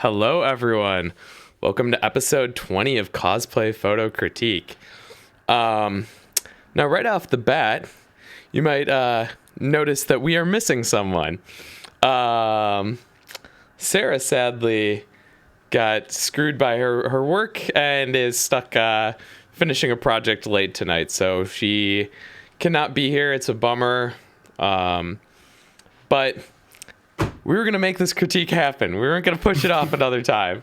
Hello, everyone. Welcome to episode 20 of Cosplay Photo Critique. Now, right off the bat, you might notice that we are missing someone. Sarah sadly got screwed by her work and is stuck finishing a project late tonight, so she cannot be here. It's a bummer. But we were going to make this critique happen. We weren't going to push it off another time.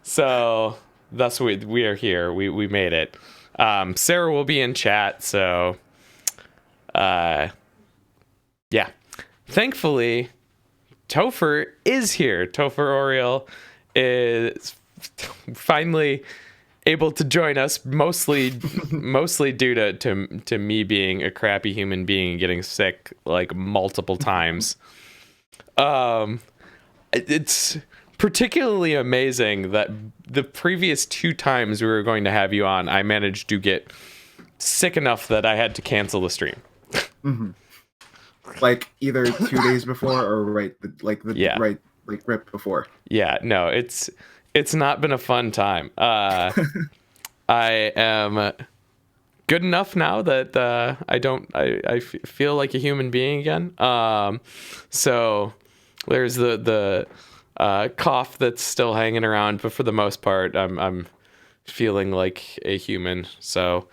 So thus we are here. We made it. Sarah will be in chat. So yeah. Thankfully, Topher is here. Topher Oriel is finally able to join us, mostly due to me being a crappy human being and getting sick like multiple times. It's particularly amazing that the previous two times we were going to have you on, I managed to get sick enough that I had to cancel the stream. Mm-hmm. Like either 2 days before or right before. Yeah, no, it's not been a fun time. I am good enough now that I feel like a human being again. So there's the cough that's still hanging around, but for the most part, I'm feeling like a human. So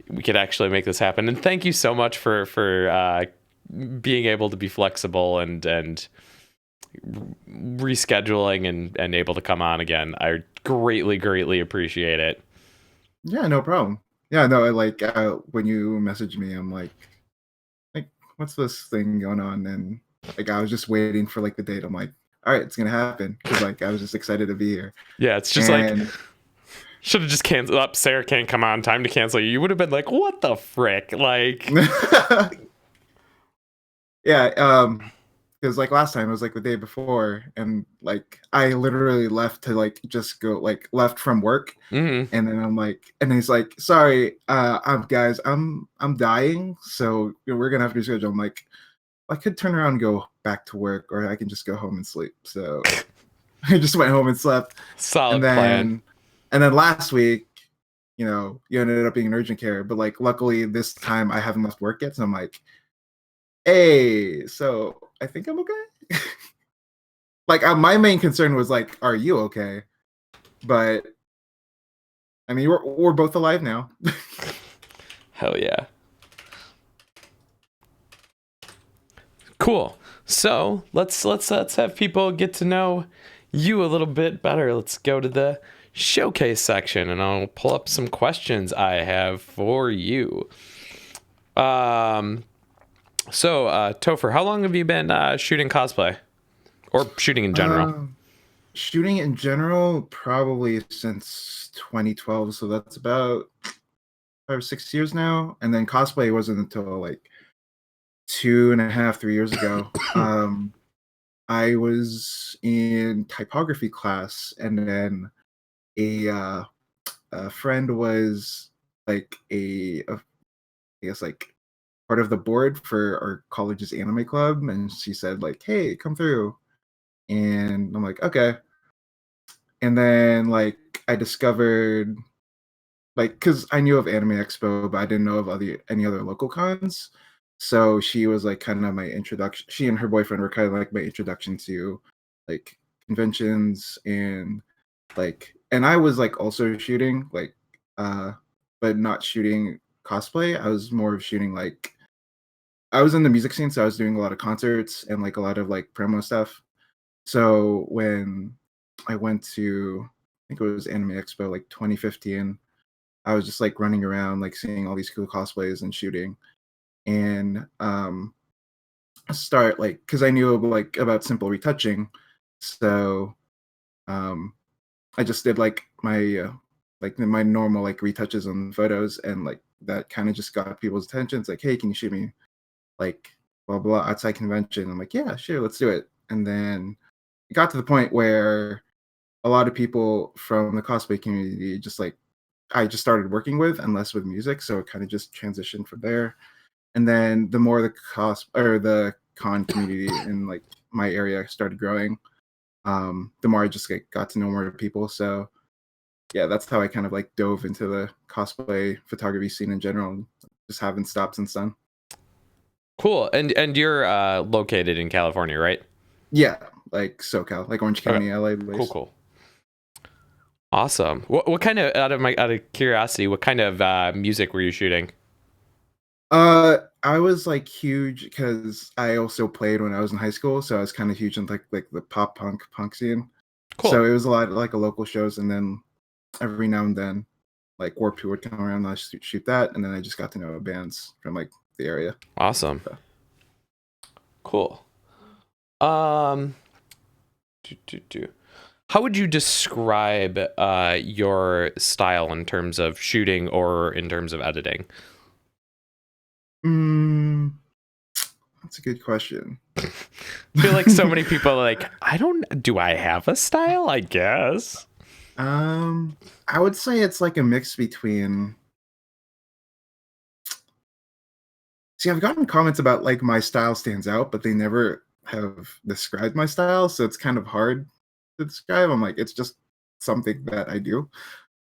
we could actually make this happen. And thank you so much for being able to be flexible and rescheduling and able to come on again. I greatly appreciate it. Yeah, no problem. Yeah, no, like when you messaged me, I'm like, what's this thing going on? And like I was just waiting for like the date. I'm like, all right, it's gonna happen, because like I was just excited to be here. Yeah, it's just like should have just canceled up. Sarah can't come on. Time to cancel you. You would have been like, what the frick? Like, yeah, because like last time it was like the day before, and like I literally left to like just go like left from work, mm-hmm. and then I'm like, and he's like, sorry, I'm dying, so we're gonna have to reschedule. I'm like, I could turn around and go back to work, or I can just go home and sleep. So I just went home and slept. Solid plan. And then last week, you ended up being in urgent care, but like luckily this time I haven't left work yet, so I'm like, hey, so I think I'm okay. Like my main concern was like, are you okay? But I mean, we're both alive now. Hell yeah. Cool. So let's have people get to know you a little bit better. Let's go to the showcase section, and I'll pull up some questions I have for you. So Topher, how long have you been shooting cosplay, or shooting in general? Shooting in general, probably since 2012. So that's about 5 or 6 years now. And then cosplay wasn't until like 2.5, 3 years ago. I was in typography class, and then a friend was like I guess like part of the board for our college's anime club, and she said like, hey, come through. And I'm like, okay. And then like I discovered, like, because I knew of Anime Expo, but I didn't know of any other local cons. So she was like kind of my introduction. She and her boyfriend were kind of like my introduction to like conventions, and and I was like also shooting like but not shooting cosplay. I was more of shooting like, I was in the music scene, so I was doing a lot of concerts and like a lot of like promo stuff. So when I went to, I think it was Anime Expo like 2015, I was just like running around like seeing all these cool cosplays and shooting. And start like, because I knew like about simple retouching, so I just did like my normal like retouches on photos, and like that kind of just got people's attention. It's like, hey, can you shoot me like blah blah outside convention? I'm like, yeah, sure, let's do it. And then it got to the point where a lot of people from the cosplay community just like I just started working with, and less with music, so it kind of just transitioned from there. And then the more the con community in like my area started growing, the more I just like, got to know more people. So yeah, that's how I kind of like dove into the cosplay photography scene in general. And just haven't stopped since then. Cool. And you're located in California, right? Yeah, like SoCal, like Orange Okay. County, LA Cool, based. cool. Awesome. What kind of out of curiosity, what kind of music were you shooting? I was like huge because I also played when I was in high school, so I was kind of huge in like the punk scene. So Cool. it was a lot of like a local shows, and then every now and then, like Warped Tour would come around, and I shoot that, and then I just got to know bands from like the area. Awesome. So. Cool. Um do, do, do. How would you describe your style in terms of shooting or in terms of editing? Mm, that's a good question. I feel like so many people are like, I don't, do I have a style? I guess. I would say it's like a mix between. See, I've gotten comments about like my style stands out, but they never have described my style, so it's kind of hard to describe. I'm like, it's just something that I do.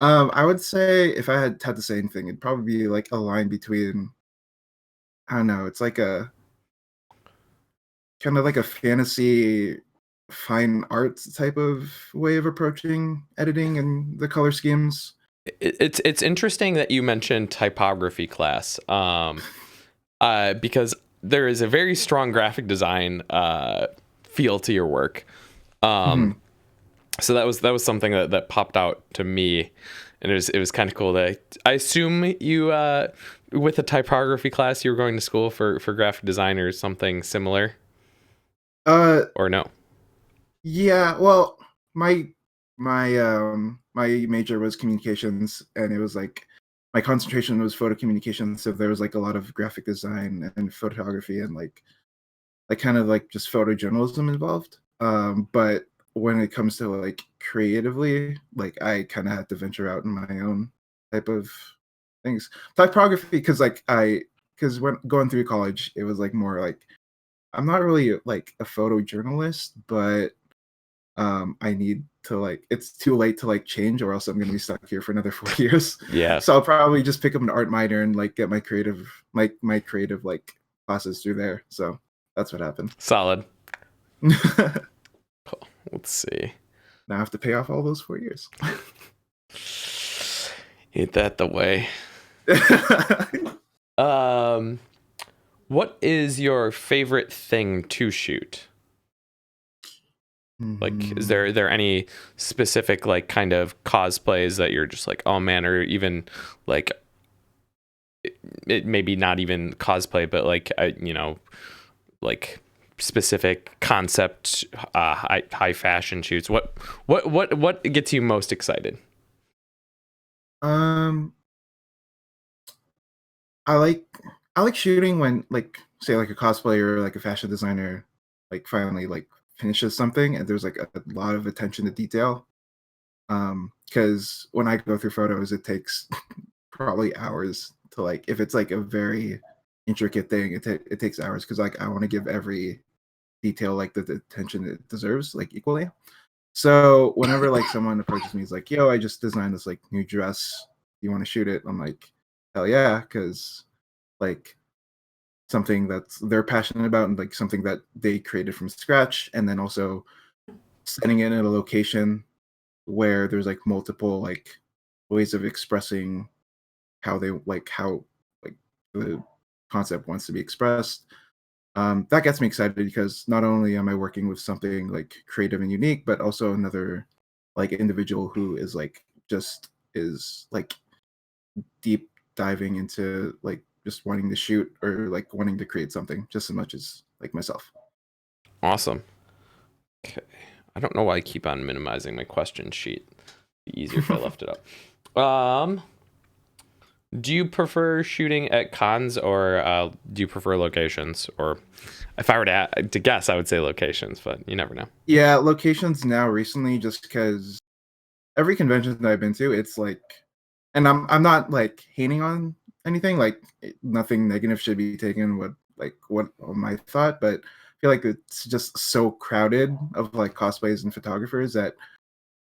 I would say if I had to say anything, it'd probably be like a line between. I don't know. It's like a kind of like a fantasy fine arts type of way of approaching editing and the color schemes. It's interesting that you mentioned typography class, because there is a very strong graphic design feel to your work. Um, Mhm. so that was something that popped out to me, and it was kind of cool. That I assume you with a typography class you were going to school for graphic design or something similar, Uh, or no? yeah. Well, my major was communications, and it was like my concentration was photo communications. So there was like a lot of graphic design and photography and like kind of like just photojournalism involved. But when it comes to like creatively, like I kind of had to venture out in my own type of things. Typography, because when going through college, it was like more like I'm not really like a photojournalist, but I need to like it's too late to like change, or else I'm gonna be stuck here for another 4 years. Yeah, So I'll probably just pick up an art minor and like get my creative like classes through there. So that's what happened. solid. Now Cool. Let's see. I have to pay off all those 4 years. Ain't that the way? Um, what is your favorite thing to shoot? Like, is Mhm. there any specific like kind of cosplays that you're just like, oh man, or even like it maybe not even cosplay, but like like specific concept high fashion shoots. What gets you most excited? Um, I like I like shooting when like say like a cosplayer or like a fashion designer like finally like finishes something and there's like a lot of attention to detail. Because when I go through photos, it takes probably hours to like if it's like a very intricate thing, it takes hours because like I want to give every detail like the attention it deserves like equally. So whenever like someone approaches me, he's like, "Yo, I just designed this like new dress. You want to shoot it?" I'm like, "Hell yeah!" Because like something that's they're passionate about and like something that they created from scratch, and then also setting it in a location where there's like multiple like ways of expressing how like the concept wants to be expressed. That gets me excited because not only am I working with something like creative and unique, but also another like individual who is like just is like deep diving into like just wanting to shoot or like wanting to create something just as much as like myself. Awesome. Okay. I don't know why I keep on minimizing my question sheet. It'd be easier if I left it up. Do you prefer shooting at cons or do you prefer locations? Or if I were to guess, I would say locations, but you never know. Yeah, locations now recently just because every convention that I've been to, it's like, and I'm not like hating on anything. Like nothing negative should be taken what on my thought, but I feel like it's just so crowded of like cosplays and photographers that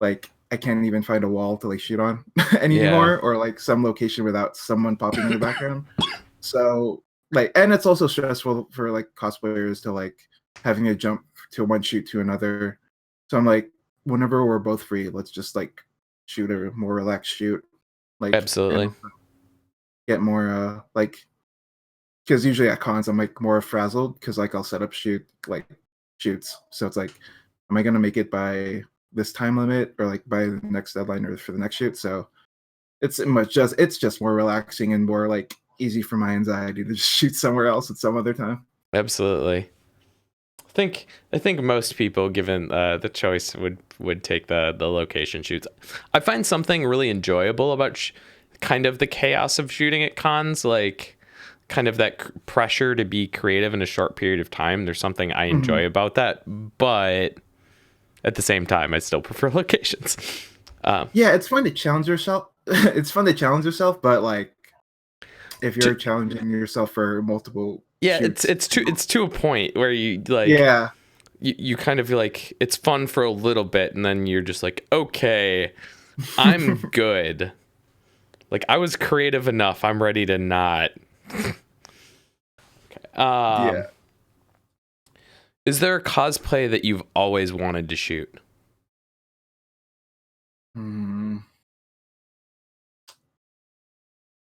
like I can't even find a wall to like shoot on Yeah. anymore, or like some location without someone popping in the background. So like, and it's also stressful for like cosplayers to like having to jump to one shoot to another. So I'm like, whenever we're both free, let's just like shoot a more relaxed shoot, like, and Absolutely. also get more like, because usually at cons I'm like more frazzled because like I'll set up shoots. So it's like, am I gonna make it by this time limit or like by the next deadline or for the next shoot? So it's just more relaxing and more like easy for my anxiety to just shoot somewhere else at some other time. Absolutely. I think most people, given the choice, would take the location shoots. I find something really enjoyable about kind of the chaos of shooting at cons, like kind of that pressure to be creative in a short period of time. There's something I Mhm. enjoy about that, but at the same time, I still prefer locations. Um, Yeah, it's fun to challenge yourself. It's fun to challenge yourself, but like if to, you're challenging yourself for multiple yeah, it's shoots, it's to it's to a point where you like yeah. you kind of like it's fun for a little bit, and then you're just like, okay, I'm good. Like I was creative enough. I'm ready to not. Yeah. Is there a cosplay that you've always wanted to shoot? Hmm.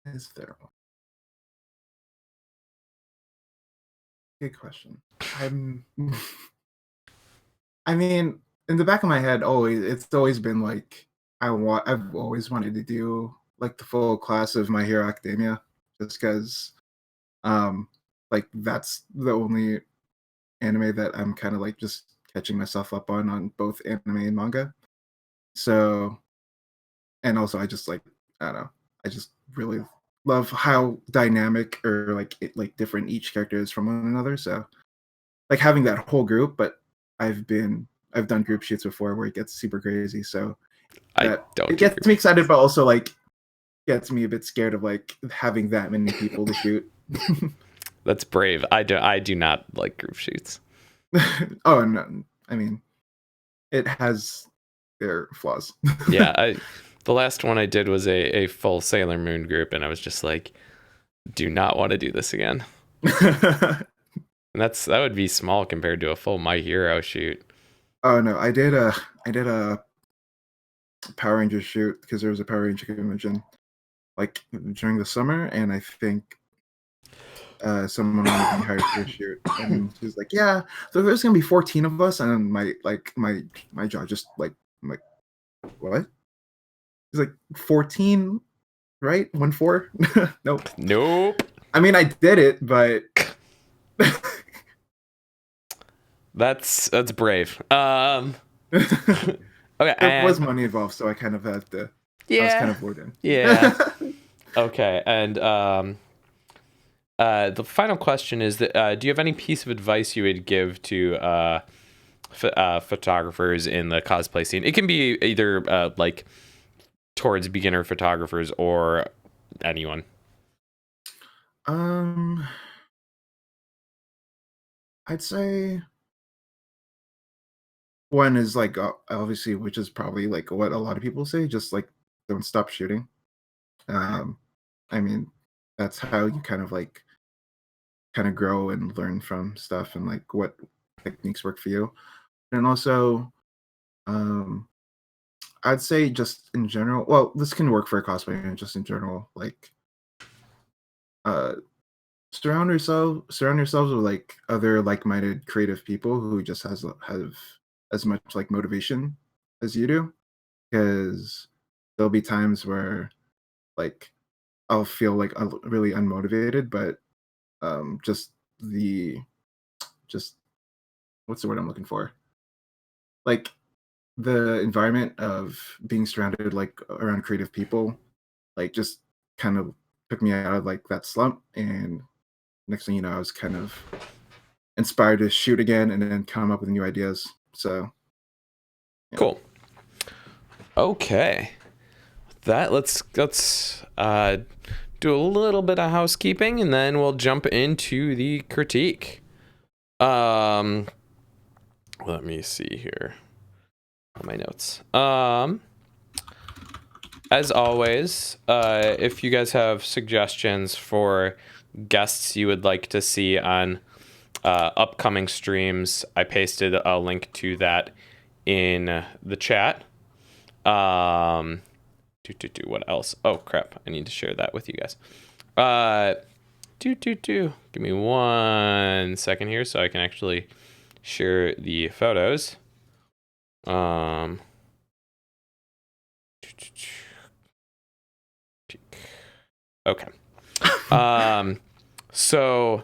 Is there one? Good question. I'm I mean, in the back of my head, always it's always been like I've always wanted to do like the full class of My Hero Academia, just because um that's the only anime that I'm kind of like just catching myself up on both anime and manga. So, and also I just like, I don't know, I just really love how dynamic or like like different each character is from one another. So like having that whole group, but I've done group shoots before where it gets super crazy. So I that don't it do gets group me excited, shoots. but also like gets me a bit scared of like having that many people to shoot. That's brave. I do not like group shoots. Oh no, I mean it has their flaws. Yeah, the last one I did was a full Sailor Moon group, and I was just like, do not want to do this again. And that would be small compared to a full My Hero shoot. Oh no, I did a Power Ranger shoot because there was a Power Ranger convention like during the summer, and I think someone wanted to be hired for a shoot, and she was like, "Yeah, so there's gonna be 14 of us," and my jaw just like I'm like, "What?" He's like, "14, right? 1-4? Nope. Nope. I mean, I did it, but That's brave. Okay, there was and money involved, so I kind of had to. I was kind yeah, of bored in. yeah. Okay, and the final question is that do you have any piece of advice you would give to photographers in the cosplay scene? It can be either like towards beginner photographers or anyone. um, I'd say one is like obviously, which is probably like what a lot of people say, just like don't stop shooting. Um, I mean, that's how you kind of grow and learn from stuff and like what techniques work for you. And also, um, I'd say just in general, well, this can work for a cosplay and just in general, like uh surround yourselves with like other like-minded creative people who just have as much like motivation as you do, because there'll be times where like I'll feel like really unmotivated, but just the just what's the word I'm looking for? Like the environment of being surrounded like around creative people, like just kind of took me out of like that slump. And next thing you know, I was kind of inspired to shoot again and then come up with new ideas. So yeah. Cool. Okay. That let's do a little bit of housekeeping, and then we'll jump into the critique. Um, let me see here on my notes. As always, if you guys have suggestions for guests you would like to see on upcoming streams, I pasted a link to that in the chat. What else? Oh crap! I need to share that with you guys. Give me 1 second here so I can actually share the photos. Okay. So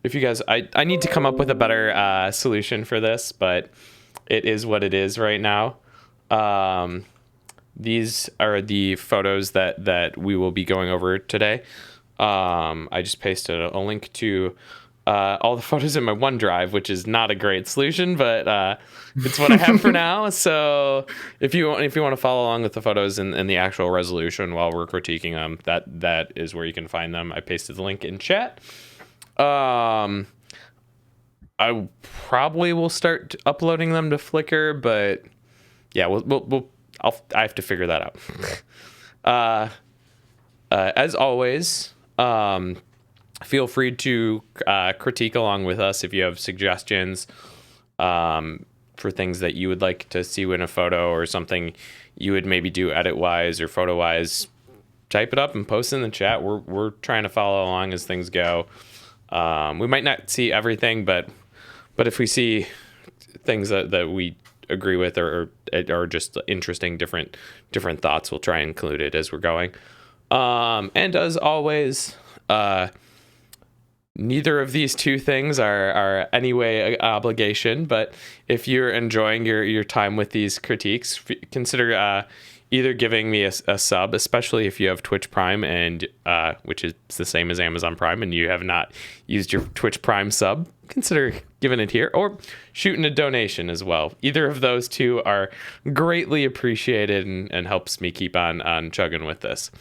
if you guys, I need to come up with a better solution for this, but it is what it is right now. These are the photos that we will be going over today. I just pasted a link to all the photos in my OneDrive, which is not a great solution, but it's what I have for now. So if you want to follow along with the photos and the actual resolution while we're critiquing them, that is where you can find them. I pasted the link in chat. I probably will start uploading them to Flickr, but yeah, I have to figure that out. As always, feel free to critique along with us if you have suggestions for things that you would like to see in a photo or something you would maybe do edit wise or photo wise. Type it up and post in the chat. We're trying to follow along as things go. We might not see everything, but if we see things that we agree with or are just interesting different thoughts, we'll try and include it as we're going. And as always, neither of these two things are anyway an obligation, but if you're enjoying your time with these critiques, consider either giving me a sub, especially if you have Twitch Prime, and which is the same as Amazon Prime, and you have not used your Twitch Prime sub, consider giving it here, or shooting a donation as well. Either of those two are greatly appreciated and helps me keep on chugging with this.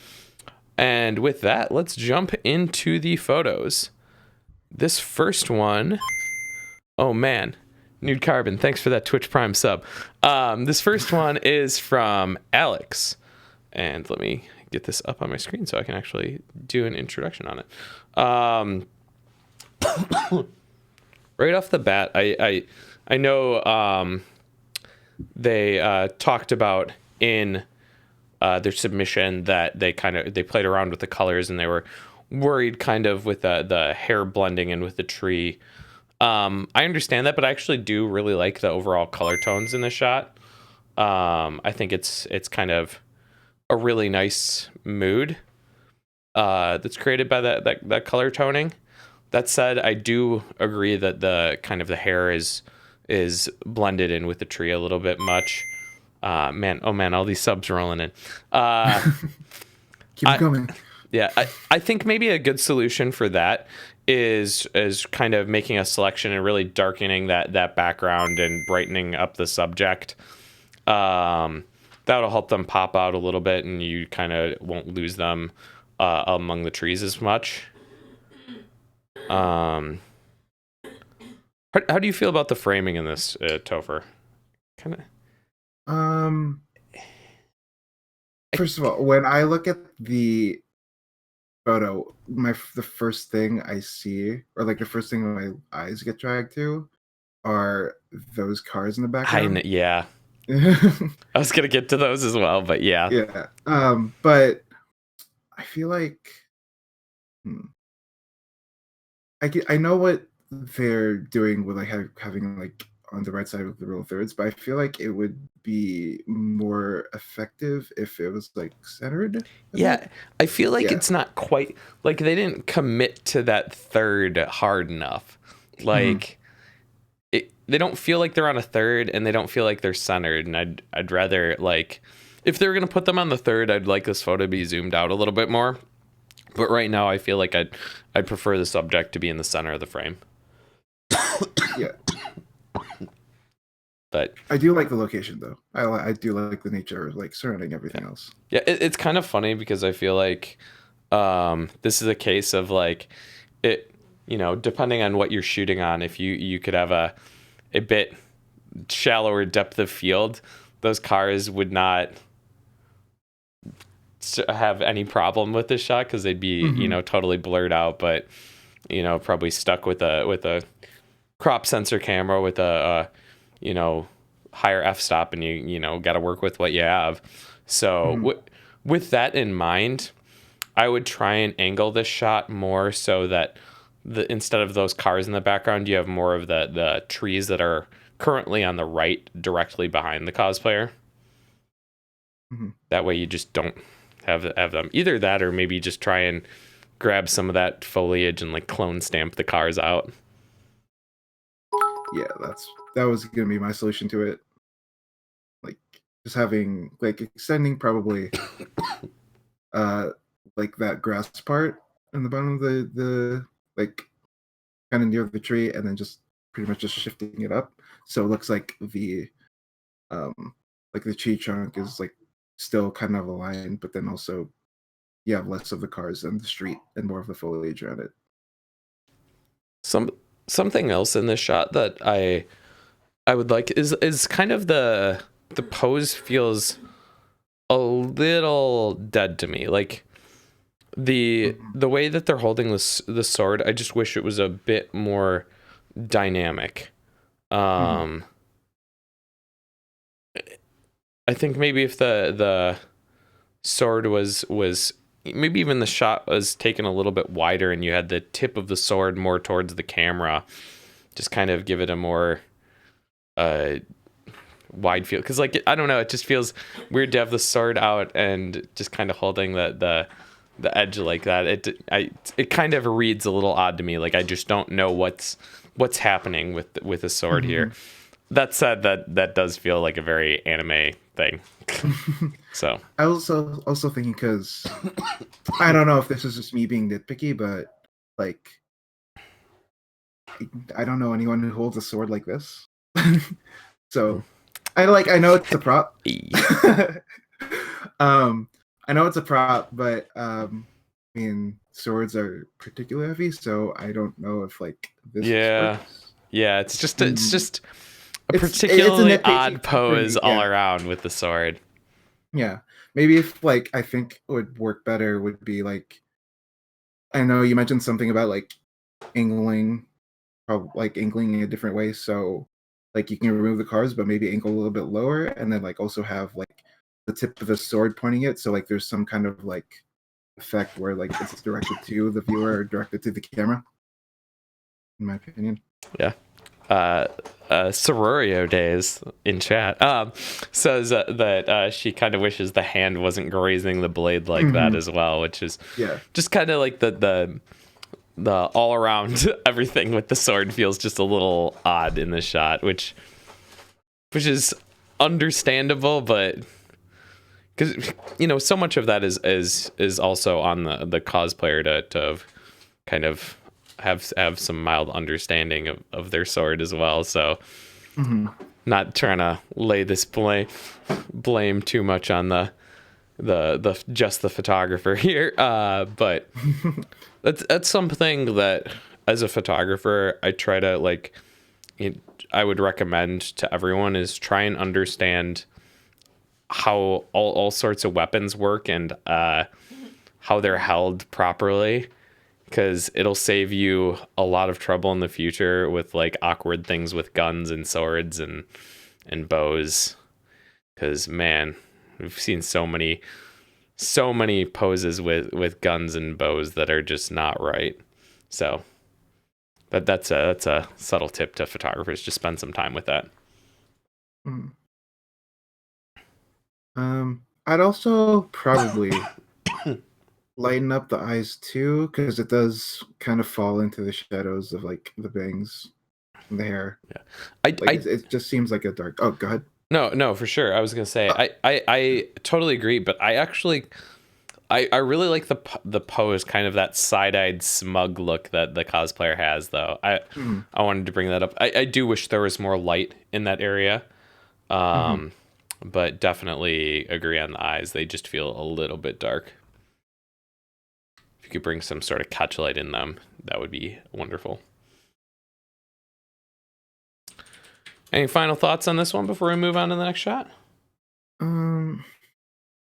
And with that, let's jump into the photos. This first one, oh man, Nude Carbon, thanks for that Twitch Prime sub. This first one is from Alex. And let me get this up on my screen so I can actually do an introduction on it. Right off the bat, I know they talked about in their submission that they played around with the colors and they were worried kind of with the hair blending in with the tree. I understand that, but I actually do really like the overall color tones in the shot. I think it's kind of a really nice mood that's created by that color toning. That said, I do agree that the kind of the hair is blended in with the tree a little bit much. Man, all these subs rolling in. Keep coming. Yeah, I think maybe a good solution for that is kind of making a selection and really darkening that background and brightening up the subject. That'll help them pop out a little bit, and you kind of won't lose them among the trees as much. How do you feel about the framing in this, Topher? Kind of. First of all, when I look at the photo, the first thing I see, or like the first thing my eyes get dragged to, are those cars in the background. Yeah. I was gonna get to those as well, but yeah. Yeah. But I feel like I know what they're doing with like having like on the right side of the row of thirds, but I feel like it would be more effective if it was like centered. Yeah, I feel like it's not quite like they didn't commit to that third hard enough. Like they don't feel like they're on a third, and they don't feel like they're centered. And I'd rather, like, if they were gonna put them on the third, I'd like this photo to be zoomed out a little bit more. But right now, I feel like I'd prefer the subject to be in the center of the frame. Yeah. But I do like the location, though. I do like the nature, like surrounding everything else. Yeah, it's kind of funny because I feel like this is a case of like depending on what you're shooting on, if you could have a bit shallower depth of field, those cars would not have any problem with this shot because they'd be Hmm. totally blurred out, but probably stuck with a crop sensor camera with a higher f-stop, and you got to work with what you have. So Hmm. with that in mind, I would try and angle this shot more so that instead of those cars in the background, you have more of the trees that are currently on the right directly behind the cosplayer. Hmm. That way you just don't have them. Either that, or maybe just try and grab some of that foliage and like clone stamp the cars out. Yeah, that was gonna be my solution to it. Like just having like extending probably uh like that grass part in the bottom of the like kind of near the tree, and then just pretty much just shifting it up so it looks um like the tree trunk is like still kind of aligned, but then also you have less of the cars and the street and more of the foliage around it. Some Something else in this shot that I would like is kind of the pose feels a little dead to me. Like Mhm. the way that they're holding the sword, I just wish it was a bit more dynamic. Mhm. Um, I think maybe if the sword was maybe even the shot was taken a little bit wider and you had the tip of the sword more towards the camera, just kind of give it a more uh wide field, because like I don't know, it just feels weird to have the sword out and just kind of holding the edge like that. It kind of reads a little odd to me. Like I just don't know what's happening with a sword here. Mhm. That said, that does feel like a very anime thing. So I also thinking because I don't know if this is just me being nitpicky, but like I don't know anyone who holds a sword like this. So I know it's a prop. um I know it's a prop, but I mean swords are particularly heavy, so I don't know if like this yeah, works. yeah, it's just a It's a particularly nitpicky odd thing for pose me. all Yeah. around with the sword. Yeah. Maybe if like I think would work better would be like I know you mentioned something about like angling, like angling in a different way. So like you can remove the cars, but maybe angle a little bit lower, and then like also have like the tip of the sword pointing it. So like there's some kind of like effect where like it's directed to the viewer or directed to the camera. In my opinion. Yeah. uh, Sororio Days in chat says that she kind of wishes the hand wasn't grazing the blade like that Hmm. as well, which is Yeah. just kind of like the all around everything with the sword feels just a little odd in the shot, which is understandable, but because so much of that is also on the cosplayer to kind of have some mild understanding of their sword as well. So Hmm. not trying to lay this blame too much on the just the photographer here, but that's something that as a photographer I try to like I would recommend to everyone is try and understand how all sorts of weapons work, and how they're held properly, because it'll save you a lot of trouble in the future with like awkward things with guns and swords and bows. Because man, we've seen so many poses with guns and bows that are just not right. So that's a subtle tip to photographers. Just spend some time with that. I'd also probably lighten up the eyes too, because it does kind of fall into the shadows of like the bangs and the hair. Yeah, I Like I it just seems like a dark. Oh, go ahead. no, for sure. I was gonna say Uh, I totally agree, but I actually I really like the pose, kind of that side-eyed smug look that the cosplayer has, though. mm, I wanted to bring that up. I do wish there was more light in that area, mhm. um, but definitely agree on the eyes. They just feel a little bit dark. you could bring some sort of catch light in them, that would be wonderful. Any final thoughts on this one before we move on to the next shot? Sorry,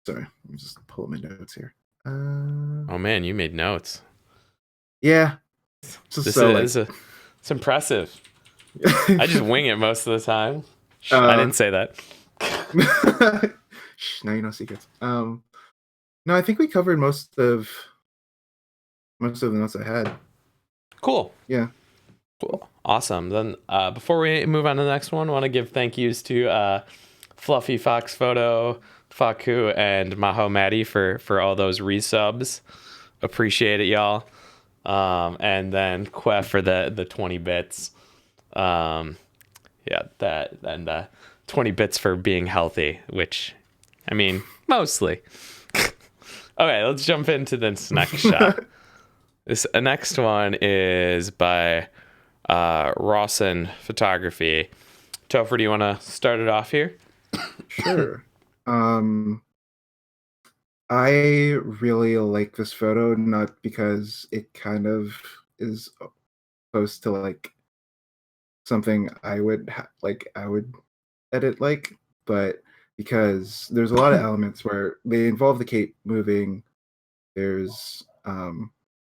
let me just pull up my notes here. Oh man, you made notes. Yeah. It's impressive. I just wing it most of the time. I didn't say that. Now you know secrets. No, I think we covered most of the notes I had. Cool. Yeah. Cool. Awesome. Then before we move on to the next one, I want to give thank yous to Fluffy Fox Photo, Faku, and Maho Maddie for all those resubs. Appreciate it, y'all. And then Quef for the 20 bits. Yeah, that and 20 bits for being healthy, which, I mean, mostly. Okay, let's jump into this next shot. This next one is by Rawson Photography. Topher, do you want to start it off here? Sure. I really like this photo, not because it kind of is close to like something I would I would edit like, but because there's a lot of elements where they involve the cape moving. There's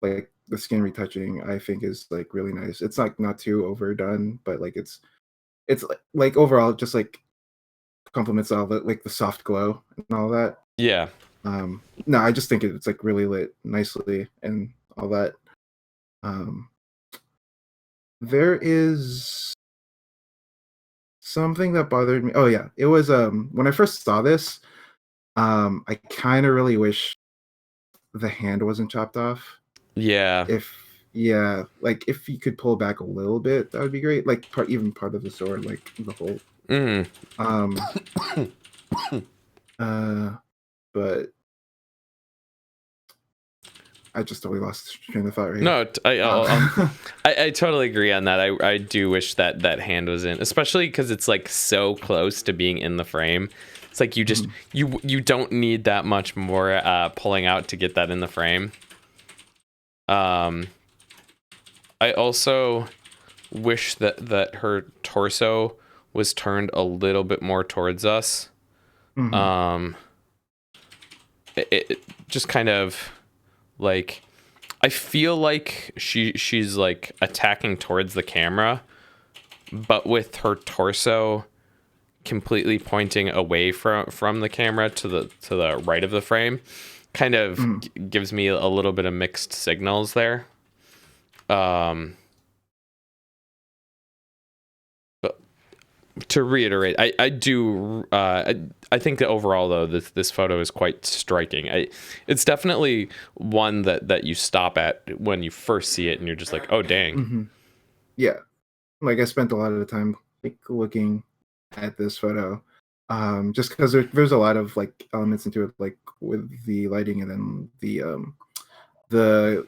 like the skin retouching, I think is like really nice. It's like not too overdone, but like it's like overall just like complements all the like the soft glow and all that. Yeah. No, I just think it's like really lit nicely and all that. There is something that bothered me. Oh yeah, it was when I first saw this, I kind of really wish the hand wasn't chopped off. Yeah. Like if you could pull back a little bit, that would be great. Like even part of the sword, like the whole. But I just totally lost train of thought right No, I totally agree on that. I do wish that hand was in, especially because it's like so close to being in the frame. It's like you just you don't need that much more pulling out to get that in the frame. I also wish that her torso was turned a little bit more towards us. It just kind of like, I feel like she's like attacking towards the camera, but with her torso completely pointing away from the camera to the right of the frame, kind of gives me a little bit of mixed signals there. But to reiterate, I do I think that overall though this photo is quite striking. It's definitely one that you stop at when you first see it and you're just like, oh dang. Yeah, like I spent a lot of the time like looking at this photo, just because there's a lot of like elements into it, like with the lighting and then the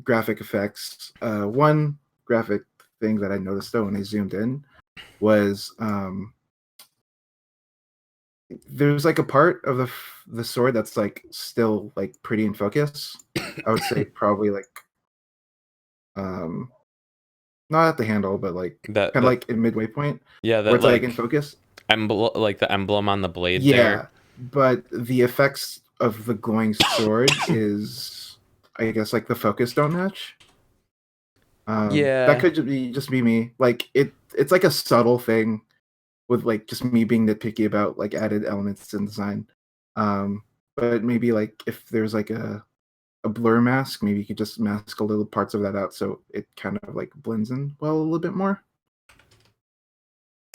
graphic effects. One graphic thing that I noticed though when I zoomed in was there's like a part of the sword that's like still like pretty in focus. I would say probably like not at the handle, but like kind of like in midway point. Yeah, that where it's like in focus. Like the emblem on the blade. Yeah, there. But the effects of the glowing sword is, I guess, like the focus don't match. That could just be me. Like it's like a subtle thing with like just me being nitpicky about like added elements in design. But maybe like if there's like a blur mask, maybe you could just mask a little parts of that out so it kind of like blends in well a little bit more.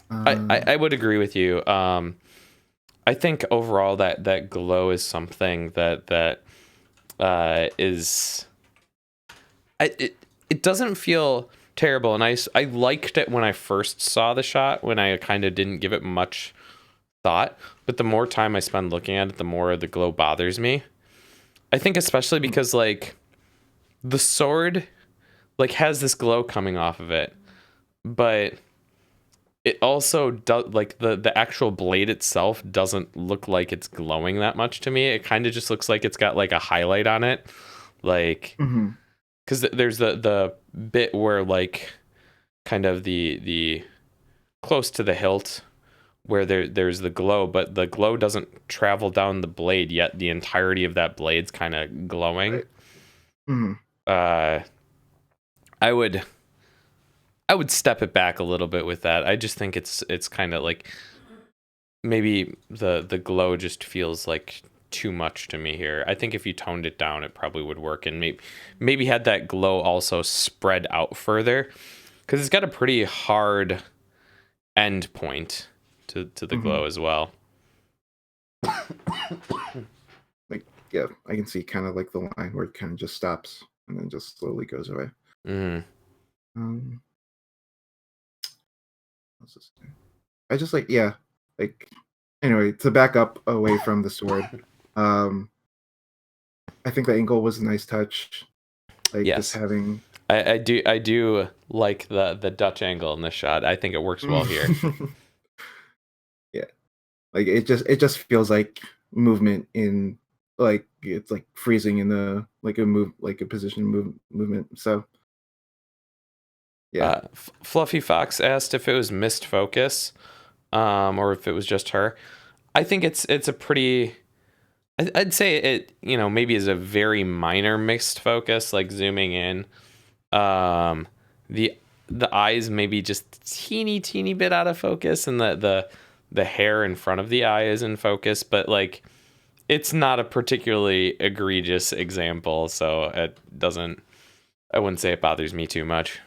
I would agree with you. I think overall that glow is something that is it doesn't feel terrible, and I liked it when I first saw the shot, when I kind of didn't give it much thought, but the more time I spend looking at it, the more the glow bothers me. I think especially because like the sword like has this glow coming off of it, but it also does, like the actual blade itself doesn't look like it's glowing that much to me. It kind of just looks like it's got like a highlight on it, Like, Hmm. because there's the bit where like kind of the close to the hilt where there's the glow, but the glow doesn't travel down the blade yet. The entirety of that blade's kind of glowing. Right. Hmm. Uh, I would I would step it back a little bit with that. I just think it's kind of like maybe the glow just feels like too much to me here. I think if you toned it down, it probably would work, and maybe had that glow also spread out further, because it's got a pretty hard end point to the Hmm. glow as well. Like, yeah, I can see kind of like the line where it kind of just stops and then just slowly goes away. Mm. Um, what's this thing? I just like, yeah, like, anyway, to back up away from the sword, um, I think the angle was a nice touch. Like, just Yes, having. I do like the Dutch angle in this shot. I think it works well here. Yeah, like it just feels like movement in, like it's like freezing in the, like a move, like a position movement. So yeah. Fluffy Fox asked if it was missed focus, or if it was just her. I think it's a pretty. I'd say it, maybe is a very minor mixed focus, like zooming in. Um, the the eyes maybe just teeny bit out of focus, and the hair in front of the eye is in focus, but like it's not a particularly egregious example, so it doesn't. I wouldn't say it bothers me too much.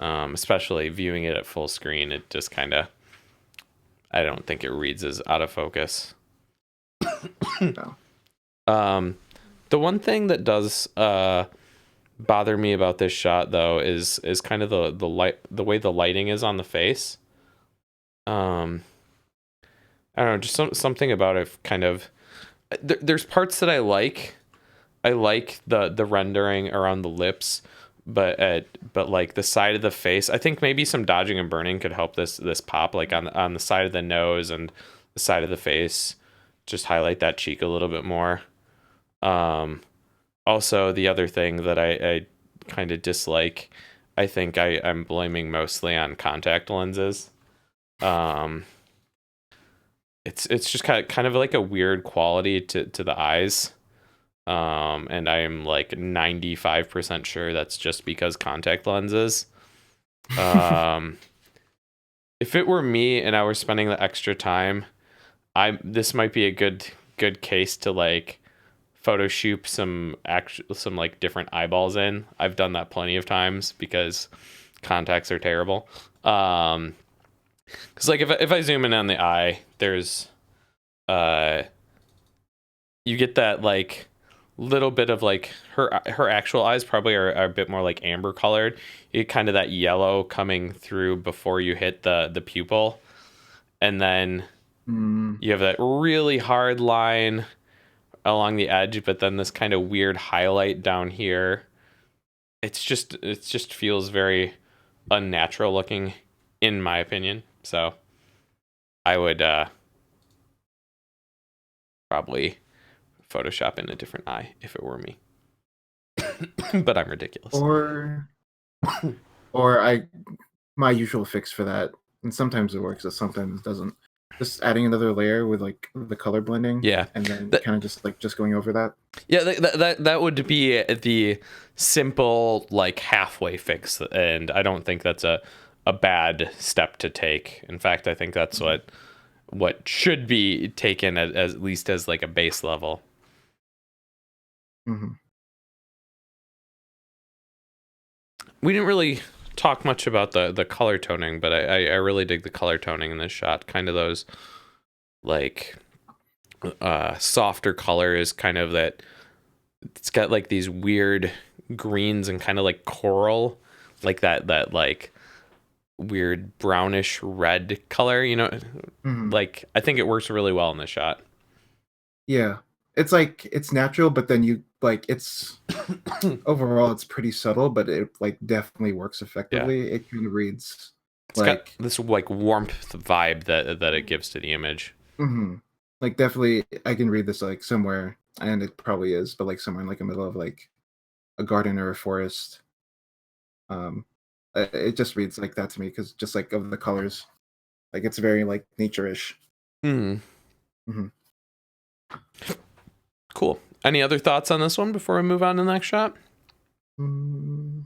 Especially viewing it at full screen, it just kind of. I don't think it reads as out of focus. No. Um, the one thing that does bother me about this shot though is kind of the light, the way the lighting is on the face. Um, I don't know, just something about it kind of. There's parts that I like. I like the rendering around the lips, but like the side of the face, I think maybe some dodging and burning could help this pop, like on the side of the nose and the side of the face, just highlight that cheek a little bit more. Um, Also, the other thing that I kind of dislike, I think I'm blaming mostly on contact lenses. Um, it's just kind of like a weird quality to the eyes. And I am like 95% sure that's just because contact lenses. Um, if it were me and I were spending the extra time, this might be a good case to like Photoshop some like different eyeballs in. I've done that plenty of times because contacts are terrible. Because like if I zoom in on the eye, there's uh you get that like little bit of like her actual eyes probably are a bit more like amber colored. You get kind of that yellow coming through before you hit the pupil, and then Mm, you have that really hard line along the edge, but then this kind of weird highlight down here. It just feels very unnatural looking, in my opinion. So I would probably Photoshop in a different eye if it were me. But I'm ridiculous. or or I my usual fix for that, and sometimes it works, and sometimes it doesn't. Just adding another layer with like the color blending, Yeah, and then that kind of just going over that. yeah that would be the simple like halfway fix, and I don't think that's a bad step to take. In fact, I think that's what should be taken as at least as like a base level. Hmm. We didn't really talk much about the color toning, but I really dig the color toning in this shot. Kind of those like softer colors, kind of that it's got like these weird greens and kind of like coral, like that like weird brownish red color, Hmm. like I think it works really well in this shot. Yeah, it's like it's natural, but then you like it's overall it's pretty subtle, but it like definitely works Yeah, effectively. It kind of reads it's got like. this like warmth vibe that it gives to the image. Mhm. Like definitely I can read this like somewhere and it probably is, but like somewhere in like the middle of like a garden or a forest. Um, it just reads like that to me because just like of the colors, like it's very like nature-ish. Hmm. Hmm. Cool. Any other thoughts on this one before we move on to the next shot? Mm,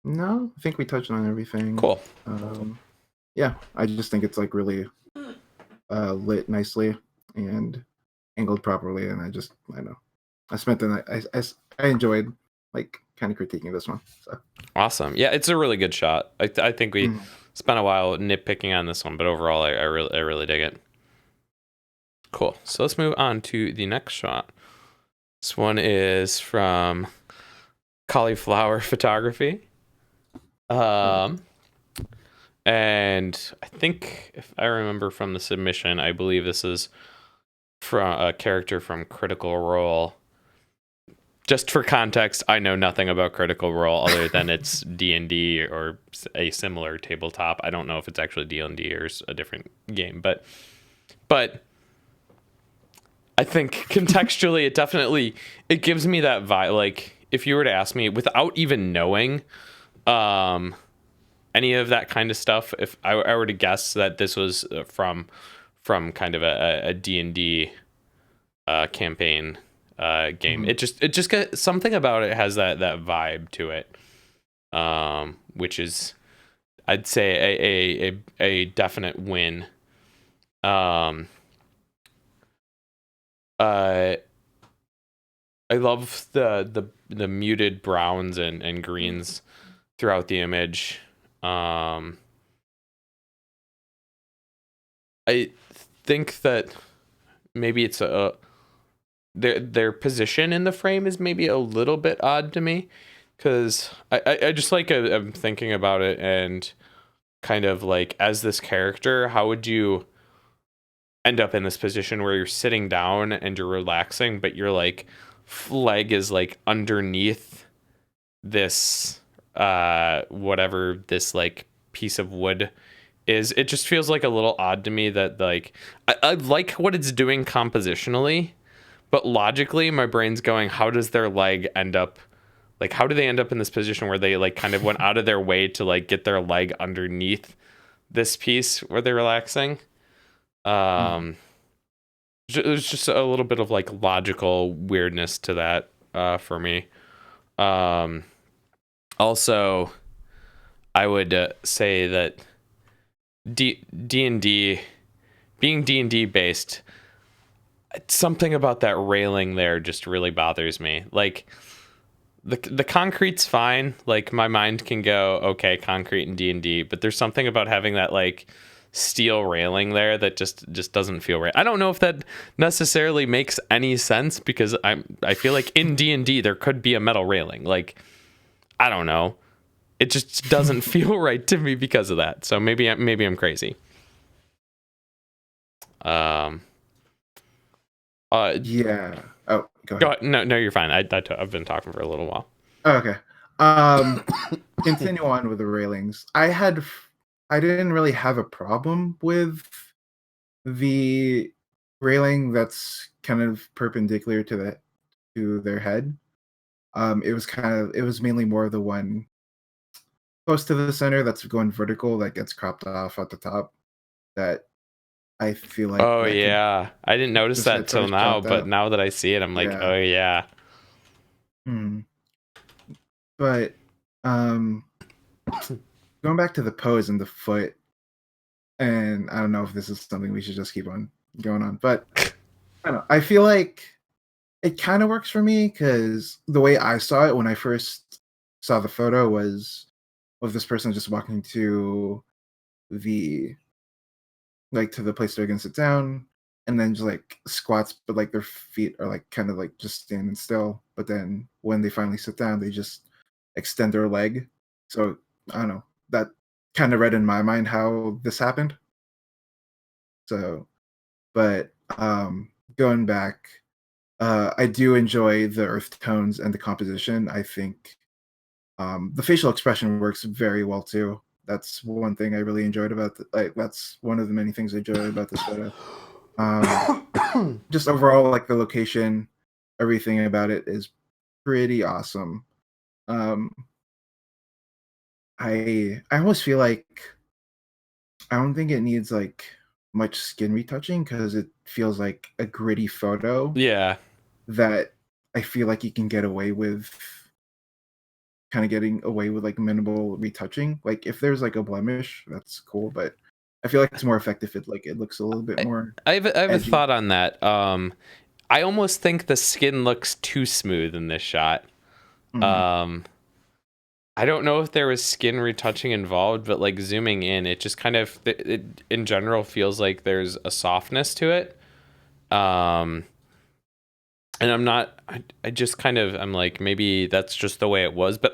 no, I think we touched on everything. Cool. Yeah, I just think it's like really lit nicely and angled properly, and I know I spent the night. I enjoyed like kind of critiquing this one. So. Awesome. Yeah, it's a really good shot. I think we spent a while nitpicking on this one, but overall, I really dig it. Cool. So let's move on to the next shot. This one is from Cauliflower Photography. And I think if I remember from the submission, I believe this is from a character from Critical Role. Just for context, I know nothing about Critical Role other than it's D&D or a similar tabletop. I don't know if it's actually D&D or a different game, but I think contextually it gives me that vibe. Like if you were to ask me without even knowing any of that kind of stuff, if I were to guess that this was from kind of a D&D campaign game, it just got something about it has that vibe to it, which is I'd say a definite win. I love the muted browns and greens throughout the image. I think that maybe it's their position in the frame is maybe a little bit odd to me, because I just like I'm thinking about it and kind of like, as this character, how would you end up in this position where you're sitting down and you're relaxing, but your like leg is like underneath this whatever this like piece of wood is. It just feels like a little odd to me that like I like what it's doing compositionally, but logically my brain's going, how does their leg end up, like how do they end up in this position where they like kind of went out of their way to like get their leg underneath this piece where they're relaxing? There's just a little bit of like logical weirdness to that for me. Also, I would say that D&D, being D&D based, something about that railing there just really bothers me. Like the concrete's fine. Like my mind can go, okay, concrete and D&D, but there's something about having that like steel railing there that just doesn't feel right. I don't know if that necessarily makes any sense, because I feel like in D&D there could be a metal railing. Like I don't know. It just doesn't feel right to me because of that. So maybe I'm crazy. Yeah. Oh, go Go ahead. ahead. No, you're fine. I've been talking for a little while. Oh, okay. Continue on with the railings. I didn't really have a problem with the railing that's kind of perpendicular to their head. It was mainly more of the one close to the center that's going vertical that gets cropped off at the top, that I feel like Oh that could yeah, I didn't notice just that get sort till of now, chopped but out. now that I see it, I'm like, Yeah. oh yeah. Hmm. But um going back to the pose and the foot, and I don't know if this is something we should just keep on going on, but I don't know. I feel like it kind of works for me because the way I saw it when I first saw the photo was of this person just walking to the to the place they're gonna sit down, and then just like squats, but like their feet are like kind of like just standing still. But then when they finally sit down, they just extend their leg. So I don't know. That kind of read in my mind how this happened. So, but going back, I do enjoy the earth tones and the composition. I think the facial expression works very well too. That's one thing I really enjoyed about like that's one of the many things I enjoy about this photo. Um, just overall, like the location, everything about it is pretty awesome. Um, I almost feel like I don't think it needs like much skin retouching because it feels like a gritty photo Yeah. that I feel like you can get away with kind of getting away with like minimal retouching. Like if there's like a blemish, that's cool, but I feel like it's more effective if like it looks a little bit I, more I have a edgy. thought on that. I almost think the skin looks too smooth in this shot. Mhm. Um, I don't know if there was skin retouching involved, but like zooming in, it just kind of it in general feels like there's a softness to it. Um, and I'm not. I just kind of I'm like maybe that's just the way it was, but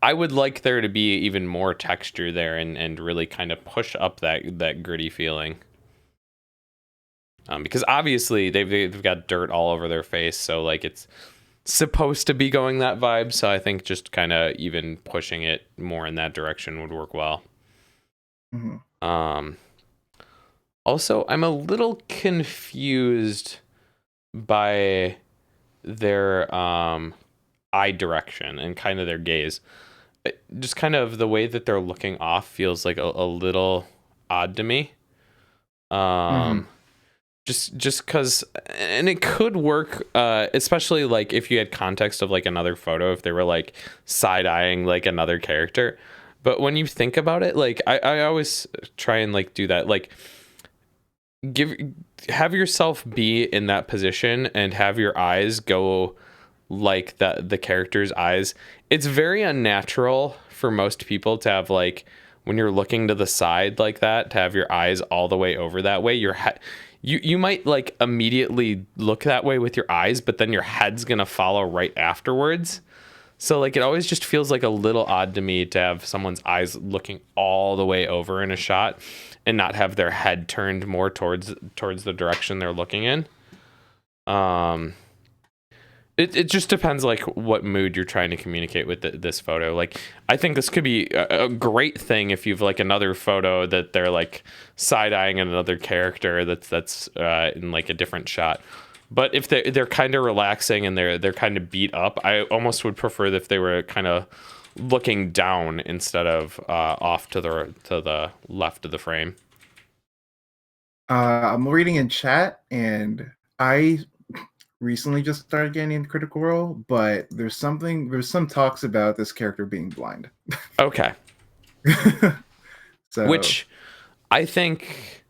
I would like there to be even more texture there and really kind of push up that gritty feeling. Because obviously they've got dirt all over their face, so like it's supposed to be going that vibe. So I think just kind of even pushing it more in that direction would work well. Mhm. Um, Also, I'm a little confused by their eye direction and kind of their gaze. Just kind of the way that they're looking off feels like a little odd to me. Mhm. Um, just because, and it could work, especially like if you had context of like another photo, if they were like side eyeing like another character. But when you think about it, like I always try and like do that, like give have yourself be in that position and have your eyes go like the character's eyes. It's very unnatural for most people to have like when you're looking to the side like that to have your eyes all the way over that way. You might like immediately look that way with your eyes, but then your head's gonna follow right afterwards. So like it always just feels like a little odd to me to have someone's eyes looking all the way over in a shot and not have their head turned more towards the direction they're looking in. Um it just depends like what mood you're trying to communicate with this photo. Like I think this could be a great thing if you've like another photo that they're like side eyeing another character that's in like a different shot. But if they're kind of relaxing and they're kind of beat up, I almost would prefer if they were kind of looking down instead of off to the left of the frame. I'm reading in chat, and I recently just started getting into Critical Role, but there's some talks about this character being blind. Okay, So, which I think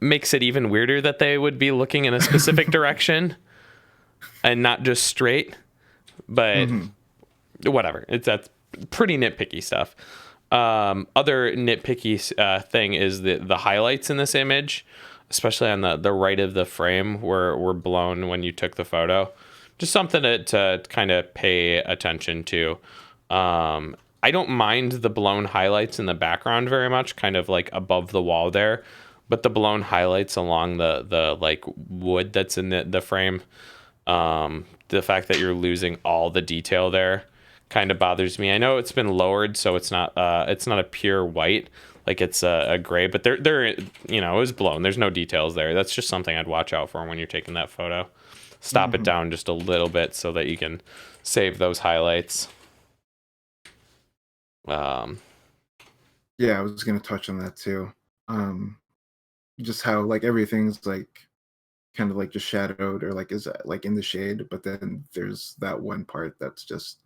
makes it even weirder that they would be looking in a specific direction and not just straight. But mhm. whatever, that's pretty nitpicky stuff. Other nitpicky thing is the highlights in this image, especially on the right of the frame, were blown when you took the photo. Just something to kind of pay attention to. I don't mind the blown highlights in the background very much, kind of like above the wall there, but the blown highlights along the like wood that's in the frame, the fact that you're losing all the detail there kind of bothers me. I know it's been lowered, so it's not a pure white, like it's a gray, but they're it was blown. There's no details there. That's just something I'd watch out for when you're taking that photo. Stop it Mhm. down just a little bit so that you can save those highlights. Um, Yeah, I was gonna touch on that too. Um, just how like everything's like kind of like just shadowed or like is like in the shade, but then there's that one part that's just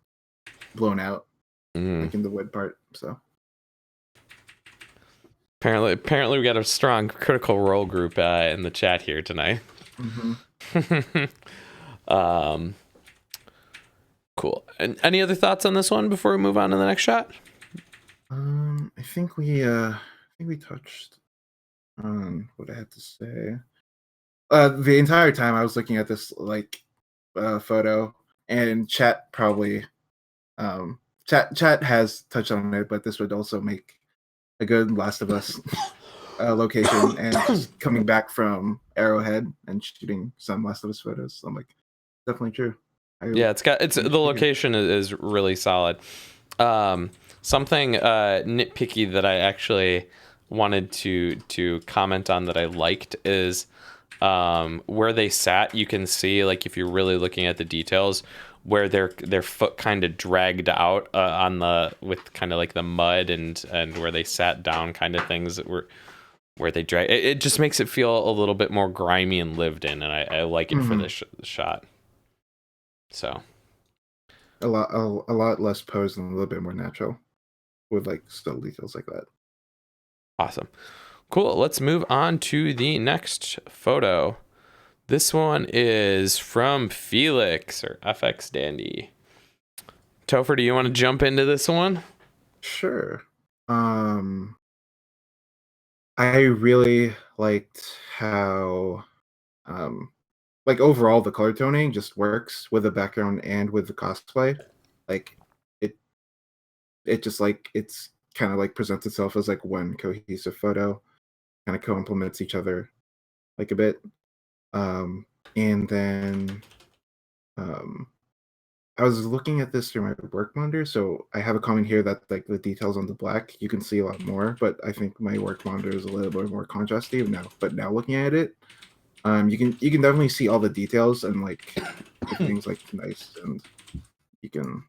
blown out, mm. like in the wood part. So, Apparently, we got a strong Critical Role group in the chat here tonight. mhm. um, cool. And any other thoughts on this one before we move on to the next shot? I think we touched on what I had to say. The entire time I was looking at this like photo, and chat probably chat has touched on it, but this would also make a good Last of Us location, and just coming back from Arrowhead and shooting some Last of Us photos. So I'm like, definitely true. I Yeah, it's think it the should be good. location is really solid. Something nitpicky that I actually wanted to comment on that I liked is where they sat. You can see, like, if you're really looking at the details, where their foot kind of dragged out on the with kind of like the mud and where they sat down, kind of things that were where they drag. It just makes it feel a little bit more grimy and lived in, and I like it for Hmm. this shot. So A lot less posed and a little bit more natural with like still details like that. awesome. Cool. Let's move on to the next photo. This one is from Felix or FX Dandy. Topher, do you want to jump into this one? Sure. Um, I really liked how, um, like overall the color toning just works with the background and with the cosplay. Like it, it just like it's kind of like presents itself as like one cohesive photo, kind of co-implements each other like a bit. Um, and then um, I was looking at this through my work monitor, so I have a comment here that like the details on the black you can see a lot more, but I think my work monitor is a little bit more contrasty now. But now looking at it, you can definitely see all the details and like everything's like nice and you can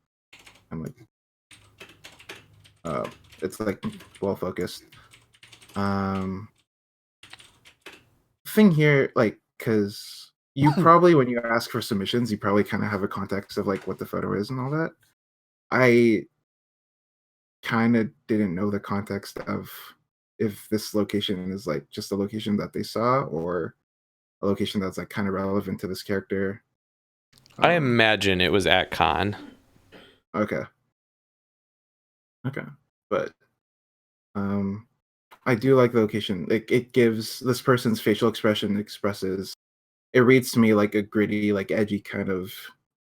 and like uh it's like well focused. Um, thing here like because you probably when you ask for submissions, you probably kind of have a context of like what the photo is and all that. I kind of didn't know the context of if this location is like just a location that they saw or a location that's like kind of relevant to this character. I Um, imagine it was at con. okay, okay, but um, I do like the location. Like it gives this person's facial expression expresses. It reads to me like a gritty, like edgy kind of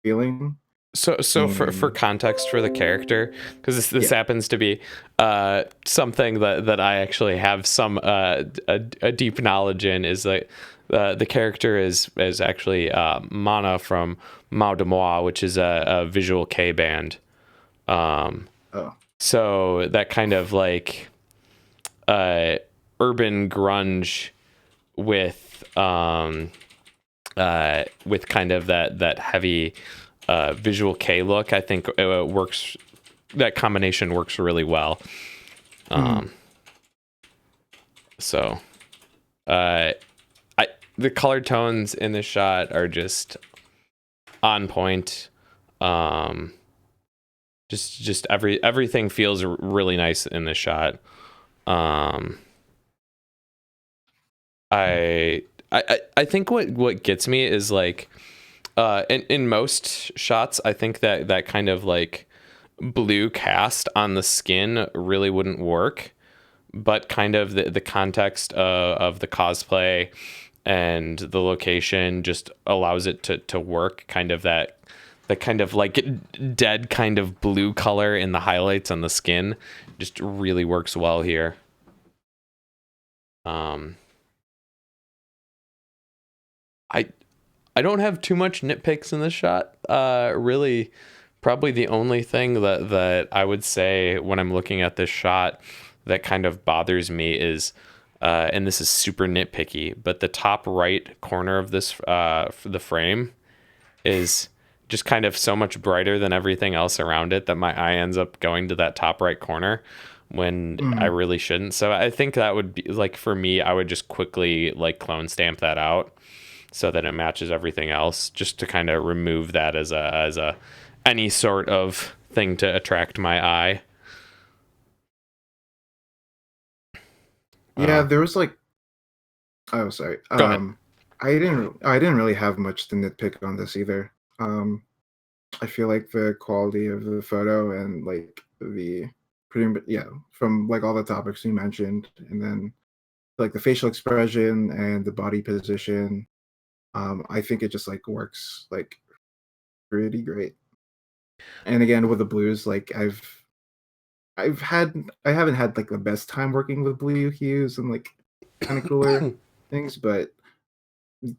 feeling. So for And context for the character, because this yeah, happens to be something that I actually have some a deep knowledge in, is that the character is actually Mana from Mau de Moi, which is a visual K band. Um, oh, so that kind of like uh, urban grunge with with kind of that heavy visual K look, I think works. That combination works really well. mhm. Um, so, uh, I the color tones in this shot are just on point. Um, just everything feels really nice in this shot. Um, I think what gets me is like in most shots, I think that kind of like blue cast on the skin really wouldn't work, but kind of the context of the cosplay and the location just allows it to work. Kind of that kind of like dead kind of blue color in the highlights on the skin just really works well here. Um, I I don't have too much nitpicks in this shot. Really, probably the only thing that I would say when I'm looking at this shot that kind of bothers me is, and this is super nitpicky, but the top right corner of this the frame is just kind of so much brighter than everything else around it that my eye ends up going to that top right corner when I Mhm. really shouldn't. So I think that would be like, for me, I would just quickly like clone stamp that out so that it matches everything else, just to kind of remove that as a any sort of thing to attract my eye. Yeah, Uh, there was like oh sorry. Go ahead. I didn't really have much to nitpick on this either. I feel like the quality of the photo and like the pretty yeah, from like all the topics you mentioned, and then like the facial expression and the body position, I think it just like works like pretty great. And again with the blues, like I haven't had like the best time working with blue hues and like kind of cooler things, but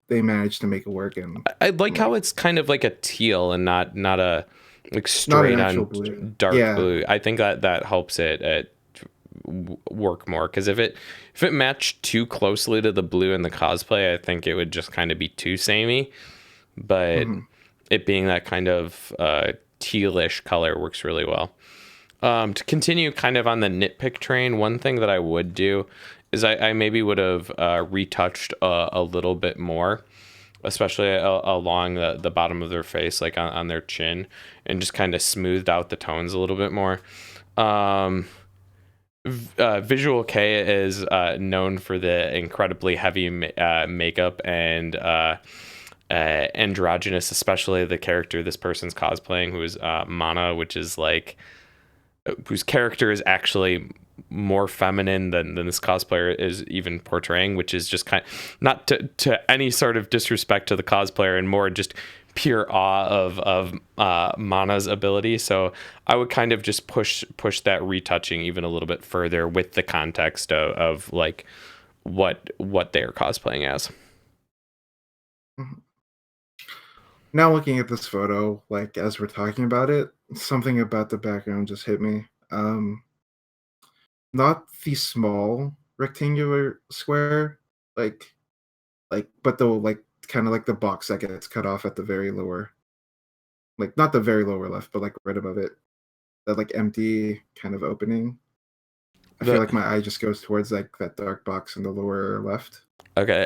they managed to make it work and I like how like it's kind of like a teal and not a like not an straight actual on blue. dark Yeah. blue. I think that helps it work more, because if it matched too closely to the blue in the cosplay, I think it would just kind of be too samey. But it being that kind of tealish color works really well. To continue kind of on the nitpick train, one thing that I would do is I maybe would have retouched a little bit more, especially along the bottom of their face, like on their chin, and just kind of smoothed out the tones a little bit more. Visual K is known for the incredibly heavy makeup and androgynous, especially the character this person's cosplaying, who is Mana, which is like, whose character is actually more feminine than this cosplayer is even portraying, which is just kind of, not to any sort of disrespect to the cosplayer, and more just pure awe of Mana's ability. So I would kind of just push that retouching even a little bit further with the context of like what they're cosplaying as. Now looking at this photo, like as we're talking about it, something about the background just hit me. Not the small rectangular square, like but the like kind of like the box that gets cut off at the very lower, like not the very lower left, but like right above it, that like empty kind of opening. I feel like my eye just goes towards like that dark box in the lower left. Okay,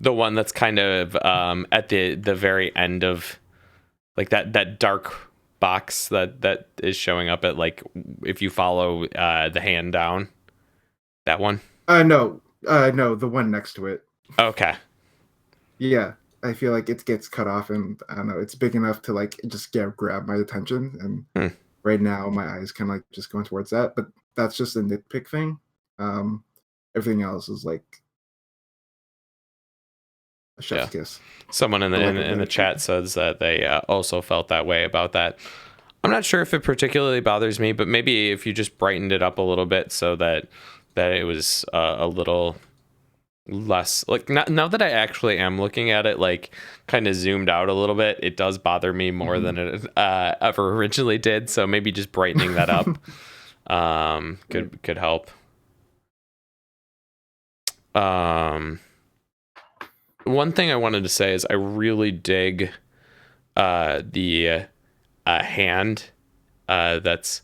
the one that's kind of at the very end of like that dark box that is showing up at, like, if you follow the hand down, that one. No, the one next to it. Okay. Yeah, I feel like it gets cut off, and I don't know, it's big enough to like just grab my attention, and right now my eyes kind of like just going towards that, but that's just a nitpick thing. Everything else is like a chef's kiss. Someone in the chat says that they also felt that way about that. I'm not sure if it particularly bothers me, but maybe if you just brightened it up a little bit so that it was a little less, like, now that I actually am looking at it, like, kind of zoomed out a little bit, it does bother me more than it ever originally did. So maybe just brightening that up could help. One thing I wanted to say is I really dig the hand that's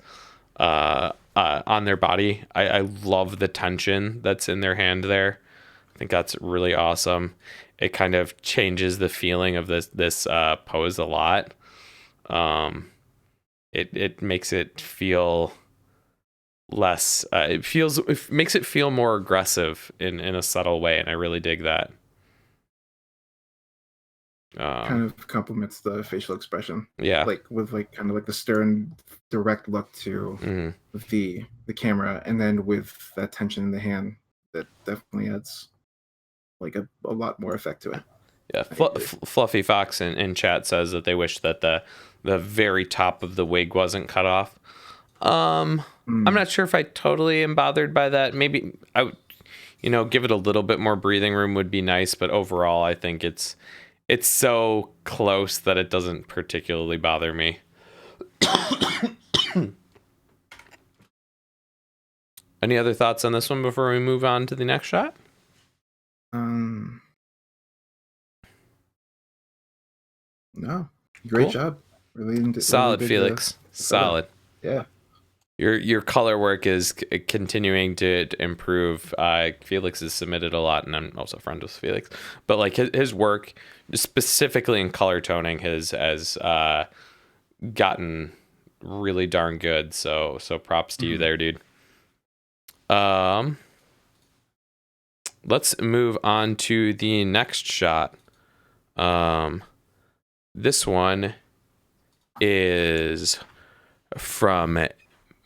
on their body. I love the tension that's in their hand there. I think that's really awesome. It kind of changes the feeling of this pose a lot. It makes it feel less. It makes it feel more aggressive in a subtle way, and I really dig that. Kind of complements the facial expression. Yeah, like with like kind of like the stern, direct look to the camera, and then with that tension in the hand, that definitely adds like a lot more effect to it. Yeah, Fluffy Fox in chat says that they wish that the very top of the wig wasn't cut off. I'm not sure if I totally am bothered by that. Maybe I would, give it a little bit more breathing room would be nice, but overall I think it's so close that it doesn't particularly bother me. Any other thoughts on this one before we move on to the next shot? No. Great job. Really solid, Felix. Solid. Yeah. Your color work is continuing to improve. Felix has submitted a lot, and I'm also friends with Felix. But like his work, specifically in color toning, has gotten really darn good. So props to you there, dude. Let's move on to the next shot. This one is from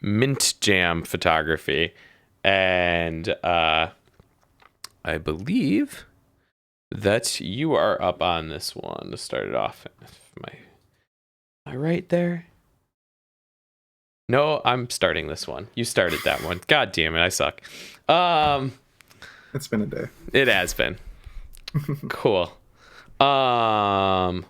Mint Jam Photography, and I believe that you are up on this one to start it off. Am I right there? No, I'm starting this one. You started that one. God damn it, I suck. It's been a day. It has been. Cool. Hallway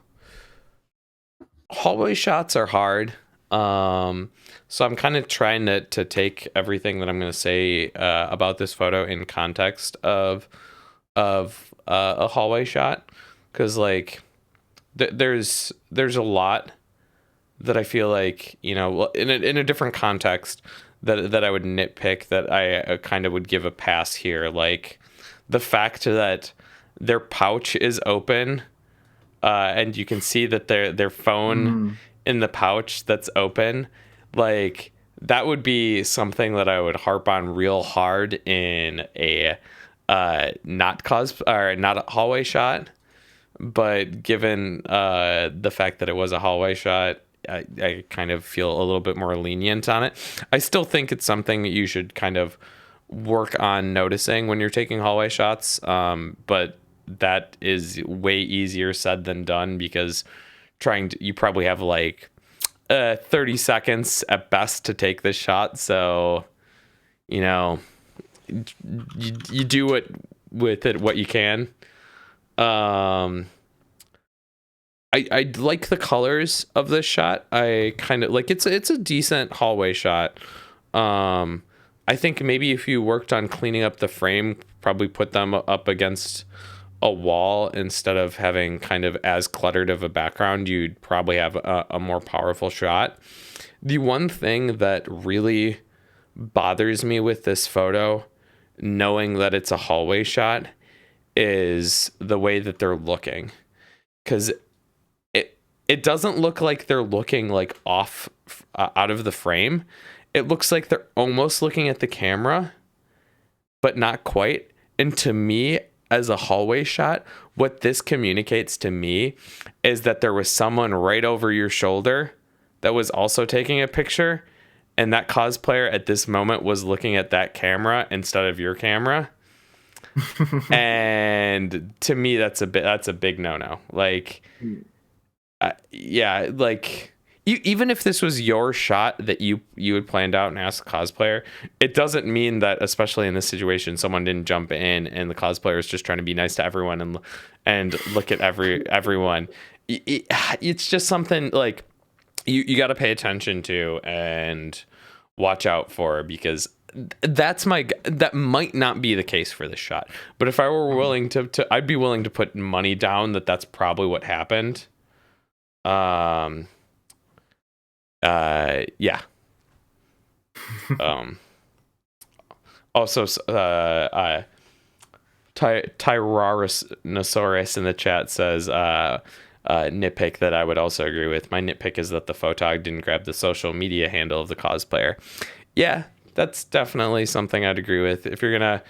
shots are hard. Um, so I'm kind of trying to take everything that I'm going to say about this photo in context of a hallway shot, because like there's a lot that I feel like, you know, well, in a different context that I would nitpick, that I kind of would give a pass here, like the fact that their pouch is open, and you can see that their phone Mm, in the pouch that's open, like that would be something that I would harp on real hard in a not cos or not a hallway shot. But given the fact that it was a hallway shot, I kind of feel a little bit more lenient on it. I still think it's something that you should kind of work on noticing when you're taking hallway shots. But that is way easier said than done, because you probably have like 30 seconds at best to take this shot. So, you know, you do it with it what you can. Um, I like the colors of this shot. I kind of like it's a decent hallway shot. Um, I think maybe if you worked on cleaning up the frame, probably put them up against a wall instead of having kind of as cluttered of a background, you'd probably have a more powerful shot. The one thing that really bothers me with this photo, knowing that it's a hallway shot, is the way that they're looking. Because it doesn't look like they're looking like off out of the frame. It looks like they're almost looking at the camera, but not quite. And to me, as a hallway shot, what this communicates to me is that there was someone right over your shoulder that was also taking a picture, and that cosplayer at this moment was looking at that camera instead of your camera. And to me, that's a big no-no. Like, yeah, like even if this was your shot that you had planned out and asked the cosplayer, it doesn't mean that, especially in this situation, someone didn't jump in and the cosplayer is just trying to be nice to everyone and look at everyone. It's just something like you got to pay attention to and watch out for, because that might not be the case for this shot. But if I were willing to I'd be willing to put money down that that's probably what happened. Um, yeah. Um, also, Tyrannosaurus in the chat says, nitpick that I would also agree with. My nitpick is that the photog didn't grab the social media handle of the cosplayer. Yeah, that's definitely something I'd agree with. If you're gonna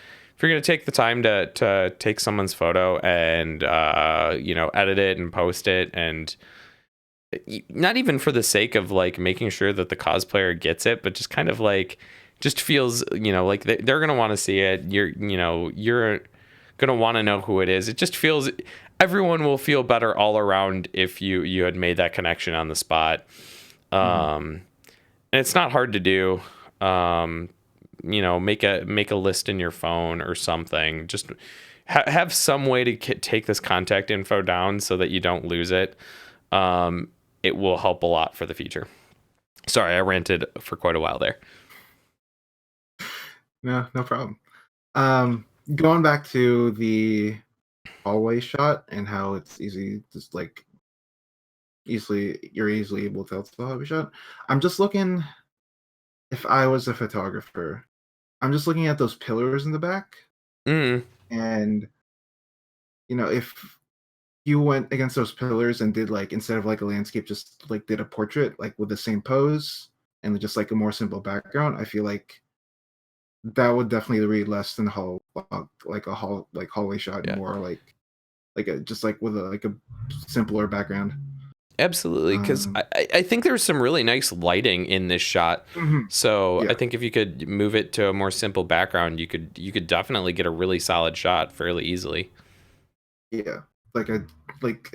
take the time to take someone's photo and you know, edit it and post it, and not even for the sake of like making sure that the cosplayer gets it, but just kind of like just feels, you know, like they're gonna want to see it. You're gonna want to know who it is. It just feels everyone will feel better all around if you had made that connection on the spot. And it's not hard to do. You know, make a list in your phone or something. Just have some way to take this contact info down so that you don't lose it. It will help a lot for the future. Sorry, I ranted for quite a while there. No, no problem. Going back to the hallway shot and how it's easy, just like you're easily able to tell it's the hallway shot. I'm just looking. If I was a photographer, I'm just looking at those pillars in the back, Mm, and if you went against those pillars and did like instead of like a landscape, just like did a portrait like with the same pose and just like a more simple background, I feel like that would definitely read less than like hallway shot and yeah, more like a just like with a simpler background. absolutely. Because Um, I think there's some really nice lighting in this shot. mhm, So I yeah, think if you could move it to a more simple background, you could definitely get a really solid shot fairly easily. yeah. Like like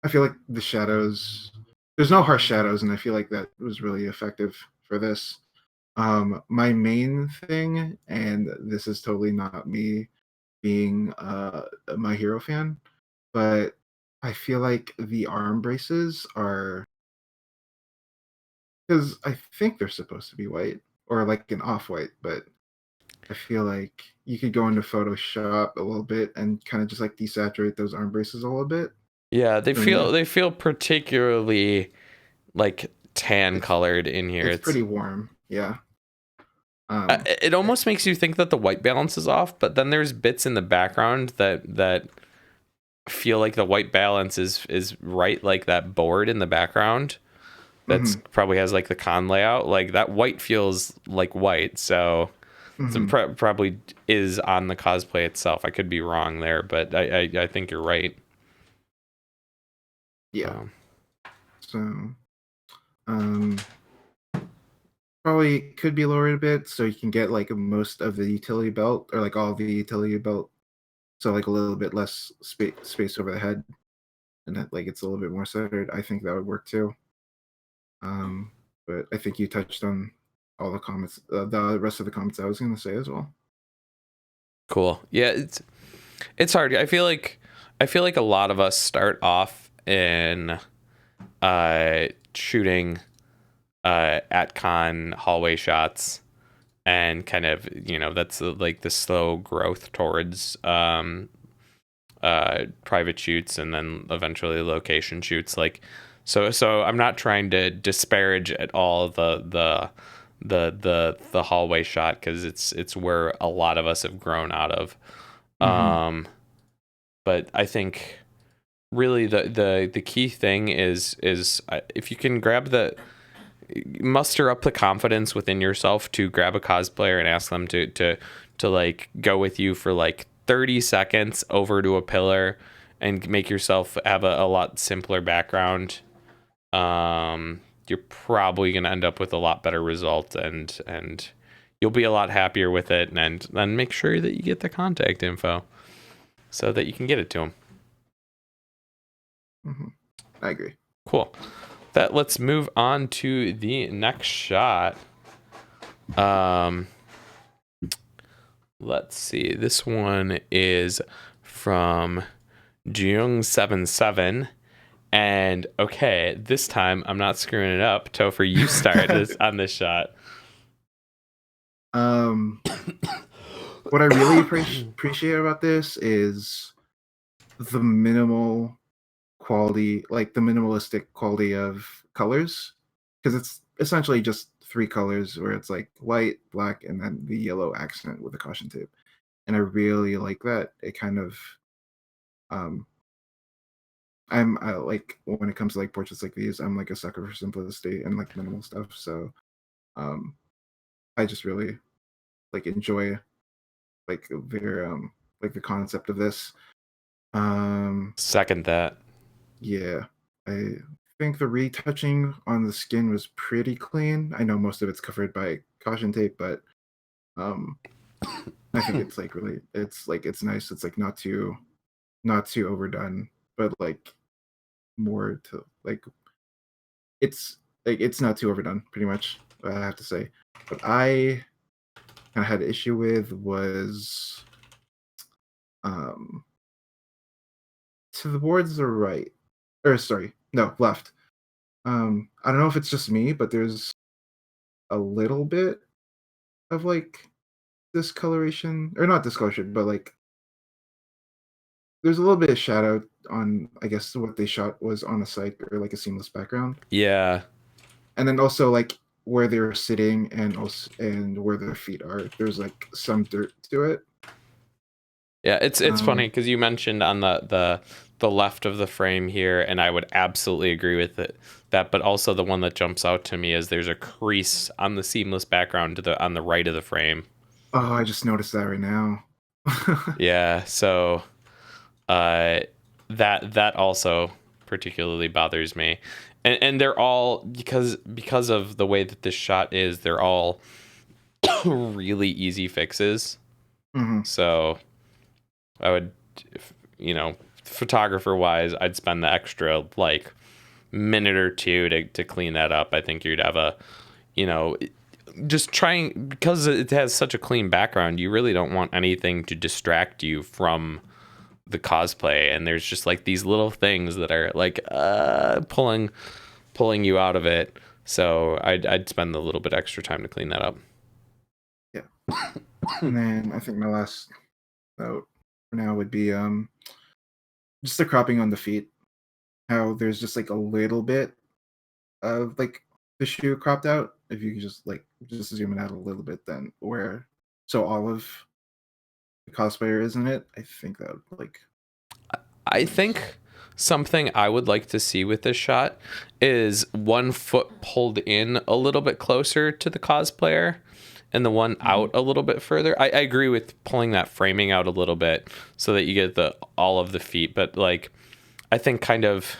I feel like the shadows. There's no harsh shadows, and I feel like that was really effective for this. My main thing, and this is totally not me being a My Hero fan, but I feel like the arm braces are because I think they're supposed to be white or like an off-white, but I feel like you could go into Photoshop a little bit and kind of just like desaturate those arm braces a little bit. Yeah, And they feel particularly like tan it's colored in here. it's pretty warm. Yeah. It almost makes you think that the white balance is off, but then there's bits in the background that feel like the white balance is right, like that board in the background that's hmm probably has like the con layout, like that white feels like white, so some hmm probably is on the cosplay itself. I could be wrong there, but I think you're right. Yeah. So So um, probably could be lowered a bit so you can get like most of the utility belt or like all the utility belt. So like a little bit less space over the head, and that like it's a little bit more centered. I think that would work too. Um, but I think you touched on all the comments, the rest of the comments I was going to say as well. cool. Yeah, it's hard. I feel like a lot of us start off in shooting at con hallway shots, and kind of, you know, that's like the slow growth towards private shoots and then eventually location shoots. Like, so I'm not trying to disparage at all the hallway shot, because it's where a lot of us have grown out of. hmm But I think really the key thing is if you can muster up the confidence within yourself to grab a cosplayer and ask them to like go with you for like 30 seconds over to a pillar and make yourself have a lot simpler background. You're probably going to end up with a lot better result, and you'll be a lot happier with it. And then make sure that you get the contact info so that you can get it to them. hmm I agree. Cool. That let's move on to the next shot. Um, let's see. This one is from Jung77. And okay, this time I'm not screwing it up. Topher, you start this on this shot. um, what I really appreciate about this is the minimal quality, like the minimalistic quality of colors, because it's essentially just three colors where it's like white, black, and then the yellow accent with the caution tape. And I really like that. It kind of um I like when it comes to like portraits like these, I'm like a sucker for simplicity and like minimal stuff. So um I just really like enjoy like their like the concept of this. Um Second that. yeah. I think the retouching on the skin was pretty clean. I know most of it's covered by caution tape, but um I think it's like really it's nice. It's like not too overdone, but like more to like it's not too overdone, pretty much, I have to say. What I kind of had an issue with was um to the boards the right, or sorry, no, left. I don't know if it's just me, but there's a little bit of like discoloration, or not discoloration, but like there's a little bit of shadow on, I guess what they shot was on a site or like a seamless background, Yeah. and then also like where they're sitting and also and where their feet are, there's like some dirt to it. Yeah, it's funny um because you mentioned on the left of the frame here, and I would absolutely agree with that. But also the one that jumps out to me is there's a crease on the seamless background on the right of the frame. oh, I just noticed that right now. Yeah, so uh, that also particularly bothers me, and they're all because of the way that this shot is, they're all really easy fixes. hmm So I would, you know, photographer wise, I'd spend the extra like minute or two to clean that up. I think you'd have a, you know, just trying, because it has such a clean background, you really don't want anything to distract you from the cosplay. And there's just like these little things that are like pulling you out of it. So I'd spend a little bit extra time to clean that up. Yeah. And then I think my last note for now would be just the cropping on the feet. How there's just like a little bit of like the shoe cropped out. If you could just like just zoom it out a little bit, then where so all of the cosplayer is in it, I think that would like I be nice. think something I would like to see with this shot is one foot pulled in a little bit closer to the cosplayer and the one out a little bit further. I agree with pulling that framing out a little bit so that you get the all of the feet, but like I think kind of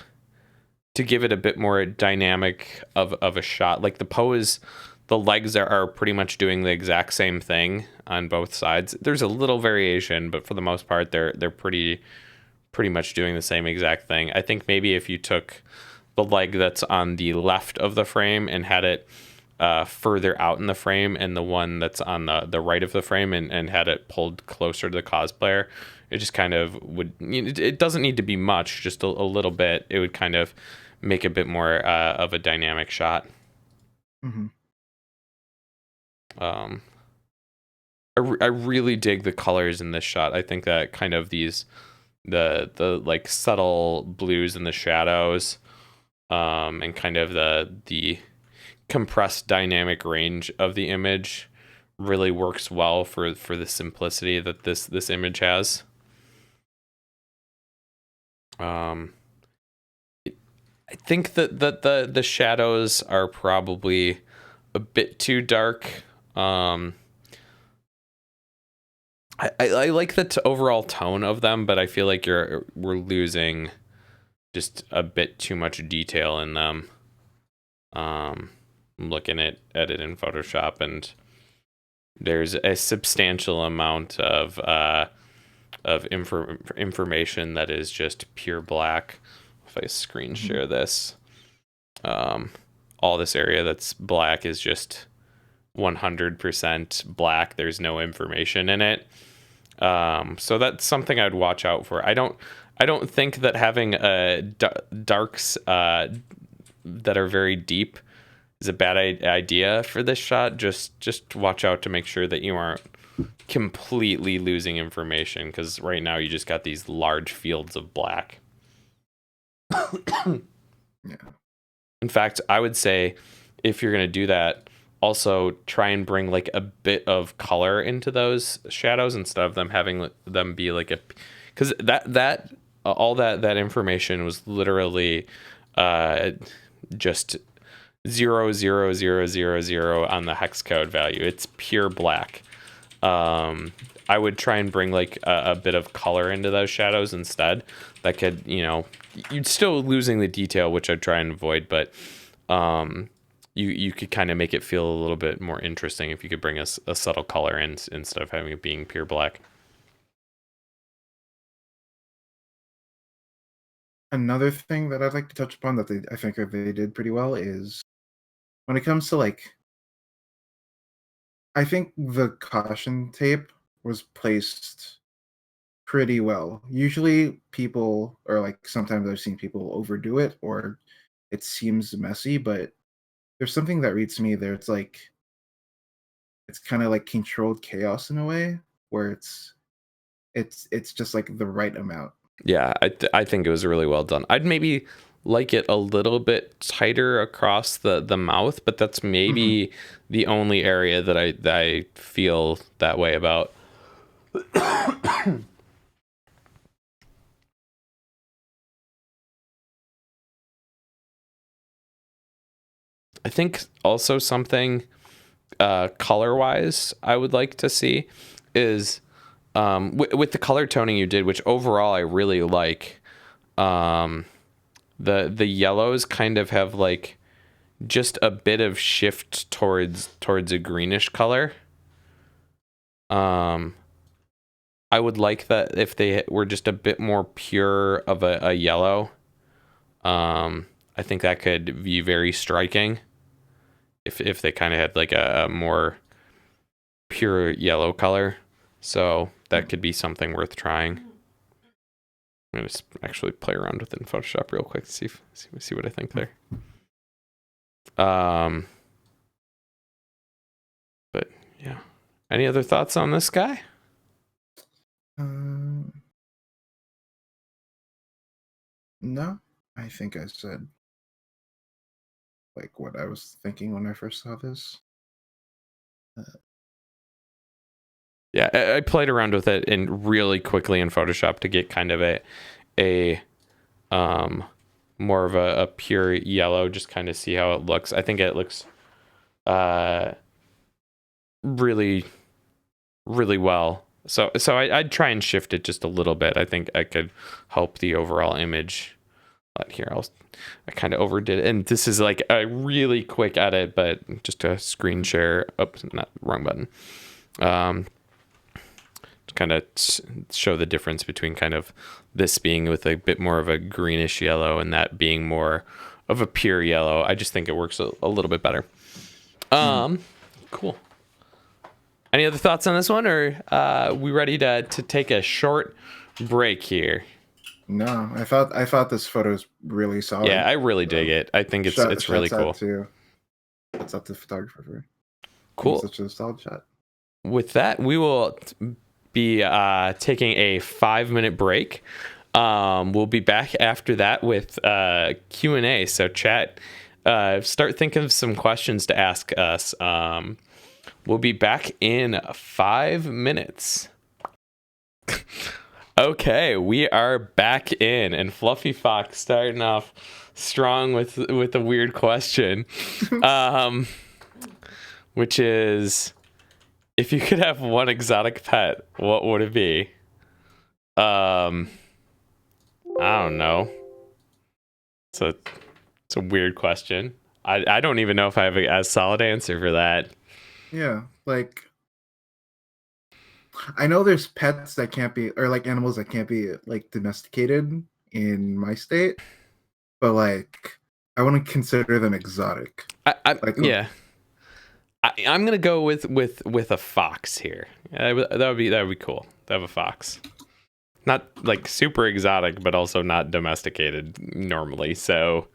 to give it a bit more dynamic of a shot. Like the pose, the legs are pretty much doing the exact same thing on both sides. There's a little variation, but for the most part they're pretty much doing the same exact thing. I think maybe if you took the leg that's on the left of the frame and had it further out in the frame, and the one that's on the right of the frame and had it pulled closer to the cosplayer, it just kind of would, it doesn't need to be much, just a little bit. It would kind of make a bit more of a dynamic shot. Mm-hmm. I really dig the colors in this shot. I think that kind of the like subtle blues in the shadows, and kind of the compressed dynamic range of the image really works well for the simplicity that this image has. I think that the shadows are probably a bit too dark. I like the overall tone of them, but I feel like we're losing just a bit too much detail in them. I'm looking at it in Photoshop, and there's a substantial amount of information that is just pure black. If I screen share this, all this area that's black is just 100% black. There's no information in it. So that's something I'd watch out for. I don't think that having darks that are very deep is a bad idea for this shot. Just watch out to make sure that you aren't completely losing information, because right now you just got these large fields of black. Yeah. In fact, I would say if you're going to do that, also try and bring like a bit of color into those shadows instead of them having them be like a, because that all that information was literally just 00000 on the hex code value. It's pure black. I would try and bring like a bit of color into those shadows instead. That could, you'd still losing the detail, which I'd try and avoid, but you could kind of make it feel a little bit more interesting if you could bring a subtle color in instead of having it being pure black. Another thing that I'd like to touch upon that I think they did pretty well is when it comes to like, I think the caution tape was placed pretty well. Usually people, or like sometimes I've seen people overdo it or it seems messy, but there's something that reads to me there. It's like it's kind of like controlled chaos in a way where it's just like the right amount. Yeah, I think it was really well done. I'd maybe like it a little bit tighter across the mouth, but that's Hmm. maybe the only area that I feel that way about. I think also something color wise I would like to see is with the color toning you did, which overall I really like. Um, the yellows kind of have like just a bit of shift towards a greenish color. Um, I would like that if they were just a bit more pure of a yellow. I think that could be very striking if they kind of had like a more pure yellow color. So that could be something worth trying. I'm gonna just actually play around with it in Photoshop real quick to see what I think there. Um, but yeah. Any other thoughts on this guy? Um, no, I think I said like what I was thinking when I first saw this. Yeah, I played around with it and really quickly in Photoshop to get kind of a um more of a pure yellow, just kind of see how it looks. I think it looks uh really really well. So I'd try and shift it just a little bit. I think I could help the overall image. Here, I kind of overdid it. And this is like a really quick edit, but just a screen share. Oops, not wrong button. To kind of show the difference between kind of this being with a bit more of a greenish yellow and that being more of a pure yellow. I just think it works a little bit better. Cool. Any other thoughts on this one, or we ready to take a short break here? No, I thought this photo is really solid. Yeah, I really dig it. I think it's really cool. Shouts out to the photographer. Cool. Such a solid shot. With that, we will be taking a 5-minute break. We'll be back after that with Q&A. So chat, start thinking of some questions to ask us. We'll be back in 5 minutes. Okay, we are back in, and Fluffy Fox starting off strong with a weird question, which is, if you could have one exotic pet, what would it be? I don't know. It's a weird question. I don't even know if I have a solid answer for that. Yeah, like I know there's pets that can't be, or like animals that can't be like domesticated in my state, but like I wouldn't consider them exotic. Like Yeah. I'm gonna go with a fox here. That would be cool to have a fox. Not like super exotic, but also not domesticated normally. So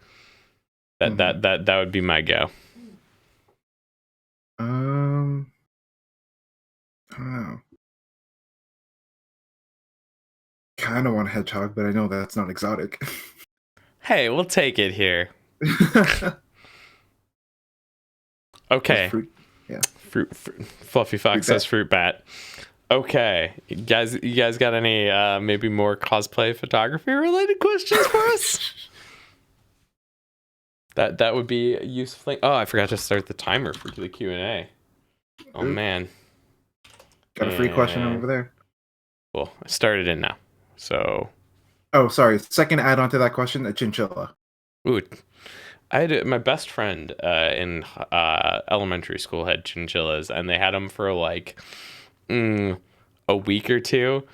that would be my go. I don't know. Kind of want a hedgehog, but I know that's not exotic. Hey, we'll take it here. Okay. Fruit. Yeah. Fruit. Fluffy Fox says fruit bat. Okay, you guys got any maybe more cosplay photography related questions for us? That would be a useful thing. Oh, I forgot to start the timer for the Q&A. Oh man. Got a free question over there. Well, I started it now. So. Oh, sorry. Second add-on to that question, a chinchilla. Ooh, I had my best friend in elementary school had chinchillas, and they had them for like a week or two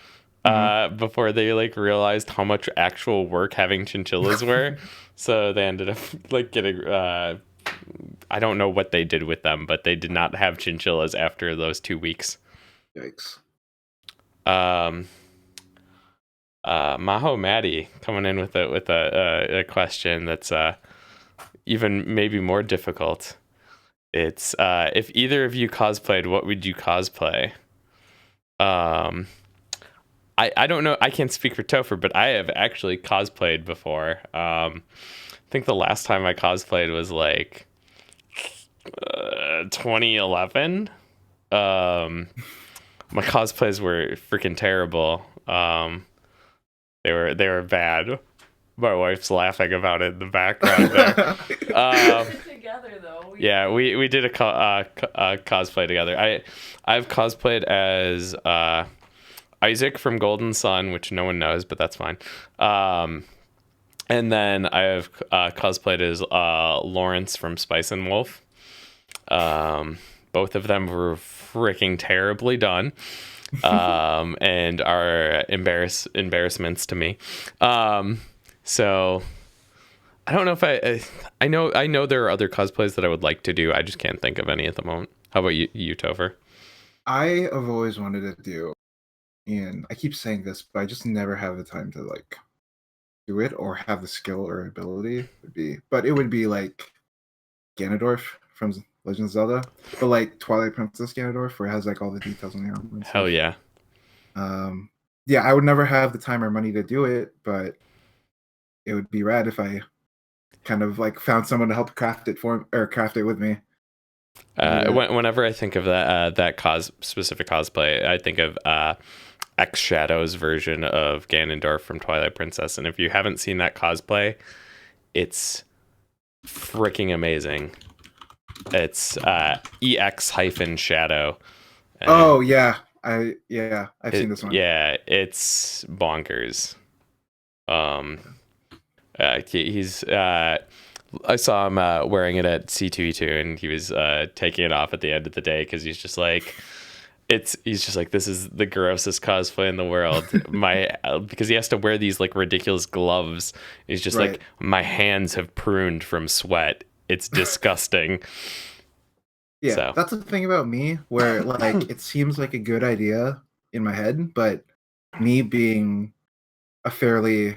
before they like realized how much actual work having chinchillas were. So they ended up like getting I don't know what they did with them, but they did not have chinchillas after those 2 weeks. Yikes. Maho Maddie coming in with a question that's even maybe more difficult. It's if either of you cosplayed, what would you cosplay? I don't know. I can't speak for Topher, but I have actually cosplayed before. I think the last time I cosplayed was like 2011. My cosplays were freaking terrible. They were bad. My wife's laughing about it in the background there. Together though. We did a cosplay together. I've cosplayed as Isaac from Golden Sun, which no one knows, but that's fine. And then I have cosplayed as Lawrence from Spice and Wolf. Both of them were freaking terribly done. And are embarrassments to me. So I don't know if I know there are other cosplays that I would like to do. I just can't think of any at the moment. How about you Topher? I have always wanted to do, and I keep saying this, but I just never have the time to like do it or have the skill or ability. But it would be like Ganondorf from Legend of Zelda, but like Twilight Princess Ganondorf, where it has like all the details on the armor and Hell stuff. yeah. Yeah, I would never have the time or money to do it, but it would be rad if I kind of like found someone to help craft it with me. Whenever I think of that specific cosplay, I think of X Shadow's version of Ganondorf from Twilight Princess, and if you haven't seen that cosplay, it's freaking amazing. It's EX-Shadow. Oh yeah, I've seen this one. Yeah, it's bonkers. He's I saw him wearing it at C2E2, and he was taking it off at the end of the day because he's just like, this is the grossest cosplay in the world. Because he has to wear these like ridiculous gloves. He's just like, my hands have pruned from sweat. It's disgusting. Yeah, so. That's the thing about me, where like it seems like a good idea in my head, but me being a fairly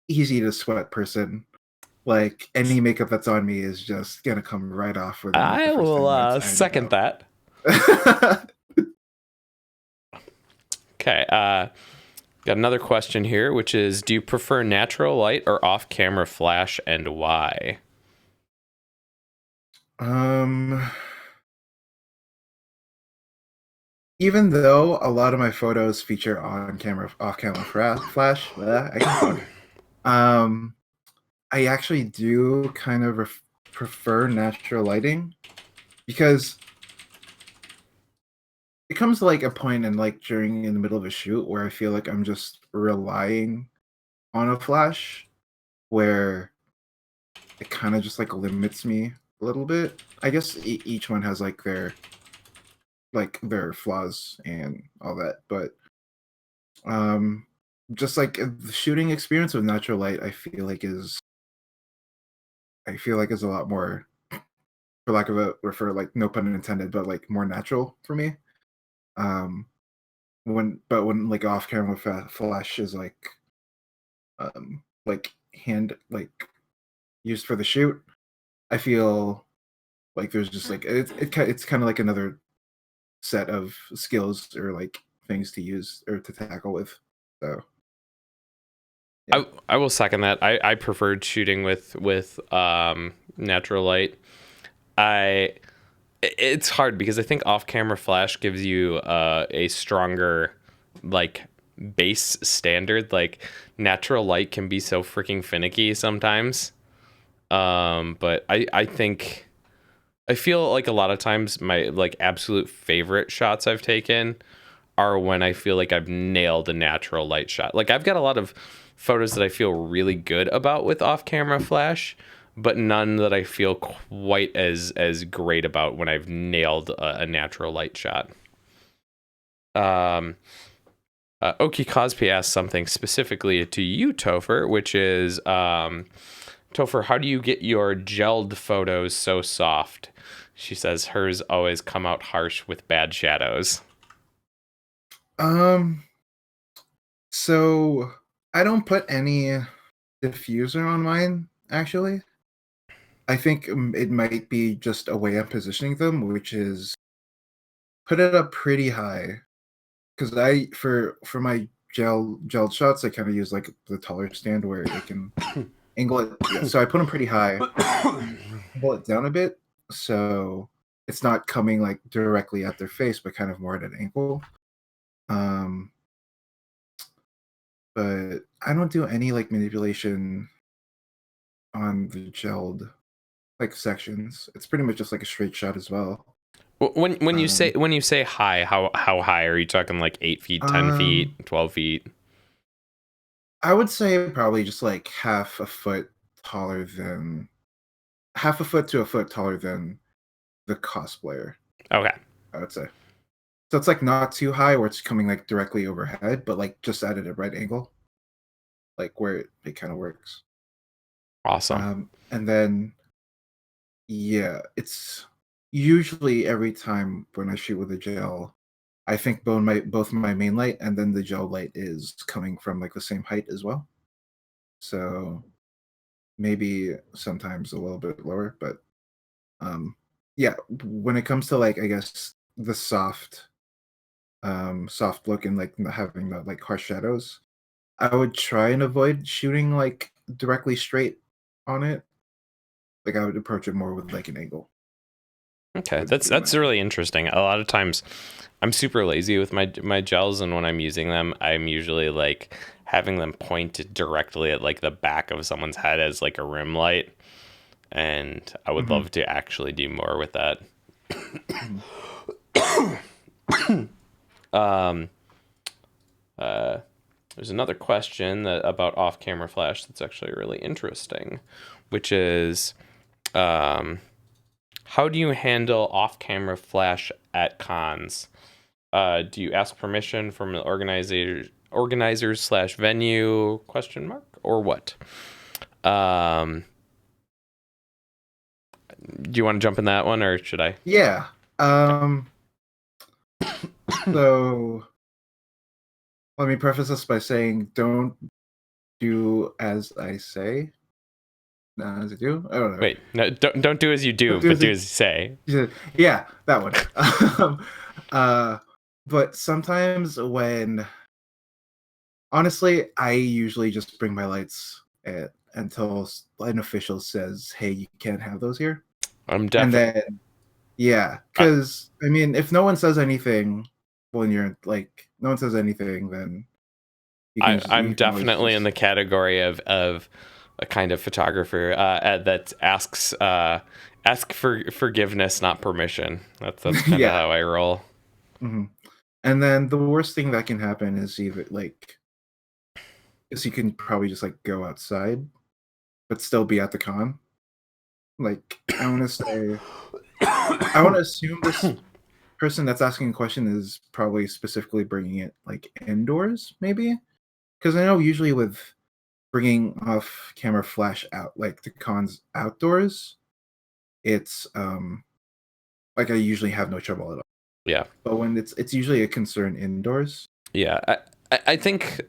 easy to sweat person, like any makeup that's on me is just gonna come right off within like, I will second that. Okay, got another question here, which is, do you prefer natural light or off-camera flash, and why? Even though a lot of my photos feature off-camera flash, I can talk. I actually do kind of prefer natural lighting, because it comes to like a point in the middle of a shoot where I feel like I'm just relying on a flash, where it kind of just like limits me a little bit. I guess each one has like their flaws and all that, but just like the shooting experience with natural light, I feel like is a lot more, for lack of like no pun intended, but like more natural for me. When like off camera flash is like hand like used for the shoot, I feel like there's just like it's kind of like another set of skills or like things to use or to tackle with. So yeah. I will second that. I preferred shooting with natural light. It's hard because I think off-camera flash gives you a stronger like base standard. Like natural light can be so freaking finicky sometimes. But I think I feel like a lot of times my like absolute favorite shots I've taken are when I feel like I've nailed a natural light shot. Like I've got a lot of photos that I feel really good about with off-camera flash, but none that I feel quite as great about when I've nailed a natural light shot. Oki Cosplay asked something specifically to you, Topher, which is, Topher, how do you get your gelled photos so soft? She says hers always come out harsh with bad shadows. So I don't put any diffuser on mine, actually. I think it might be just a way I'm positioning them, which is put it up pretty high. Because for my gelled shots, I kind of use like the taller stand where it can angle it. Yeah, so I put them pretty high, pull it down a bit, so it's not coming like directly at their face, but kind of more at an angle. But I don't do any like manipulation on the gelled like sections. It's pretty much just like a straight shot as well. When you say high, how high are you talking? Like 8 feet, 10 feet, 12 feet? I would say probably just like half a foot to a foot taller than the cosplayer. Okay. I would say. So it's like not too high where it's coming like directly overhead, but like just at a right angle, like where it kind of works. Awesome. And then, yeah, it's usually every time when I shoot with a gel, I think both my main light and then the gel light is coming from like the same height as well. So maybe sometimes a little bit lower, but yeah, when it comes to like I guess the soft look and like having the like harsh shadows, I would try and avoid shooting like directly straight on it. Like I would approach it more with like an angle. Okay, Would be that's my really interesting. A lot of times, I'm super lazy with my gels, and when I'm using them, I'm usually like having them point directly at like the back of someone's head as like a rim light, and I would Mhm, love to actually do more with that. mhm. Um, there's another question about off-camera flash that's actually really interesting, which is, um, how do you handle off-camera flash at cons? Do you ask permission from an organizers slash venue question mark or what? Um, do you want to jump in that one or should I? Yeah. So let me preface this by saying don't do as I say, not as I do. I don't know. Wait, no, don't do as you do, Don't do but as do I as you say. yeah, that one. Um, uh, but sometimes when honestly, I usually just bring my lights until an official says, "Hey, you can't have those here," I'm and definitely. then yeah, because I mean, if no one says anything when you're like, no one says anything, then I'm you can always definitely in just the category of a kind of photographer that asks ask for forgiveness, not permission. That's kind of yeah. how I roll. Mhm. And then the worst thing that can happen is either like is you can probably just like go outside but still be at the con. Like I want to assume this person that's asking a question is probably specifically bringing it like indoors, maybe because I know usually with bringing off camera flash out like the cons outdoors, it's like I usually have no trouble at all. Yeah. But when it's usually a concern indoors. Yeah, I think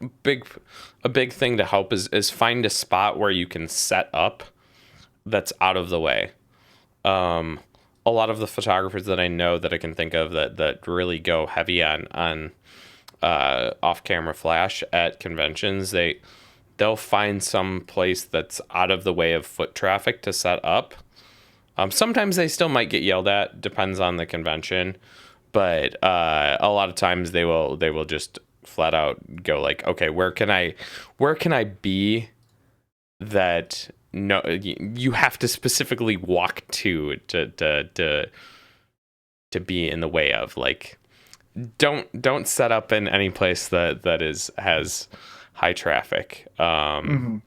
a big thing to help is find a spot where you can set up that's out of the way. Um, a lot of the photographers that I know that I can think of that really go heavy on off camera flash at conventions, they'll find some place that's out of the way of foot traffic to set up. Sometimes they still might get yelled at, depends on the convention, but a lot of times they will just flat out go like, okay, where can I be that no you have to specifically walk to be in the way of, like, don't set up in any place that is has high traffic, Mhm.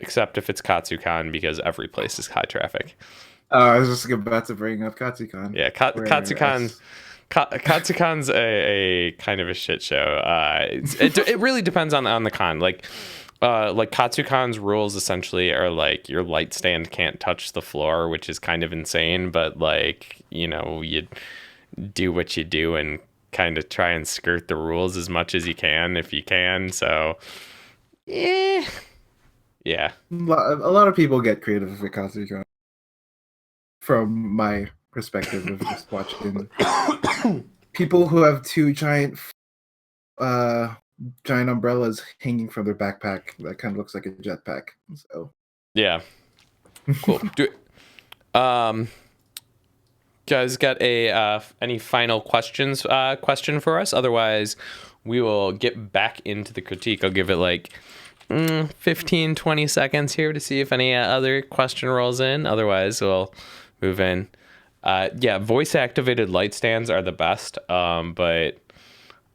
except if it's Katsucon, because every place is high traffic. I was just about to bring up Katsucon, Yeah, where Katsucon's a kind of a shit show. It really depends on the con. Like Katsucon's rules essentially are like your light stand can't touch the floor, which is kind of insane. But like, you do what you do and kind of try and skirt the rules as much as you can if you can. So, eh, yeah, a lot of people get creative with Katsucon. From my perspective of just watching people who have two uh giant umbrellas hanging from their backpack that kind of looks like a jetpack. So yeah, cool. Um, guys got a any final question for us? Otherwise, we will get back into the critique. I'll give it like 15 20 seconds here to see if any other question rolls in. Otherwise, we'll move in. Yeah, voice activated light stands are the best, but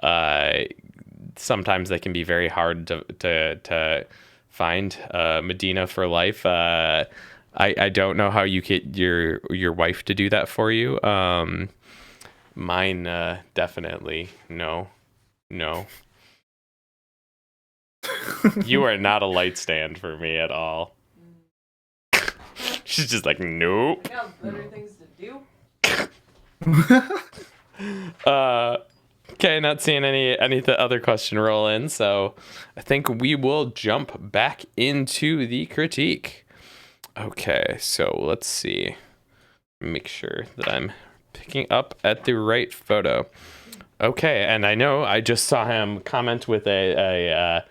uh, sometimes they can be very hard to find. Medina for life. I don't know how you get your wife to do that for you. Mine definitely no. You are not a light stand for me at all. She's just like, nope. I got better things to do. Okay, not seeing any other question roll in, so I think we will jump back into the critique. Okay, so let's see. Make sure that I'm picking up at the right photo. Okay, and I know I just saw him comment with a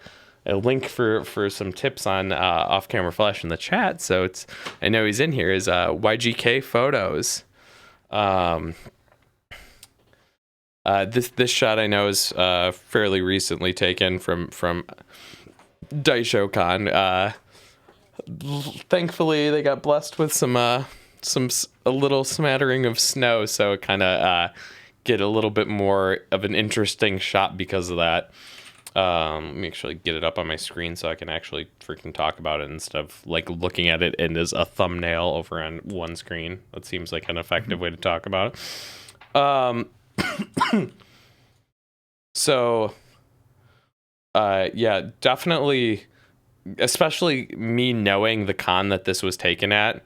link for some tips on off-camera flash in the chat. So I know he's in here. Is YGK Photos. This shot I know is fairly recently taken from DaishoCon. Thankfully, they got blessed with a little smattering of snow, so it kind of get a little bit more of an interesting shot because of that. Let me actually get it up on my screen so I can actually freaking talk about it instead of like looking at it and as a thumbnail over on one screen. That seems like an effective way to talk about it. So, yeah, definitely, especially me knowing the con that this was taken at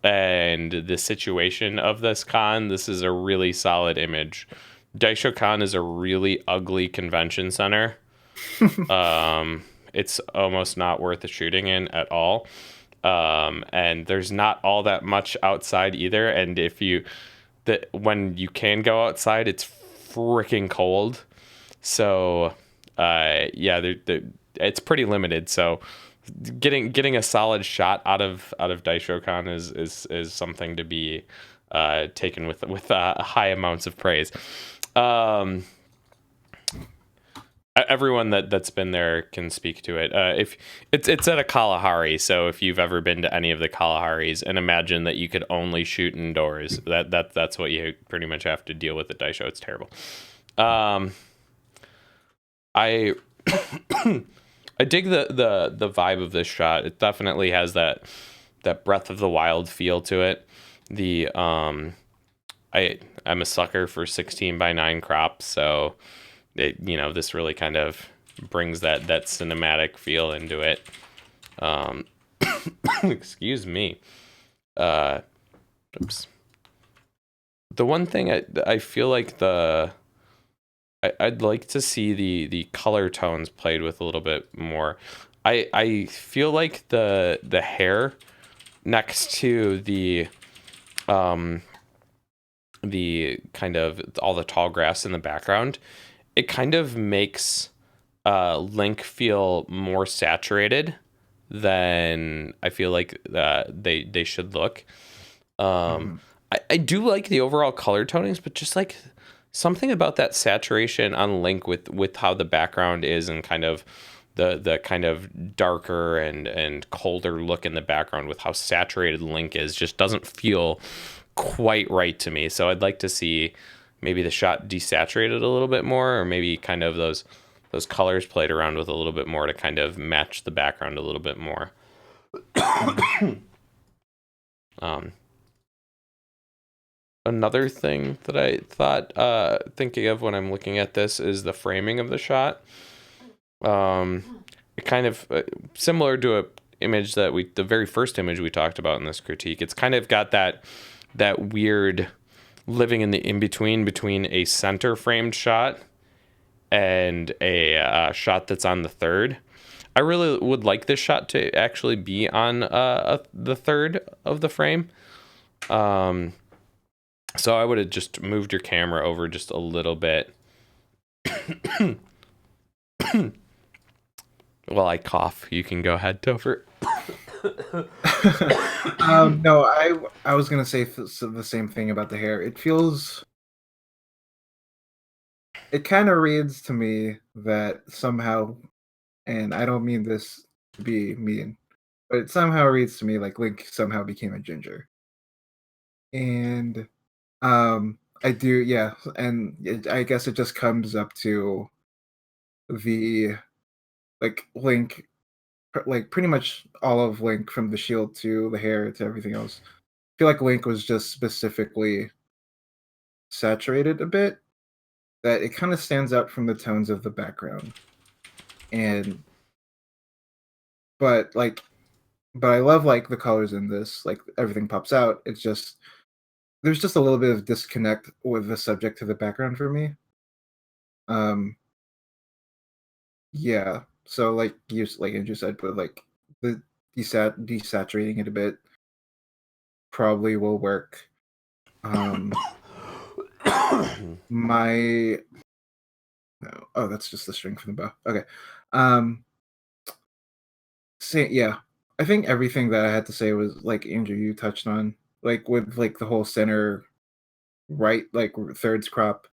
and the situation of this con, this is a really solid image. DaishoCon is a really ugly convention center. It's almost not worth the shooting in at all. And there's not all that much outside either. And when you can go outside, it's freaking cold. So, yeah, it's pretty limited. So getting a solid shot out of DaishoCon is something to be taken with high amounts of praise. Everyone that's been there can speak to it. If it's at a Kalahari, so if you've ever been to any of the Kalaharis and imagine that you could only shoot indoors, that's what you pretty much have to deal with at Daisho. It's terrible. I I dig the vibe of this shot. It definitely has that Breath of the Wild feel to it. I'm a sucker for 16:9 crops, so this really kind of brings that cinematic feel into it. Excuse me. Oops. The one thing I feel like I'd like to see the color tones played with a little bit more. I feel like the hair next to the kind of all the tall grass in the background, it kind of makes Link feel more saturated than I feel like they should look. I do like the overall color tonings, but just like something about that saturation on Link with how the background is and kind of the kind of darker and colder look in the background with how saturated Link is just doesn't feel quite right to me. So I'd like to see maybe the shot desaturated a little bit more, or maybe kind of those colors played around with a little bit more to kind of match the background a little bit more. Another thing that I thought, thinking of when I'm looking at this, is the framing of the shot. It kind of similar to a image that the very first image we talked about in this critique. It's kind of got that weird living in the between a center framed shot and a shot that's on the third. I really would like this shot to actually be on the third of the frame. So I would have just moved your camera over just a little bit. While I cough, you can go ahead, Topher. No, I was gonna say the same thing about the hair. It kind of reads to me that somehow, and I don't mean this to be mean, but it somehow reads to me like Link somehow became a ginger. And I do, yeah, and I guess it just comes up to the like Link, like pretty much all of Link from the shield to the hair to everything else. I feel like Link was just specifically saturated a bit, that it kind of stands out from the tones of the background. And but I love like the colors in this, like everything pops out. It's just there's just a little bit of disconnect with the subject to the background for me. Um yeah. So like Andrew said, but like the desaturating it a bit probably will work. My no, oh, that's just the string from the bow. Okay. Yeah, I think everything that I had to say was like Andrew, you touched on, like with like the whole center right, like thirds crop.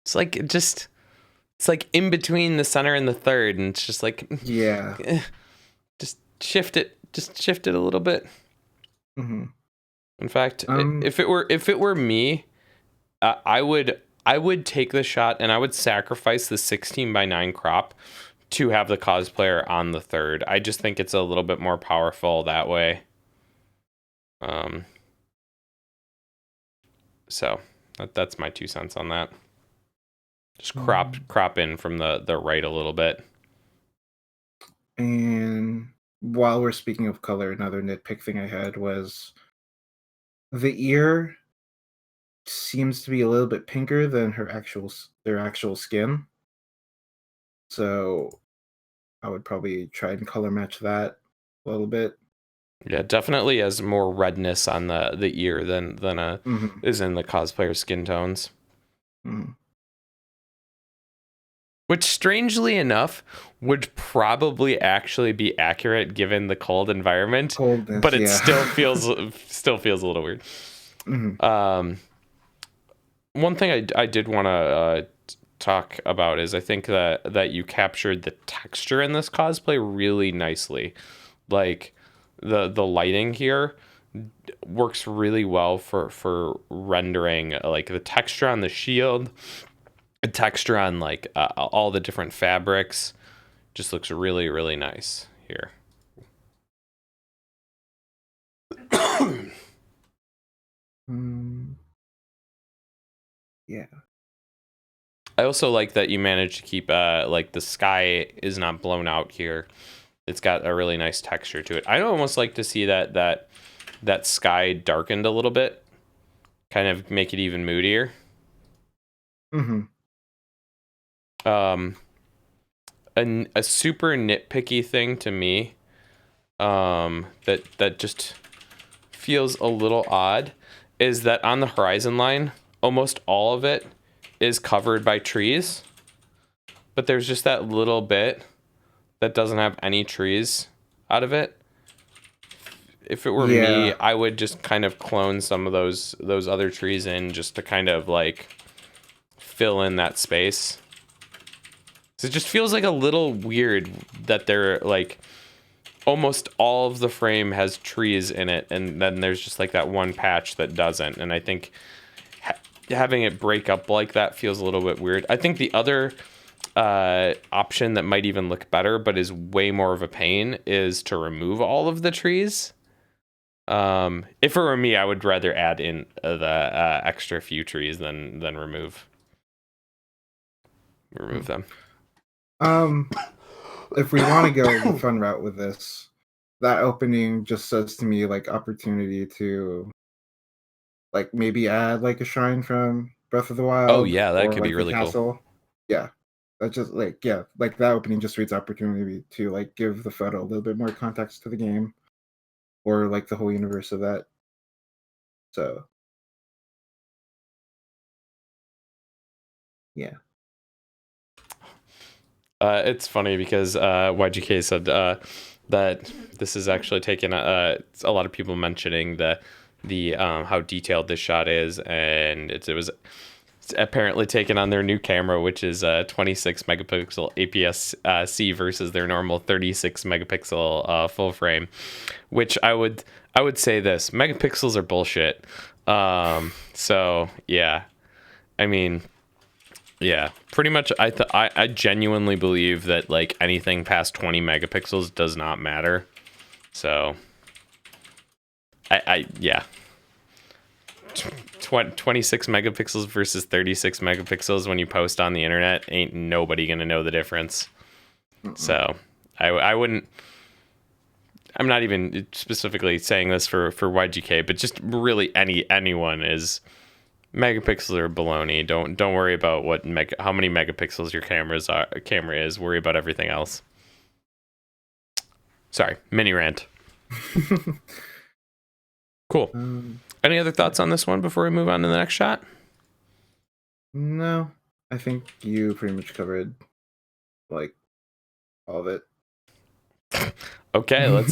It's like it's like in between the center and the third, and it's just like Yeah. just shift it a little bit. Mm-hmm. In fact, if it were me, I would take the shot and I would sacrifice the 16:9 crop to have the cosplayer on the third. I just think it's a little bit more powerful that way. So that's my 2 cents on that. Just crop in from the right a little bit. And while we're speaking of color, another nitpick thing I had was the ear seems to be a little bit pinker than their actual skin. So I would probably try and color match that a little bit. Yeah, definitely has more redness on the ear than is in the cosplayer skin tones. Mm-hmm. Which, strangely enough, would probably actually be accurate given the cold environment. Coldness, but it yeah. still feels a little weird. Mm-hmm. One thing I did want to talk about is I think that you captured the texture in this cosplay really nicely. Like the lighting here works really well for rendering like the texture on the shield, the texture on like all the different fabrics. Just looks really, really nice here. Yeah. I also like that you managed to keep like the sky is not blown out here. It's got a really nice texture to it. I almost like to see that sky darkened a little bit, kind of make it even moodier. Mm-hmm. A super nitpicky thing to me, that just feels a little odd, is that on the horizon line, almost all of it is covered by trees, but there's just that little bit that doesn't have any trees out of it. If it were me, I would just kind of clone some of those other trees in just to kind of like fill in that space. So it just feels like a little weird that they're like almost all of the frame has trees in it, and then there's just like that one patch that doesn't. And I think having it break up like that feels a little bit weird. I think the other option that might even look better, but is way more of a pain, is to remove all of the trees. If it were me, I would rather add in the extra few trees than remove them. If we want to go the fun route with this, that opening just says to me like opportunity to like maybe add like a shrine from Breath of the Wild. Oh yeah, that or, could like, be really castle. cool. Yeah. That's just like like that opening just reads opportunity to like give the photo a little bit more context to the game. Or like the whole universe of that. So yeah. It's funny because YGK said that this is actually taken a lot of people mentioning the how detailed this shot is, and it was apparently taken on their new camera, which is 26 megapixel APS-C versus their normal 36 megapixel full frame. Which I would say this: megapixels are bullshit. So yeah, I mean. Yeah, pretty much. I genuinely believe that like anything past 20 megapixels does not matter. So, yeah. 26 megapixels versus 36 megapixels when you post on the internet, ain't nobody gonna know the difference. So, I wouldn't. I'm not even specifically saying this for YGK, but just really anyone is. Megapixels are baloney. Don't worry about how many megapixels your camera is. Worry about everything else. Sorry, mini rant. Cool. Any other thoughts on this one before we move on to the next shot? No, I think you pretty much covered like all of it. Okay,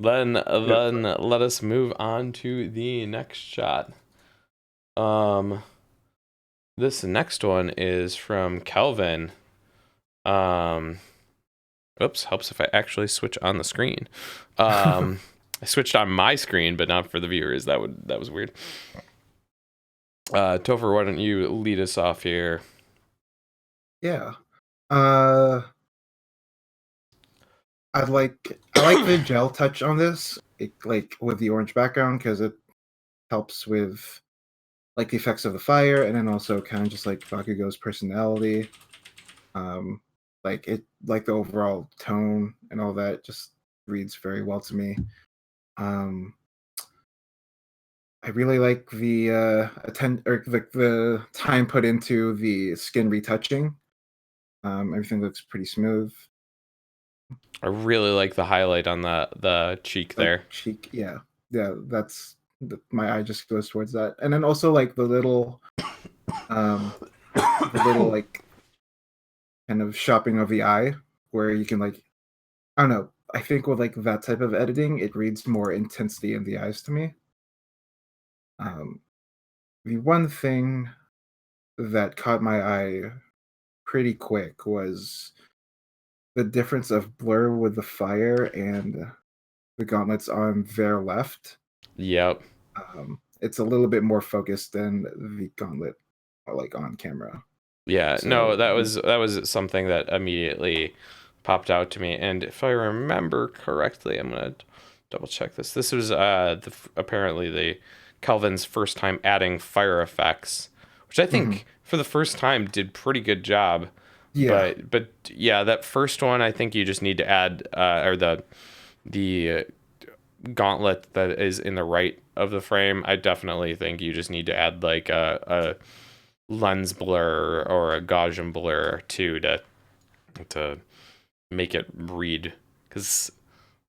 then let us move on to the next shot. This next one is from Kelvin. Oops, helps if I actually switch on the screen. I switched on my screen, but not for the viewers. That was weird. Topher, why don't you lead us off here? Yeah. I like the gel touch on this, like with the orange background, because it helps with like the effects of the fire, and then also kind of just like Bakugo's personality. Like the overall tone and all that just reads very well to me. I really like the the time put into the skin retouching. Everything looks pretty smooth. I really like the highlight on the cheek there. Cheek, yeah, that's my eye just goes towards that, and then also like the little like kind of shopping of the eye, where you can like, I don't know. I think with like that type of editing, it reads more intensity in the eyes to me. The one thing that caught my eye pretty quick was the difference of blur with the fire and the gauntlets on their left. Yep. It's a little bit more focused than the gauntlet, like on camera. Yeah. So, No, that was something that immediately popped out to me. And if I remember correctly, I'm gonna double check this. This was apparently the Kelvin's first time adding fire effects, which I think for the first time did pretty good job. Yeah. But yeah, that first one I think you just need to add or the gauntlet that is in the right of the frame. I definitely think you just need to add like a lens blur or a Gaussian blur too to make it read, because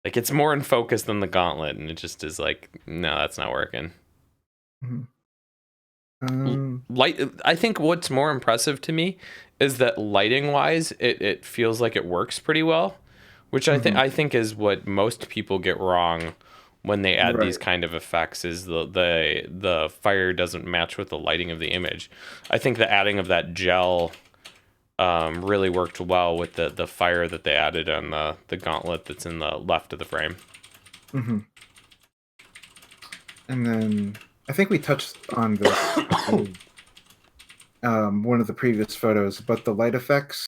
like it's more in focus than the gauntlet, and it just is like, no, that's not working. Light. I think what's more impressive to me is that lighting wise, it feels like it works pretty well, which I think is what most people get wrong when they add these kind of effects, is the fire doesn't match with the lighting of the image. I think the adding of that gel really worked well with the fire that they added on the gauntlet that's in the left of the frame. And then I think we touched on this in one of the previous photos, but the light effects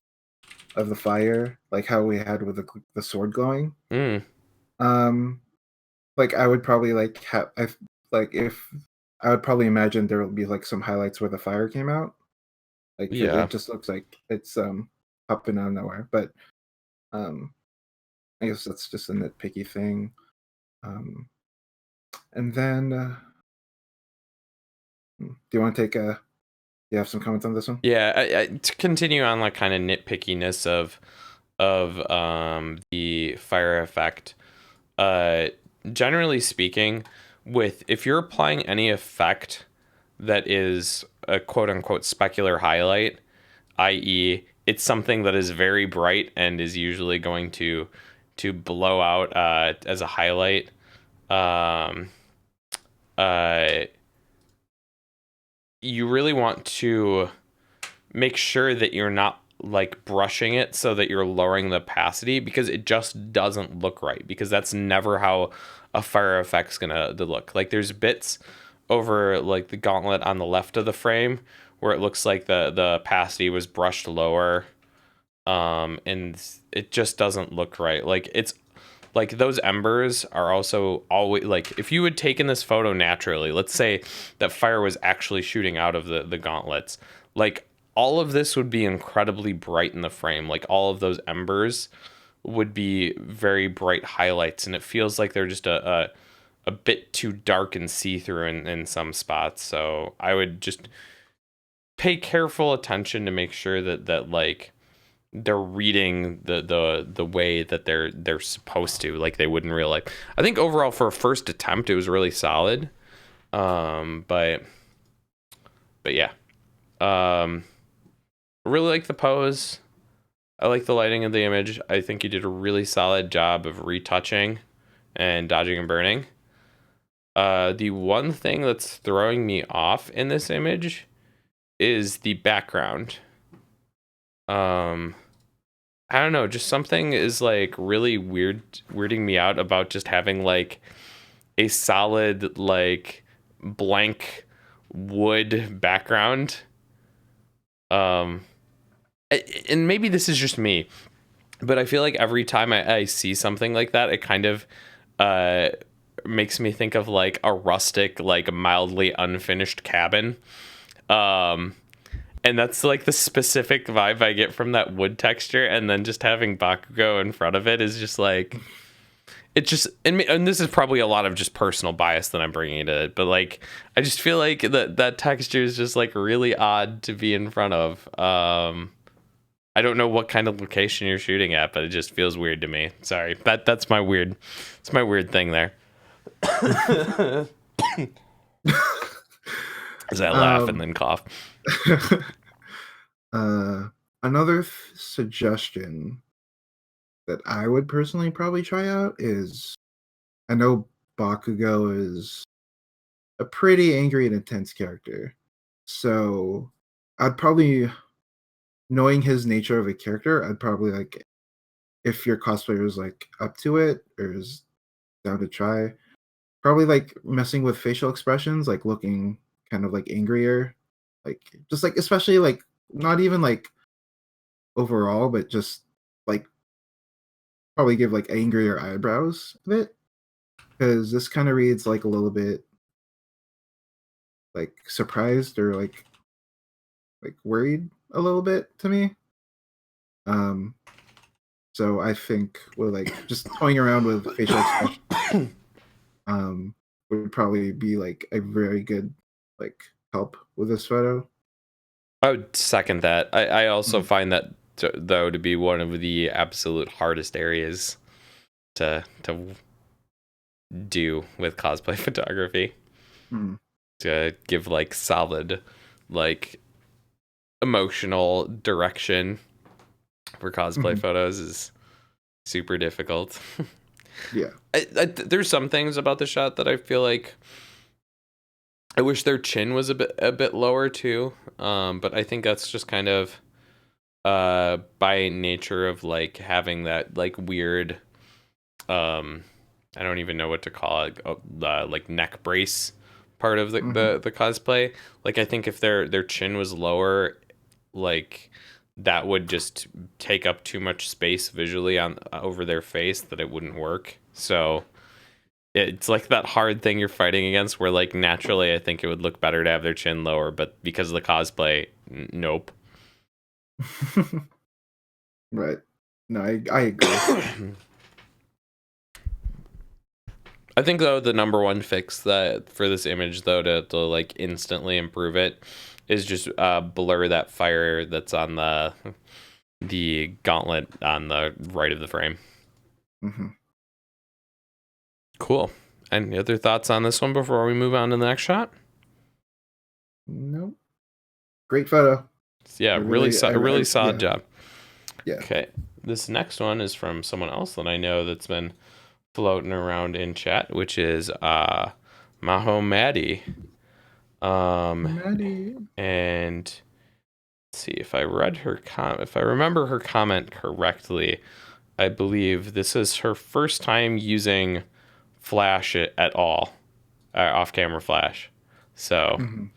of the fire, like how we had with the sword glowing. Like I would probably like have if I would probably imagine there will be like some highlights where the fire came out. Like it just looks like it's popping out of nowhere. But I guess that's just a nitpicky thing. And then do you want to take a? You have some comments on this one? Yeah, to continue on like kind of nitpickiness of the fire effect. Generally speaking, if you're applying any effect that is a quote unquote specular highlight, i.e., it's something that is very bright and is usually going to blow out as a highlight. You really want to make sure that you're not like brushing it so that you're lowering the opacity, because it just doesn't look right, because that's never how a fire effect's gonna look. Like there's bits over like the gauntlet on the left of the frame where it looks like the opacity was brushed lower, and it just doesn't look right. Like it's like those embers are also always like, if you had taken this photo naturally, let's say that fire was actually shooting out of the gauntlets, like all of this would be incredibly bright in the frame. Like all of those embers would be very bright highlights, and it feels like they're just a bit too dark and see-through in some spots. So I would just pay careful attention to make sure that like they're reading the way that they're supposed to, like they would in real life. I think overall for a first attempt, it was really solid. But yeah. I really like the pose. I like the lighting of the image. I think you did a really solid job of retouching and dodging and burning. The one thing that's throwing me off in this image is the background. I don't know, just something is like really weirding me out about just having like a solid like blank wood background. Um, and maybe this is just me, but I feel like every time I see something like that, it kind of uh makes me think of like a rustic, like mildly unfinished cabin. Um, and that's like the specific vibe I get from that wood texture, and then just having Bakugo in front of it is just like it just and this is probably a lot of just personal bias that I'm bringing to it, but like I just feel like that texture is just like really odd to be in front of. I don't know what kind of location you're shooting at, but it just feels weird to me. Sorry, that's my weird, it's my weird thing there. As I laugh and then cough. Another suggestion that I would personally probably try out is, I know Bakugo is a pretty angry and intense character, so I'd probably, knowing his nature of a character, I'd probably like, if your cosplayer is like up to it or is down to try, probably like messing with facial expressions, like looking kind of like angrier, like just like, especially like not even like overall, but just like probably give like angrier eyebrows a bit, because this kind of reads like a little bit like surprised or like worried a little bit to me. Um, so I think with like just toying around with facial expression, would probably be like a very good like help with this photo. I would second that. I also Mhm. find that though to be one of the absolute hardest areas to do with cosplay photography, Mhm. to give like solid like emotional direction for cosplay Mhm. photos is super difficult. Yeah. There's some things about the shot that I feel like I wish their chin was a bit lower too. But I think that's just kind of by nature of like having that like weird um I don't even know what to call it, like neck brace part of Mhm. the cosplay. Like I think if their chin was lower, like that would just take up too much space visually on over their face that it wouldn't work. So it's like that hard thing you're fighting against where like naturally I think it would look better to have their chin lower, but because of the cosplay, nope. Right. No, I agree. I think though the number one fix that for this image though to like instantly improve it is just blur that fire that's on the gauntlet on the right of the frame. Mhm. Cool. Any other thoughts on this one before we move on to the next shot? Nope. Great photo. Yeah, I really really, really solid yeah, job. yeah. Okay, this next one is from someone else that I know that's been floating around in chat, which is Maho Maddie. Maddie. And let's see if I read her if I remember her comment correctly. I believe this is her first time using flash at all, off-camera flash. So, Mhm.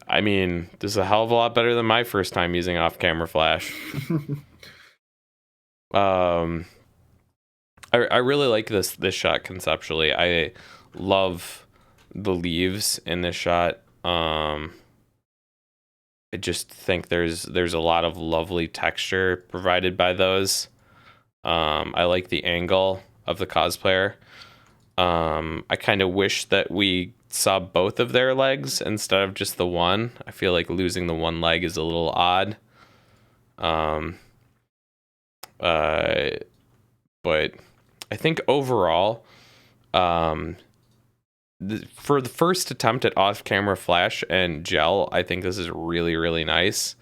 I mean, this is a hell of a lot better than my first time using off-camera flash. Um, I really like this shot conceptually. I love the leaves in this shot. I just think there's a lot of lovely texture provided by those. I like the angle of the cosplayer. I kind of wish that we saw both of their legs instead of just the one. I feel like losing the one leg is a little odd. Um, uh, but I think overall, um, for the first attempt at off-camera flash and gel, I think this is really, really nice.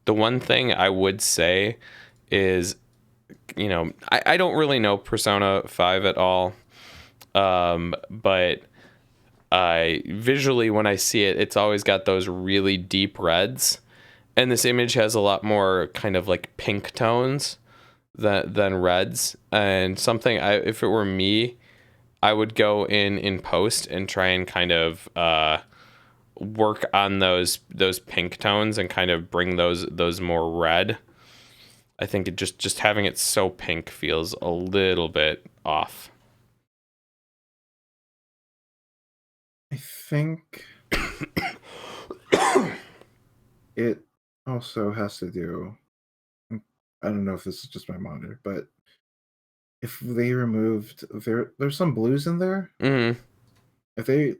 The one thing I would say is, I don't really know Persona 5 at all. But visually, when I see it, it's always got those really deep reds. And this image has a lot more kind of like pink tones than reds. And something, if it were me, I would go in post and try and kind of work on those pink tones and kind of bring those more red. I think it just having it so pink feels a little bit off. I think it also has to do. I don't know if this is just my monitor, but if they removed there's some blues in there. Mm-hmm. If they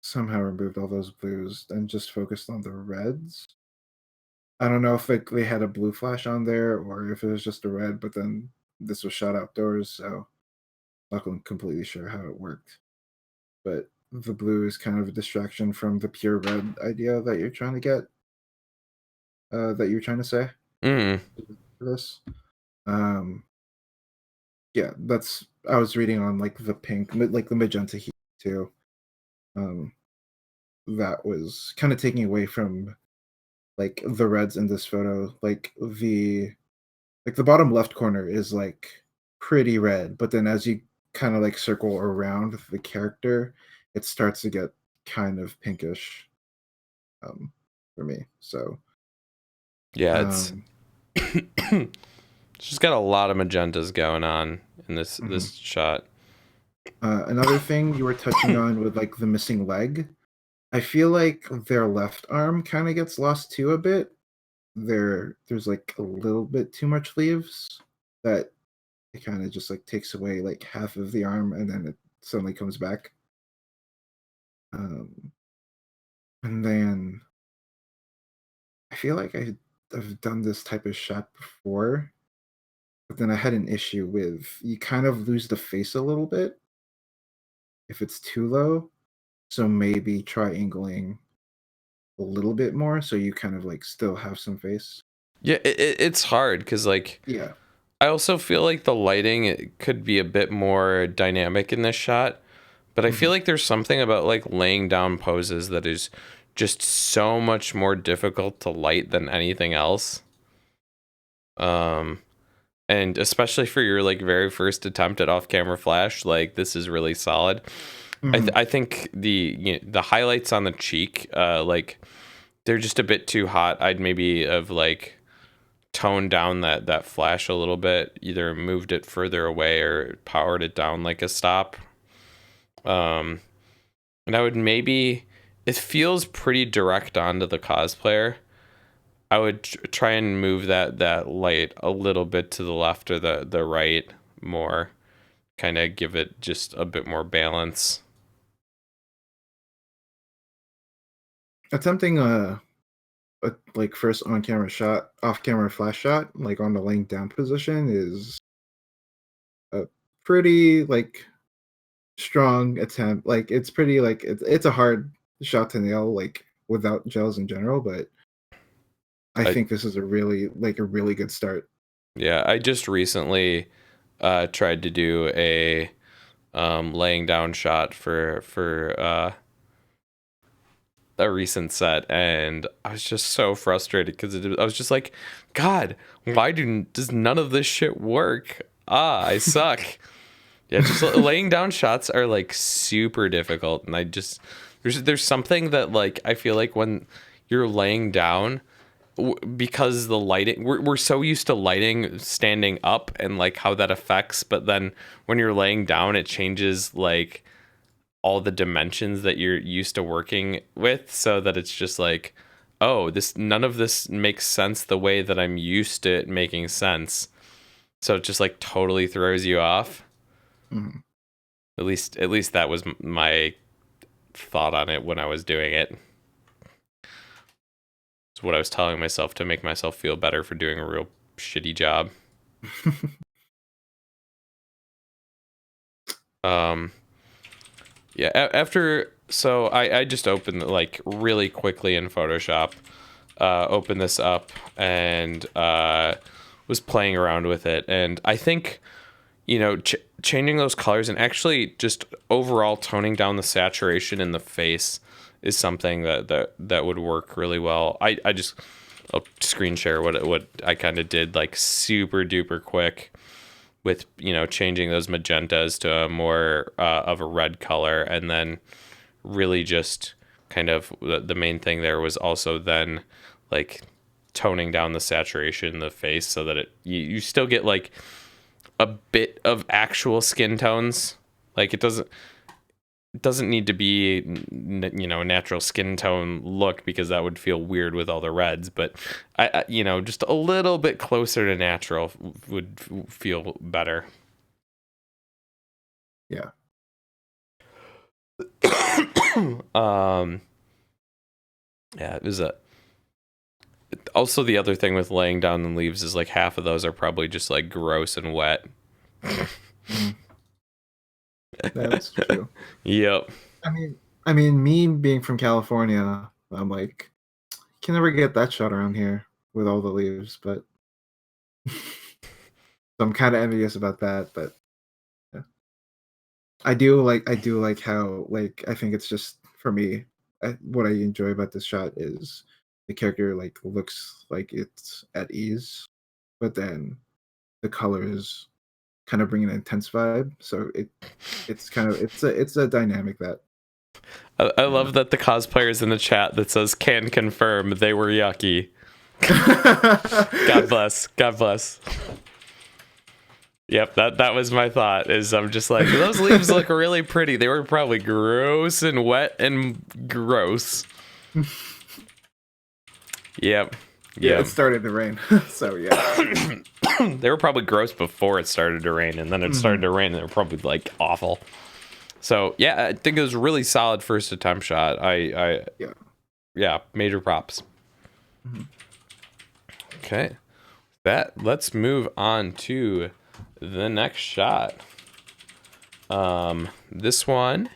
somehow removed all those blues and just focused on the reds, I don't know if they had a blue flash on there or if it was just a red, but then this was shot outdoors, so not completely sure how it worked. But the blue is kind of a distraction from the pure red idea that you're trying to get, that you're trying to say Mm-hmm. for this. Um, yeah, that's I was reading on like the pink, like the magenta hue too. Um, that was kind of taking away from like the reds in this photo. Like the bottom left corner is like pretty red, but then as you kind of like circle around the character, it starts to get kind of pinkish um, for me. So Yeah, it's um, she's got a lot of magentas going on in this mhm. shot. Another thing you were touching on with like the missing leg, I feel like their left arm kind of gets lost too a bit. There's like a little bit too much leaves that it kind of just like takes away like half of the arm and then it suddenly comes back. Um, and then I feel like I've done this type of shot before, but then I had an issue with you kind of lose the face a little bit if it's too low. So maybe try angling a little bit more so you kind of like still have some face. Yeah, it's hard because like Yeah. I also feel like the lighting it could be a bit more dynamic in this shot, but I feel Mhm. like there's something about like laying down poses that is just so much more difficult to light than anything else. Um, and especially for your like very first attempt at off-camera flash, like this is really solid. Mhm. I think the highlights on the cheek, like they're just a bit too hot. I'd maybe have like toned down that flash a little bit, either moved it further away or powered it down like a stop. Um, and I would maybe it feels pretty direct onto the cosplayer. I would try and move that light a little bit to the left or the right more, kind of give it just a bit more balance. Attempting a like first on camera shot, off camera flash shot, like on the laying down position is a pretty like strong attempt. Like it's pretty like it's a hard shot to nail like without gels in general, but I I think this is a really good start. Yeah, I just recently tried to do a laying down shot for a recent set, and I was just so frustrated because I was just like, God, why does none of this shit work? I suck. Yeah, just laying down shots are like super difficult, and I just there's something that like I feel like when you're laying down because the lighting we're so used to lighting standing up and like how that affects, but then when you're laying down it changes like all the dimensions that you're used to working with, so that it's just like, oh, this none of this makes sense the way that I'm used to it making sense. So it just like totally throws you off. Mhm. At least that was my thought on it when I was doing it. what I was telling myself to make myself feel better for doing a real shitty job. Yeah, so I just opened like really quickly in Photoshop, opened this up and was playing around with it, and I think, you know, changing those colors and actually just overall toning down the saturation in the face is something that would work really well. I'll screen share what I kind of did like super duper quick with, you know, changing those magentas to a more of a red color, and then really just kind of the main thing there was also then like toning down the saturation in the face so that you still get like a bit of actual skin tones. Like it doesn't need to be, you know, a natural skin tone look, because that would feel weird with all the reds, but I you know, just a little bit closer to natural would feel better. Yeah. Yeah, it was also the other thing with laying down the leaves is like half of those are probably just like gross and wet. That's true. Yep. I mean, me being from California, I'm like, can never get that shot around here with all the leaves, but so I'm kind of envious about that. But yeah. I do like how, like, I think it's just for me, what I enjoy about this shot is the character like looks like it's at ease, but then the colors kind of bring an intense vibe. So it's a dynamic that I love that the cosplayers in the chat that says can confirm they were yucky. God bless. God bless. Yep, that was my thought. Is I'm just like, those leaves look really pretty. They were probably gross and wet and gross. Yep. Yeah, it started to rain. So yeah. They were probably gross before it started to rain, and then it started to rain and they were probably like awful. So yeah, I think it was a really solid first attempt shot. Yeah, major props. Okay. Let's move on to the next shot. This one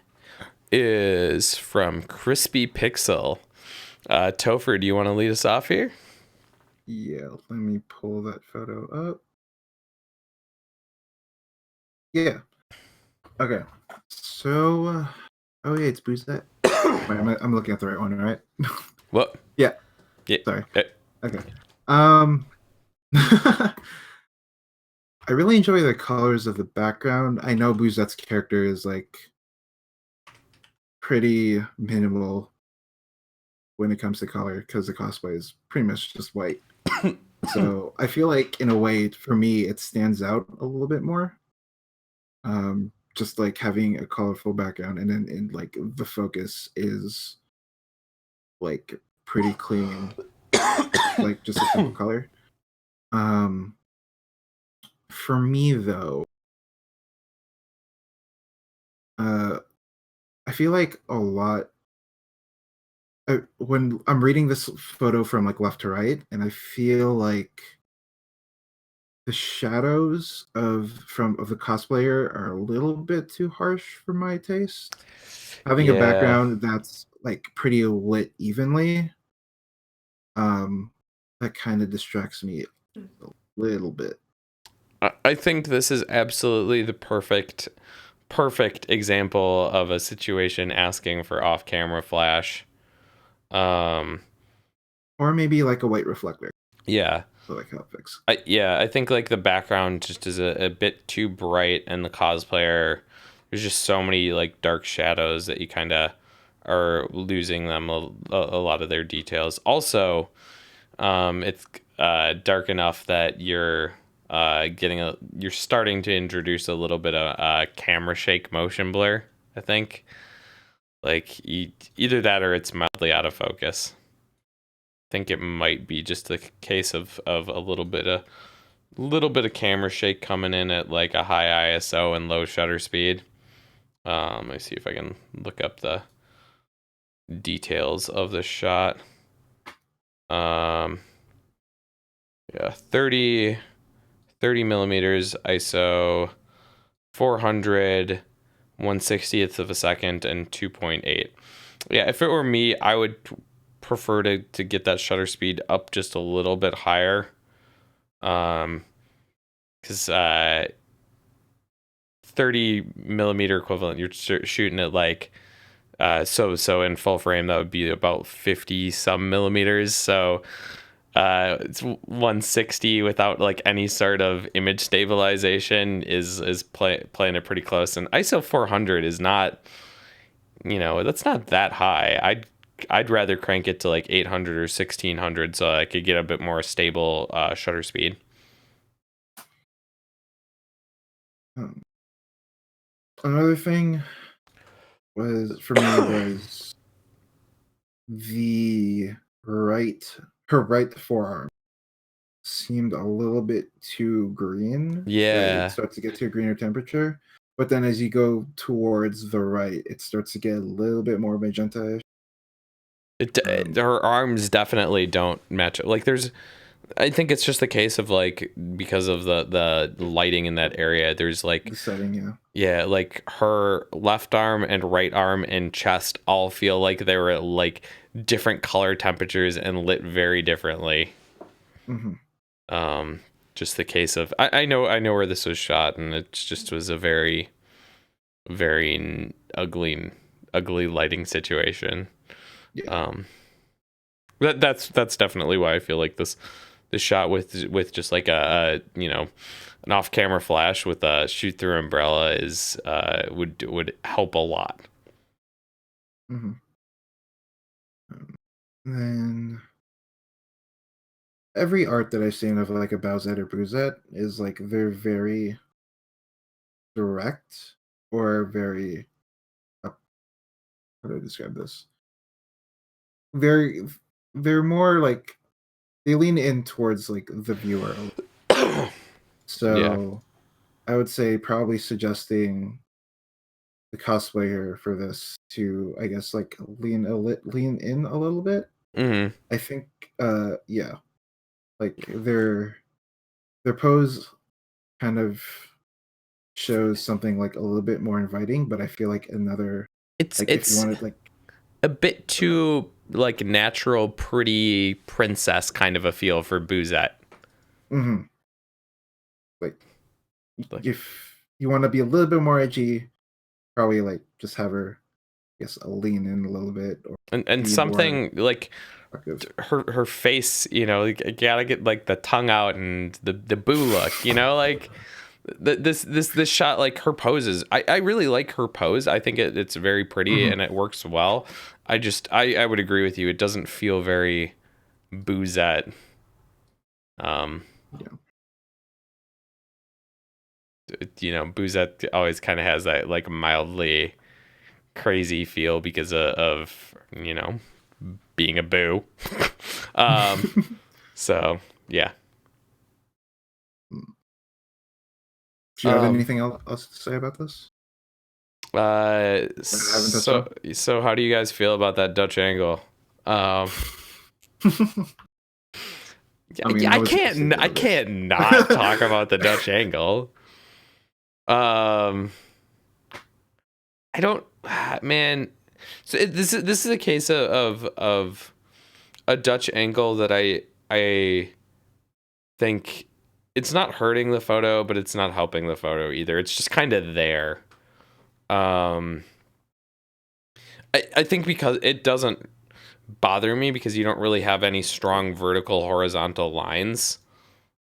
is from Crispy Pixel. Topher, do you want to lead us off here? Yeah, let me pull that photo up. Yeah. Okay. So, oh yeah, it's Boozette. Wait, I'm looking at the right one, right? What? Yeah. Yeah. Sorry. Okay. I really enjoy the colors of the background. I know Boozette's character is like pretty minimal when it comes to color because the cosplay is pretty much just white. So I feel like in a way, for me, it stands out a little bit more. Just like having a colorful background, and then in like the focus is like pretty clean, like just a simple color. For me though, I feel like a lot when I'm reading this photo from like left to right, and I feel like the shadows of the cosplayer are a little bit too harsh for my taste. Having a background that's like pretty lit evenly, that kind of distracts me a little bit. I think this is absolutely the perfect example of a situation asking for off-camera flash. Or maybe like a white reflector. Yeah. So like how it fix. I think like the background just is a bit too bright, and the cosplayer, there's just so many like dark shadows that you kind of are losing them a lot of their details. Also, it's dark enough that you're starting to introduce a little bit of camera shake motion blur. I think like either that or it's mildly out of focus. I think it might be just a case of a little bit of camera shake coming in at like a high ISO and low shutter speed. Let me see if I can look up the details of the shot. Um, yeah, 30 millimeters ISO, 400, 1/60th of a second, and 2.8. Yeah, if it were me, I would prefer to get that shutter speed up just a little bit higher. Because 30 millimeter equivalent, you're shooting at like so in full frame that would be about 50 some millimeters. So it's 160 without like any sort of image stabilization is playing it pretty close. And ISO 400 is not, that's not that high. I'd rather crank it to like 800 or 1600 so I could get a bit more stable shutter speed. Another thing was for me was the her right forearm seemed a little bit too green. It Yeah. starts to get to a greener temperature, but then as you go towards the right, it starts to get a little bit more magenta. Her arms definitely don't match. Like I think it's just the case of like because of the lighting in that area. There's like The setting, yeah. yeah, like her left arm and right arm and chest all feel like they were at like different color temperatures and lit very differently. Mm-hmm. Just the case of I know where this was shot, and it just was a very very ugly lighting situation. Yeah. That's definitely why I feel like this shot with just like an off camera flash with a shoot through umbrella is would help a lot. Mm-hmm. Then every art that I've seen of like a Bowsette or Boozette is like they're very direct or very how do I describe this? Very they're more like they lean in towards like the viewer. Yeah. So I would say probably suggesting the cosplayer for this to I guess like lean in a little bit. Hmm. I think yeah, like their pose kind of shows something like a little bit more inviting, but I feel like another like if you It's wanted like a bit too like natural, pretty princess kind of a feel for Boozette. mm-hmm, like Like, if you want to be a little bit more edgy, probably like just have her I guess lean in a little bit or and be more something like active. her face, like, you gotta get like the tongue out and the boo look, like this shot, like her poses. I really like her pose. I think it's very pretty Mm-hmm. and it works well. I would agree with you. It doesn't feel very Boozette. Um, Yeah. Boozette always kind of has that like mildly crazy feel because of being a boo. So yeah. Do you have Um, anything else to say about this? That I haven't touched so on? how do you guys feel about that Dutch angle? Um, I mean, I was gonna say I go this. can't not talk about the Dutch angle. Um, I don't, man. So this is a case of a Dutch angle that I think it's not hurting the photo, but it's not helping the photo either. It's just kind of there. Um, I think because it doesn't bother me because you don't really have any strong vertical horizontal lines.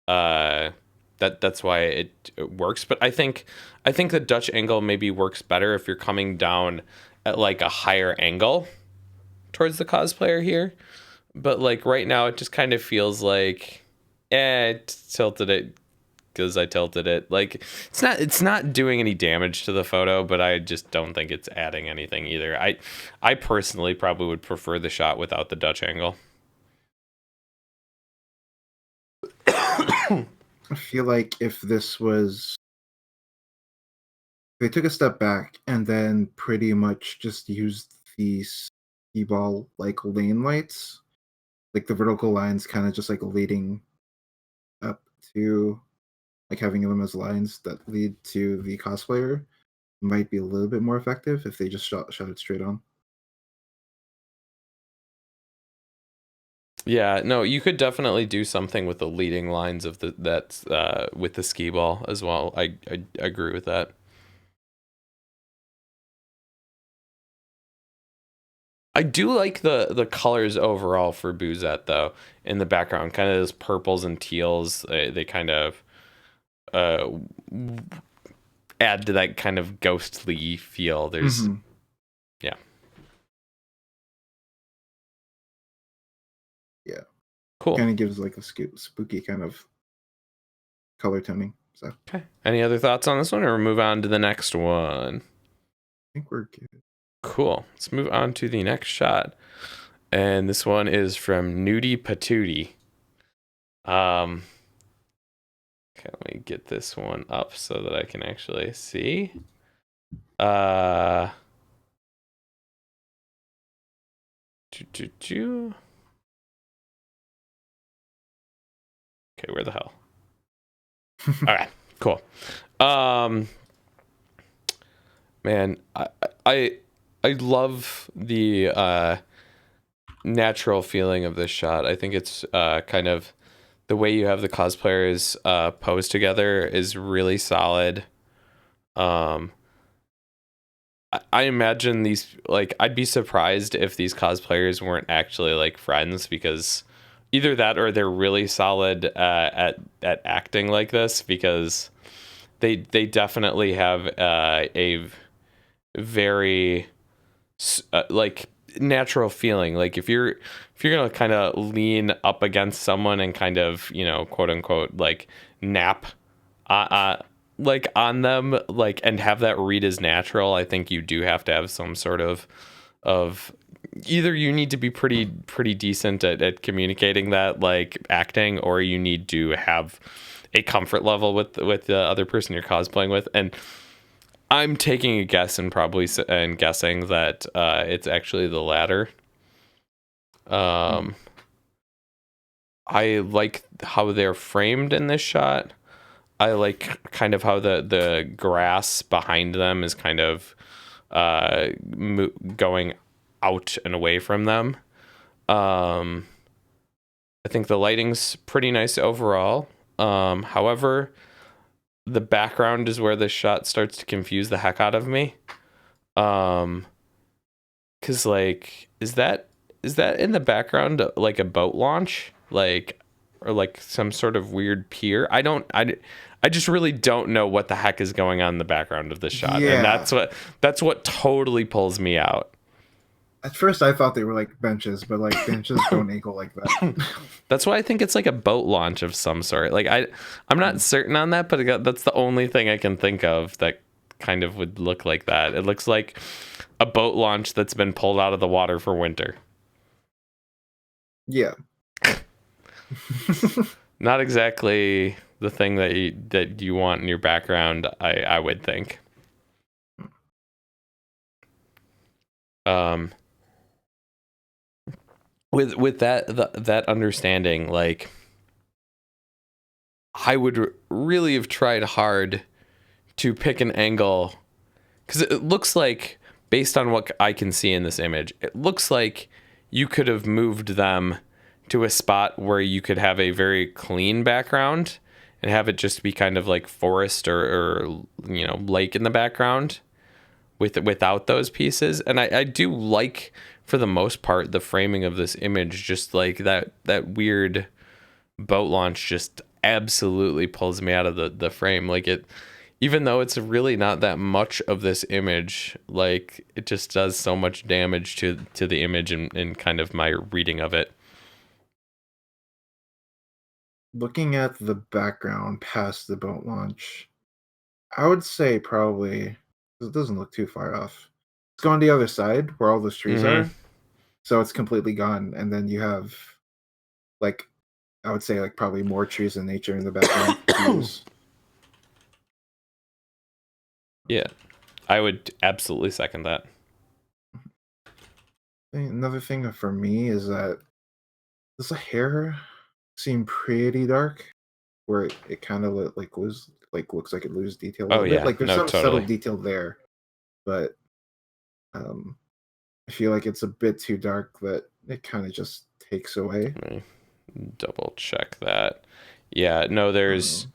Uh, that's why it works. But I think the Dutch angle maybe works better if you're coming down at like a higher angle towards the cosplayer here. But like right now, it just kind of feels like, it tilted it because I tilted it. Like it's not doing any damage to the photo, but I just don't think it's adding anything either. I personally probably would prefer the shot without the Dutch angle. I feel like if this was they took a step back and then pretty much just used these ball like lane lights like the vertical lines kind of just like leading up to like having them as lines that lead to the cosplayer might be a little bit more effective if they just shot it straight on. Yeah, no, you could definitely do something with the leading lines of with the skee ball as well. I agree with that. I do like the colors overall for Boozette though in the background, kind of those purples and teals. They kind of uh add to that kind of ghostly feel. There's yeah. Yeah. Cool. Kind of gives like a spooky kind of color toning. So I Okay. Any other thoughts on this one, or move on to the next one? think we're good. Cool. Let's move on to the next shot, and this one is from Nudie Patootie. Okay, let me get this one up so that I can actually see. Okay, where the hell? All right, cool. Man, I love the natural feeling of this shot. I think it's kind of the way you have the cosplayers pose together is really solid. I imagine these, like, I'd be surprised if these cosplayers weren't actually like friends, because either that or they're really solid at acting like this, because they definitely have a very like natural feeling. Like if you're gonna kind of lean up against someone and kind of, you know, quote unquote, like nap like on them, like, and have that read as natural, I think you do have to have some sort of either you need to be pretty decent at communicating that, like acting, or you need to have a comfort level with the other person you're cosplaying with. And I'm taking a guess and guessing that it's actually the latter. I like how they're framed in this shot. I like kind of how the grass behind them is kind of going out and away from them. I think the lighting's pretty nice overall. However, the background is where this shot starts to confuse the heck out of me. Cause like, is that in the background like a boat launch, like, or like some sort of weird pier? I just really don't know what the heck is going on in the background of this shot, Yeah. and that's what totally pulls me out. At first, I thought they were like benches, but like benches don't angle like that. That's why I think it's like a boat launch of some sort. Like I'm not certain on that, but that's the only thing I can think of that kind of would look like that. It looks like a boat launch that's been pulled out of the water for winter. Yeah. Not exactly the thing that you want in your background, I would think. With that understanding, like, I would really have tried hard to pick an angle, because it looks like, based on what I can see in this image, it looks like you could have moved them to a spot where you could have a very clean background and have it just be kind of like forest or you know, lake in the background without those pieces. And I do like, for the most part, the framing of this image, just like that weird boat launch just absolutely pulls me out of the frame. Like, it, even though it's really not that much of this image, like, it just does so much damage to the image and kind of my reading of it. Looking at the background past the boat launch, I would say probably, 'cause it doesn't look too far off. Let's go on the other side where all those trees are. So it's completely gone. And then you have, like, I would say, like, probably more trees in nature in the background. Yeah, I would absolutely second that. Another thing for me is that does the hair seem pretty dark? Where it kind of looks like it loses detail a Oh little bit. yeah, Like there's no, some subtle totally. detail there, but um, I feel like it's a bit too dark that it kind of just takes away. Let me double check that. Yeah, no, there's Um,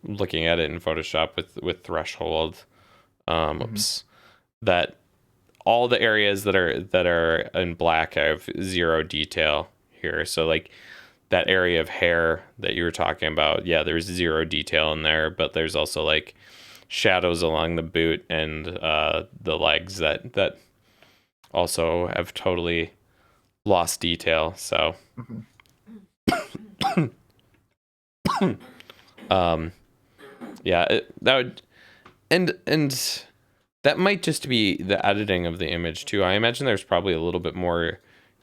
looking at it in Photoshop with threshold, mhm, oops, that all the areas that are in black have zero detail here. So like that area of hair that you were talking about, yeah, there's zero detail in there, but there's also like shadows along the boot and the legs that also have totally lost detail. So mhm. um, yeah, that would and that might just be the editing of the image too. I imagine there's probably a little bit more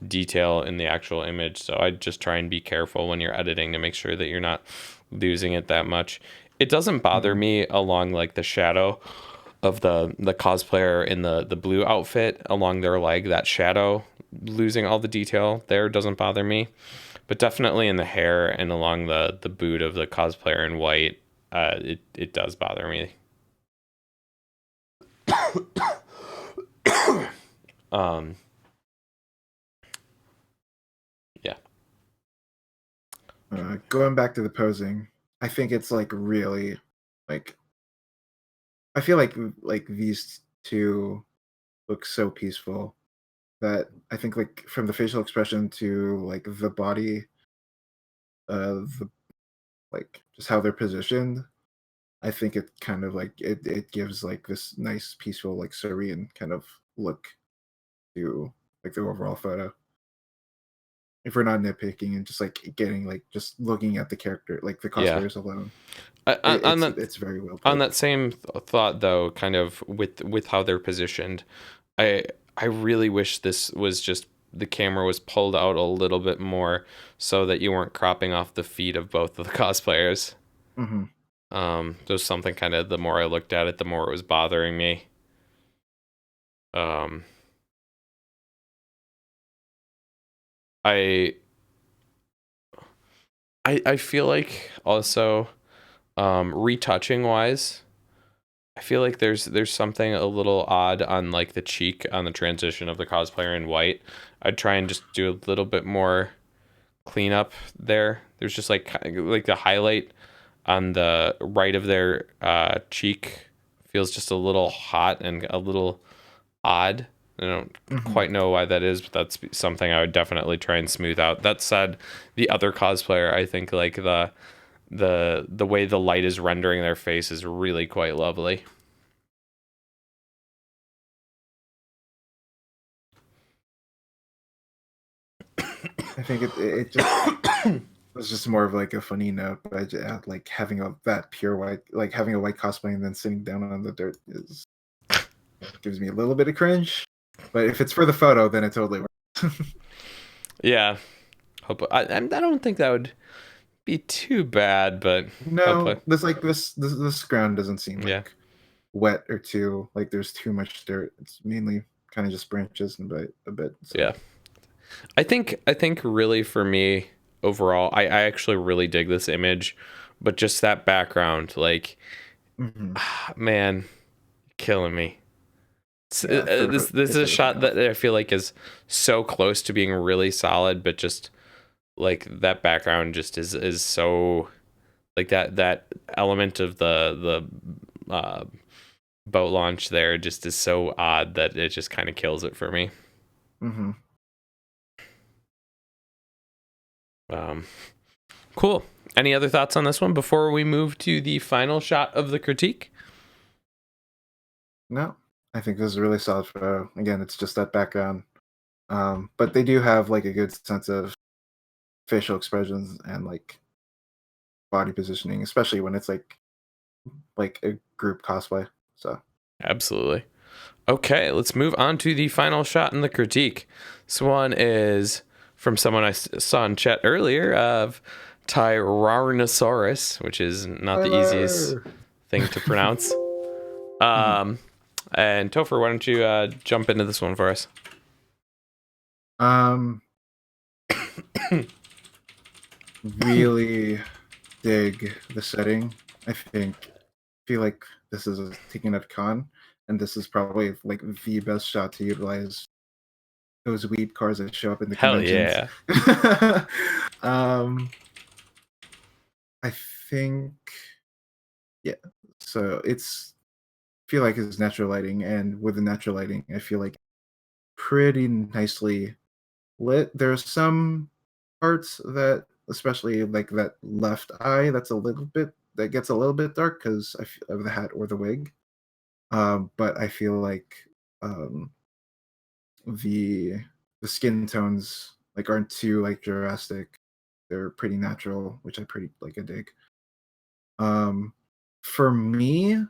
detail in the actual image, so I'd just try and be careful when you're editing to make sure that you're not losing it that much. It doesn't bother Mhm. me along like the shadow of the cosplayer in the blue outfit along their leg. That shadow losing all the detail there doesn't bother me, but definitely in the hair and along the boot of the cosplayer in white, it does bother me. Um, yeah. Going back to the posing, I think it's like really like I feel like these two look so peaceful that I think like from the facial expression to like the body, the like just how they're positioned, I think it kind of like it gives like this nice, peaceful, like serene kind of look to like the overall photo. If we're not nitpicking and just like getting like just looking at the character, like the Yeah. cosplayers alone, On, on that it's very well on put. that same thought though, kind of with how they're positioned, I I really wish this was just the camera was pulled out a little bit more so that you weren't cropping off the feet of both of the cosplayers. Hmm. There's something kind of the more I looked at it, the more it was bothering me. Um, I I feel like also retouching wise, I feel like there's something a little odd on like the cheek on the transition of the cosplayer in white. I'd try and just do a little bit more cleanup there. There's just like the highlight on the right of their cheek feels just a little hot and a little odd. I don't Hmm. quite know why that is, but that's something I would definitely try and smooth out. That said, the other cosplayer, I think like the way the light is rendering their face is really quite lovely. I think it just was just more of like a funny note, but like having a that pure white, like having a white cosplay and then sitting down on the dirt is gives me a little bit of cringe. But if it's for the photo, then it totally works. Yeah, hope I don't think that would be too bad, but hopefully, No, this ground doesn't seem yeah, like wet or too like there's too much dirt. It's mainly kind of just branches and a bit. So. yeah. I think really for me overall, I actually really dig this image, but just that background, like, Hmm. man, killing me. Yeah, This is it a throws me shot off. that I feel like is so close to being really solid, but just like that background just is so like that element of the boat launch there just is so odd that it just kind of kills it for me. Hmm. Um, cool. Any other thoughts on this one before we move to the final shot of the critique? No, I think this is a really solid photo. Again, it's just that background. But they do have like a good sense of facial expressions and like body positioning, especially when it's like a group cosplay. So Absolutely. Okay, let's move on to the final shot in the critique. This one is from someone I saw in chat earlier of Tyrannosaurus, which is not the easiest Tyler. thing to pronounce. Mhm. Um, and Topher, why don't you jump into this one for us? Um, really dig the setting. I feel like this is taking at a con, and this is probably like the best shot to utilize those weed cars that show up in the Hell conventions. yeah. um, I think, yeah. So feel like it's natural lighting, and with the natural lighting, I feel like pretty nicely lit. There's some parts that, especially like that left eye, that gets a little bit dark because of the hat or the wig. But I feel like um, the the skin tones like aren't too like drastic. They're pretty natural, which I pretty like. I dig. For me,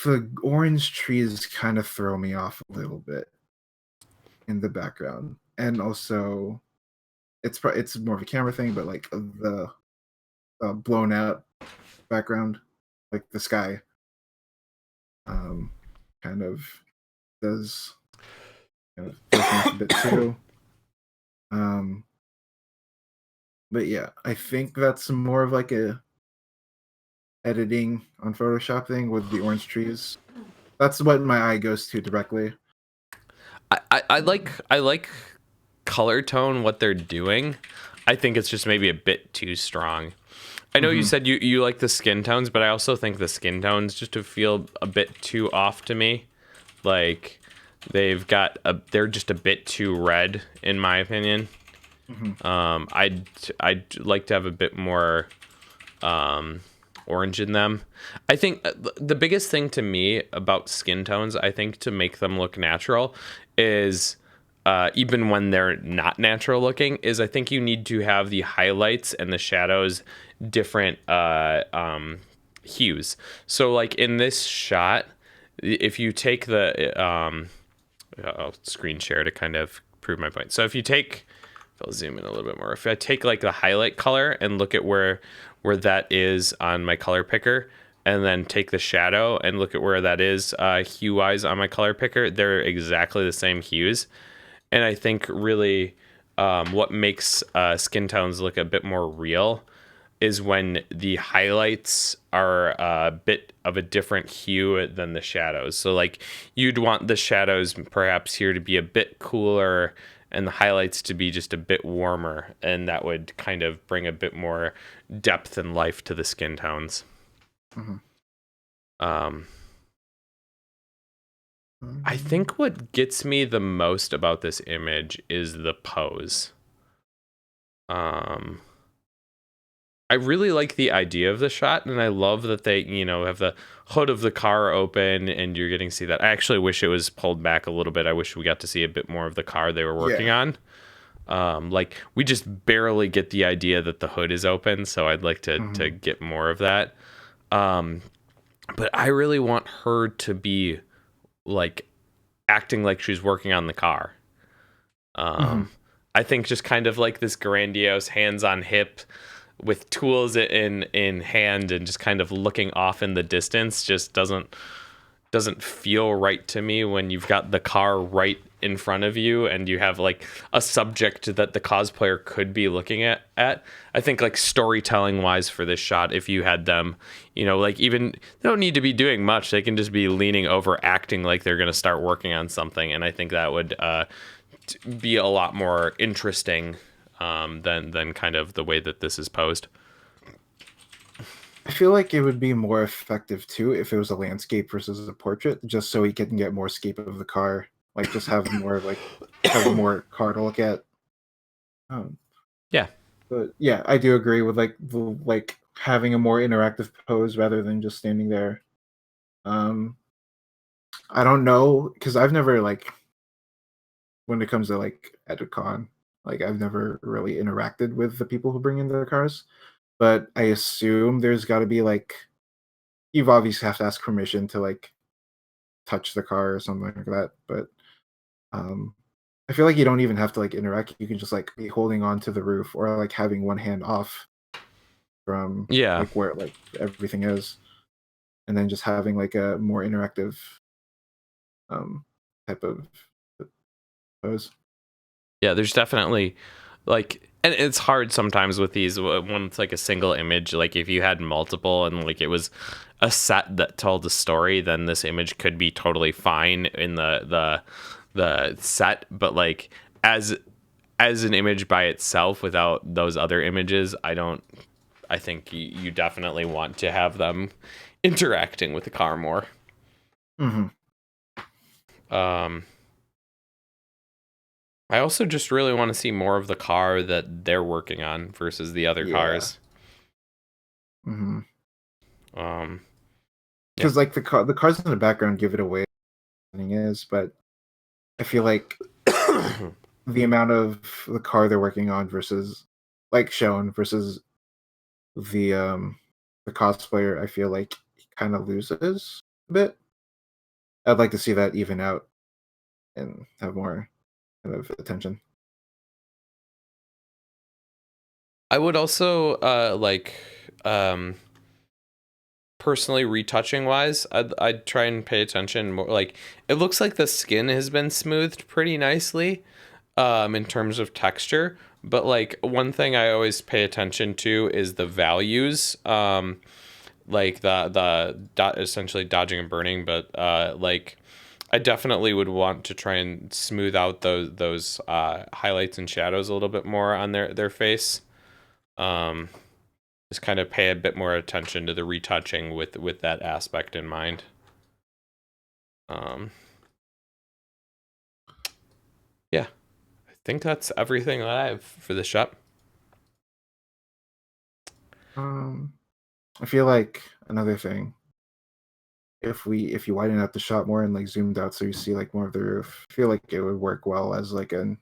the orange trees kind of throw me off a little bit in the background, and also it's more of a camera thing, but like the blown out background, like the sky, um, kind of does throws me off a bit too. Um, but yeah, I think that's more of like a editing on Photoshop thing with the orange trees. That's what my eye goes to directly. I like color tone what they're doing. I think it's just maybe a bit too strong. I know you Mhm. said you like the skin tones, but I also think the skin tones just to feel a bit too off to me. Like they're just a bit too red in my opinion. Mhm. I'd like to have a bit more orange in them. I think the biggest thing to me about skin tones, I think to make them look natural, is even when they're not natural looking, is I think you need to have the highlights and the shadows different hues. So like in this shot, if you take the I'll screen share to kind of prove my point. So if you take, I'll zoom in a little bit more. If I take like the highlight color and look at where that is on my color picker, and then take the shadow and look at where that is hue wise on my color picker, they're exactly the same hues. And I think really what makes skin tones look a bit more real is when the highlights are a bit of a different hue than the shadows. So like you'd want the shadows perhaps here to be a bit cooler and the highlights to be just a bit warmer, and that would kind of bring a bit more depth and life to the skin tones. Mhm. Um, I Mhm. think what gets me the most about this image is the pose. Um, I really like the idea of the shot, and I love that they, have the hood of the car open and you're getting to see that. I actually wish it was pulled back a little bit. I wish we got to see a bit more of the car they were working Yeah. on. Like we just barely get the idea that the hood is open, so I'd like to Mhm. get more of that. Um, but I really want her to be like acting like she's working on the car. Mhm. Um, I think just kind of like this grandiose hands on hip with tools in hand and just kind of looking off in the distance just doesn't feel right to me when you've got the car right in front of you and you have like a subject that the cosplayer could be looking at. I think like storytelling wise for this shot, if you had them, like even they don't need to be doing much, they can just be leaning over acting like they're going to start working on something, and I think that would be a lot more interesting than kind of the way that this is posed. I feel like it would be more effective too if it was a landscape versus a portrait, just so we can get more scape of the car. Like just have more car to look at. Um, Yeah. but yeah, I do agree with like having a more interactive pose rather than just standing there. Um, I don't know because I've never like when it comes to like EditCon, like I've never really interacted with the people who bring in their cars. But I assume there's got to be like you've obviously have to ask permission to like touch the car or something like that. But um, I feel like you don't even have to like interact. You can just like be holding on to the roof or like having one hand off from Yeah. like where like everything is, and then just having like a more interactive um type of pose. Yeah, there's definitely like, and it's hard sometimes with these when it's like a single image. Like if you had multiple and like it was a set that told a story, then this image could be totally fine in the set. But like as an image by itself without those other images, I think you definitely want to have them interacting with the car more. Mm-hmm. I also just really want to see more of the car that they're working on versus the other cars. Mm-hmm. Yeah. Because like the cars in the background give it away what the thing is, but I feel like the amount of the car they're working on versus like shown versus the cosplayer, I feel like he kind of loses a bit. I'd like to see that even out and have more kind of attention. I would also like personally retouching wise, I'd try and pay attention more. Like it looks like the skin has been smoothed pretty nicely in terms of texture, but like one thing I always pay attention to is the values, like essentially dodging and burning, but like I definitely would want to try and smooth out those highlights and shadows a little bit more on their face. Just kind of pay a bit more attention to the retouching with that aspect in mind. Yeah, I think that's everything that I have for the shop. I feel like another thing, if you widen out the shot more and like zoomed out so you see like more of the roof, I feel like it would work well as like a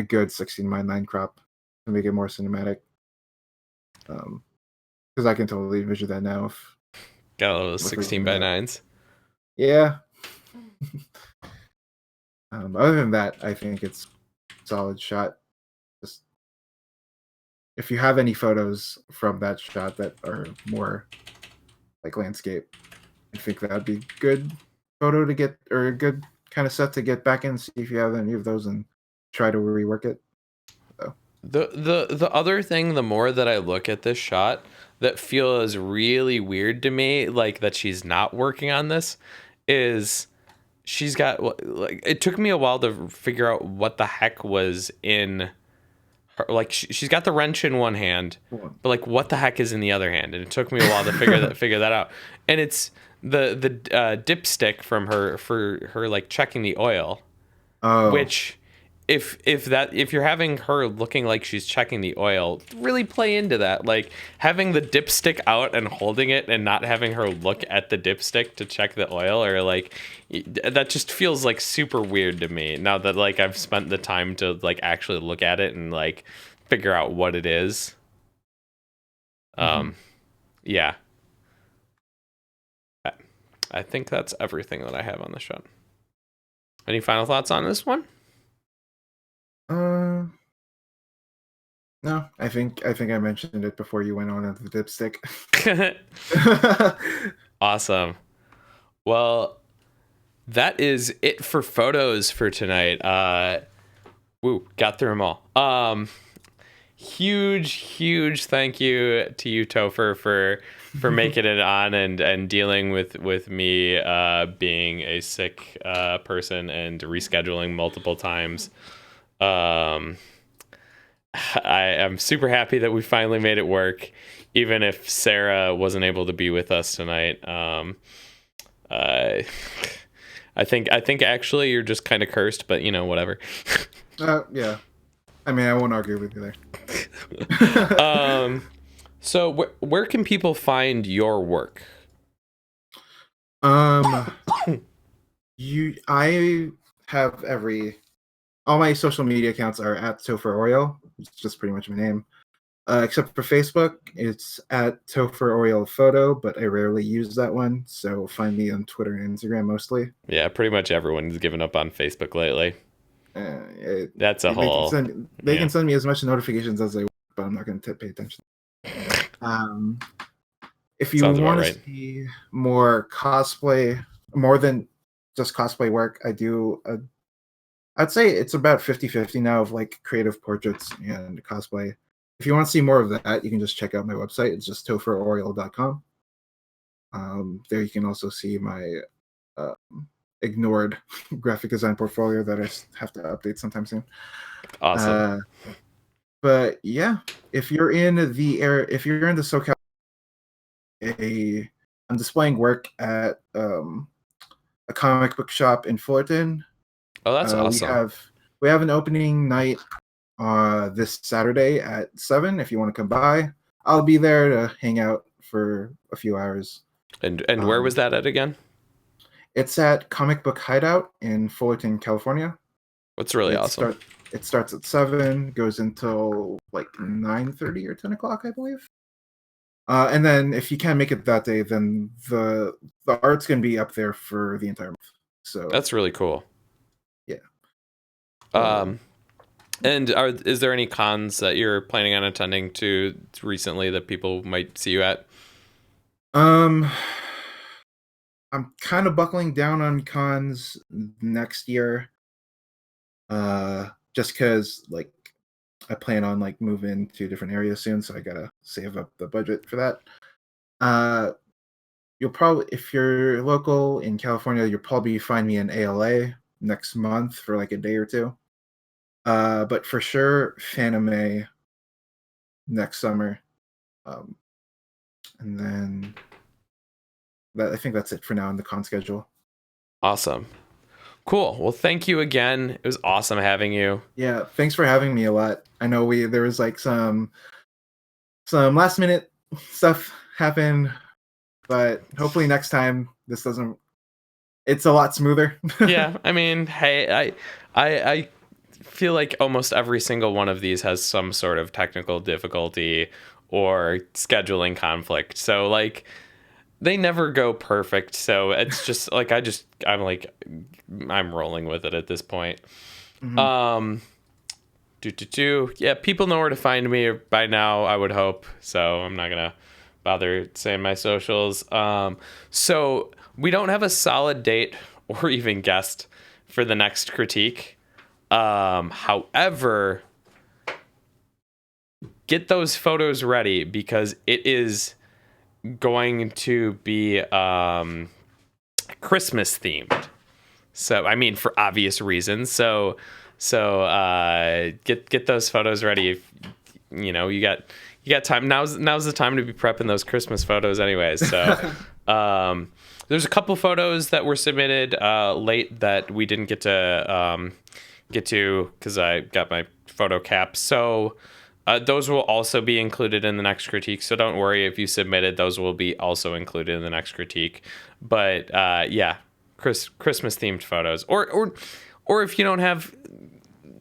good 16:9 crop to make it more cinematic. Because I can totally envision that now. Got all those If we 16 zoomed by out. 9s. Yeah. Other than that, I think it's a solid shot. Just if you have any photos from that shot that are more like landscape, I think that would be good photo to get, or a good kind of set to get back in. See if you have any of those and try to rework it. So. The other thing, the more that I look at this shot, that feels really weird to me, like that she's not working on this, is she's got like it took me a while to figure out what the heck was in her. Like she's got the wrench in one hand, but like what the heck is in the other hand? And it took me a while to figure that out. And it's the dipstick from her for her like checking the oil, Oh. which if you're having her looking like she's checking the oil, really play into that. Like having the dipstick out and holding it and not having her look at the dipstick to check the oil, or like that just feels like super weird to me now that like I've spent the time to like actually look at it and like figure out what it is. Yeah. I think that's everything that I have on the shot. Any final thoughts on this one? No, I think I mentioned it before you went on into the dipstick. Awesome. Well, that is it for photos for tonight. Got through them all. Huge thank you to you, Topher, for making it on and dealing with me being a sick person and rescheduling multiple times. I am super happy that we finally made it work, even if Sarah wasn't able to be with us tonight. I think actually you're just kind of cursed, but you know, whatever. Yeah. I mean, I won't argue with you there. So where can people find your work? I have all my social media accounts are at Topher Oriel. It's just pretty much my name. Except for Facebook, it's at Topher Oriel Photo, but I rarely use that one. So find me on Twitter and Instagram mostly. Yeah, pretty much everyone's given up on Facebook lately. That's a whole. They can send me as much notifications as they want, but I'm not going to pay attention. If you want to see more cosplay, more than just cosplay work, I'd say it's about 50-50 now of like creative portraits and cosplay. If you want to see more of that, you can just check out my website. It's just topheroriel.com. There you can also see my ignored graphic design portfolio that I have to update sometime soon. Awesome. But yeah, if you're in the area, if you're in the SoCal, I'm displaying work at a comic book shop in Fullerton. Oh, that's awesome. We have an opening night this Saturday at 7. If you want to come by, I'll be there to hang out for a few hours. And where was that at again? It's at Comic Book Hideout in Fullerton, California. What's really awesome? It starts at 7, goes until like 9:30 or 10 o'clock, I believe. And then if you can't make it that day, then the art's gonna be up there for the entire month. So that's really cool. Yeah. And is there any cons that you're planning on attending to recently that people might see you at? I'm kind of buckling down on cons next year. Just because like I plan on like moving to a different area soon, so I gotta save up the budget for that. You'll probably, if you're local in California, you'll probably find me in ALA next month for like a day or two. But for sure, Fanime next summer. And then I think that's it for now in the con schedule. Awesome. Cool. Well, thank you again. It was awesome having you. Yeah, thanks for having me a lot. I know there was like some last minute stuff happen, but hopefully next time it's a lot smoother. Yeah, I mean, hey, I feel like almost every single one of these has some sort of technical difficulty or scheduling conflict. So like they never go perfect. So it's just like I'm rolling with it at this point. Mm-hmm. Yeah, people know where to find me by now, I would hope. So I'm not gonna bother saying my socials. So we don't have a solid date or even guest for the next critique. However, get those photos ready because it is going to be Christmas themed. So I mean, for obvious reasons. So get those photos ready. If, you know, you got time. Now's the time to be prepping those Christmas photos, anyways. So there's a couple photos that were submitted late that we didn't get to because I got my photo cap. So those will also be included in the next critique. So don't worry if you submitted; those will be also included in the next critique. But yeah, Christmas themed photos, or if you don't have,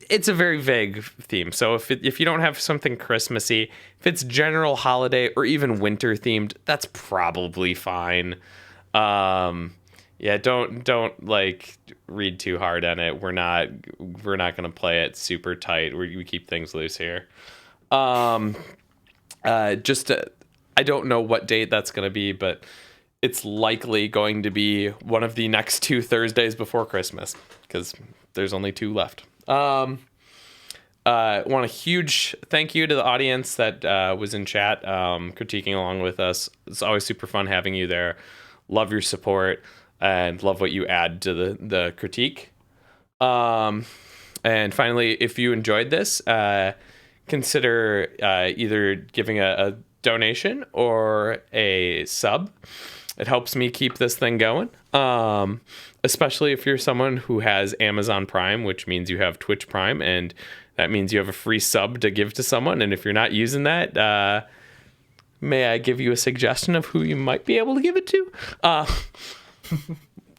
it's a very vague theme. So if you don't have something Christmassy, if it's general holiday or even winter themed, that's probably fine. Yeah, don't like read too hard on it. We're not gonna play it super tight. We keep things loose here. I don't know what date that's gonna be, but it's likely going to be one of the next 2 Thursdays before Christmas because there's only 2 left. Want a huge thank you to the audience that was in chat critiquing along with us. It's always super fun having you there. Love your support and love what you add to the critique. And finally, if you enjoyed this, consider either giving a donation or a sub. It helps me keep this thing going. Especially if you're someone who has Amazon Prime, which means you have Twitch Prime, and that means you have a free sub to give to someone. And if you're not using that, may I give you a suggestion of who you might be able to give it to?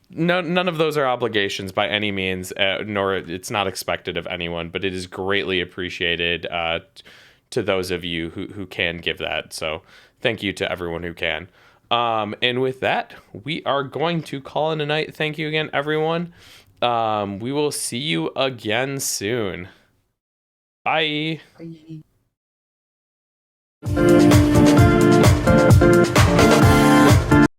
None of those are obligations by any means, nor it's not expected of anyone, but it is greatly appreciated to those of you who can give that. So thank you to everyone who can. And with that, we are going to call it a night. Thank you again, everyone. We will see you again soon. Bye. Bye.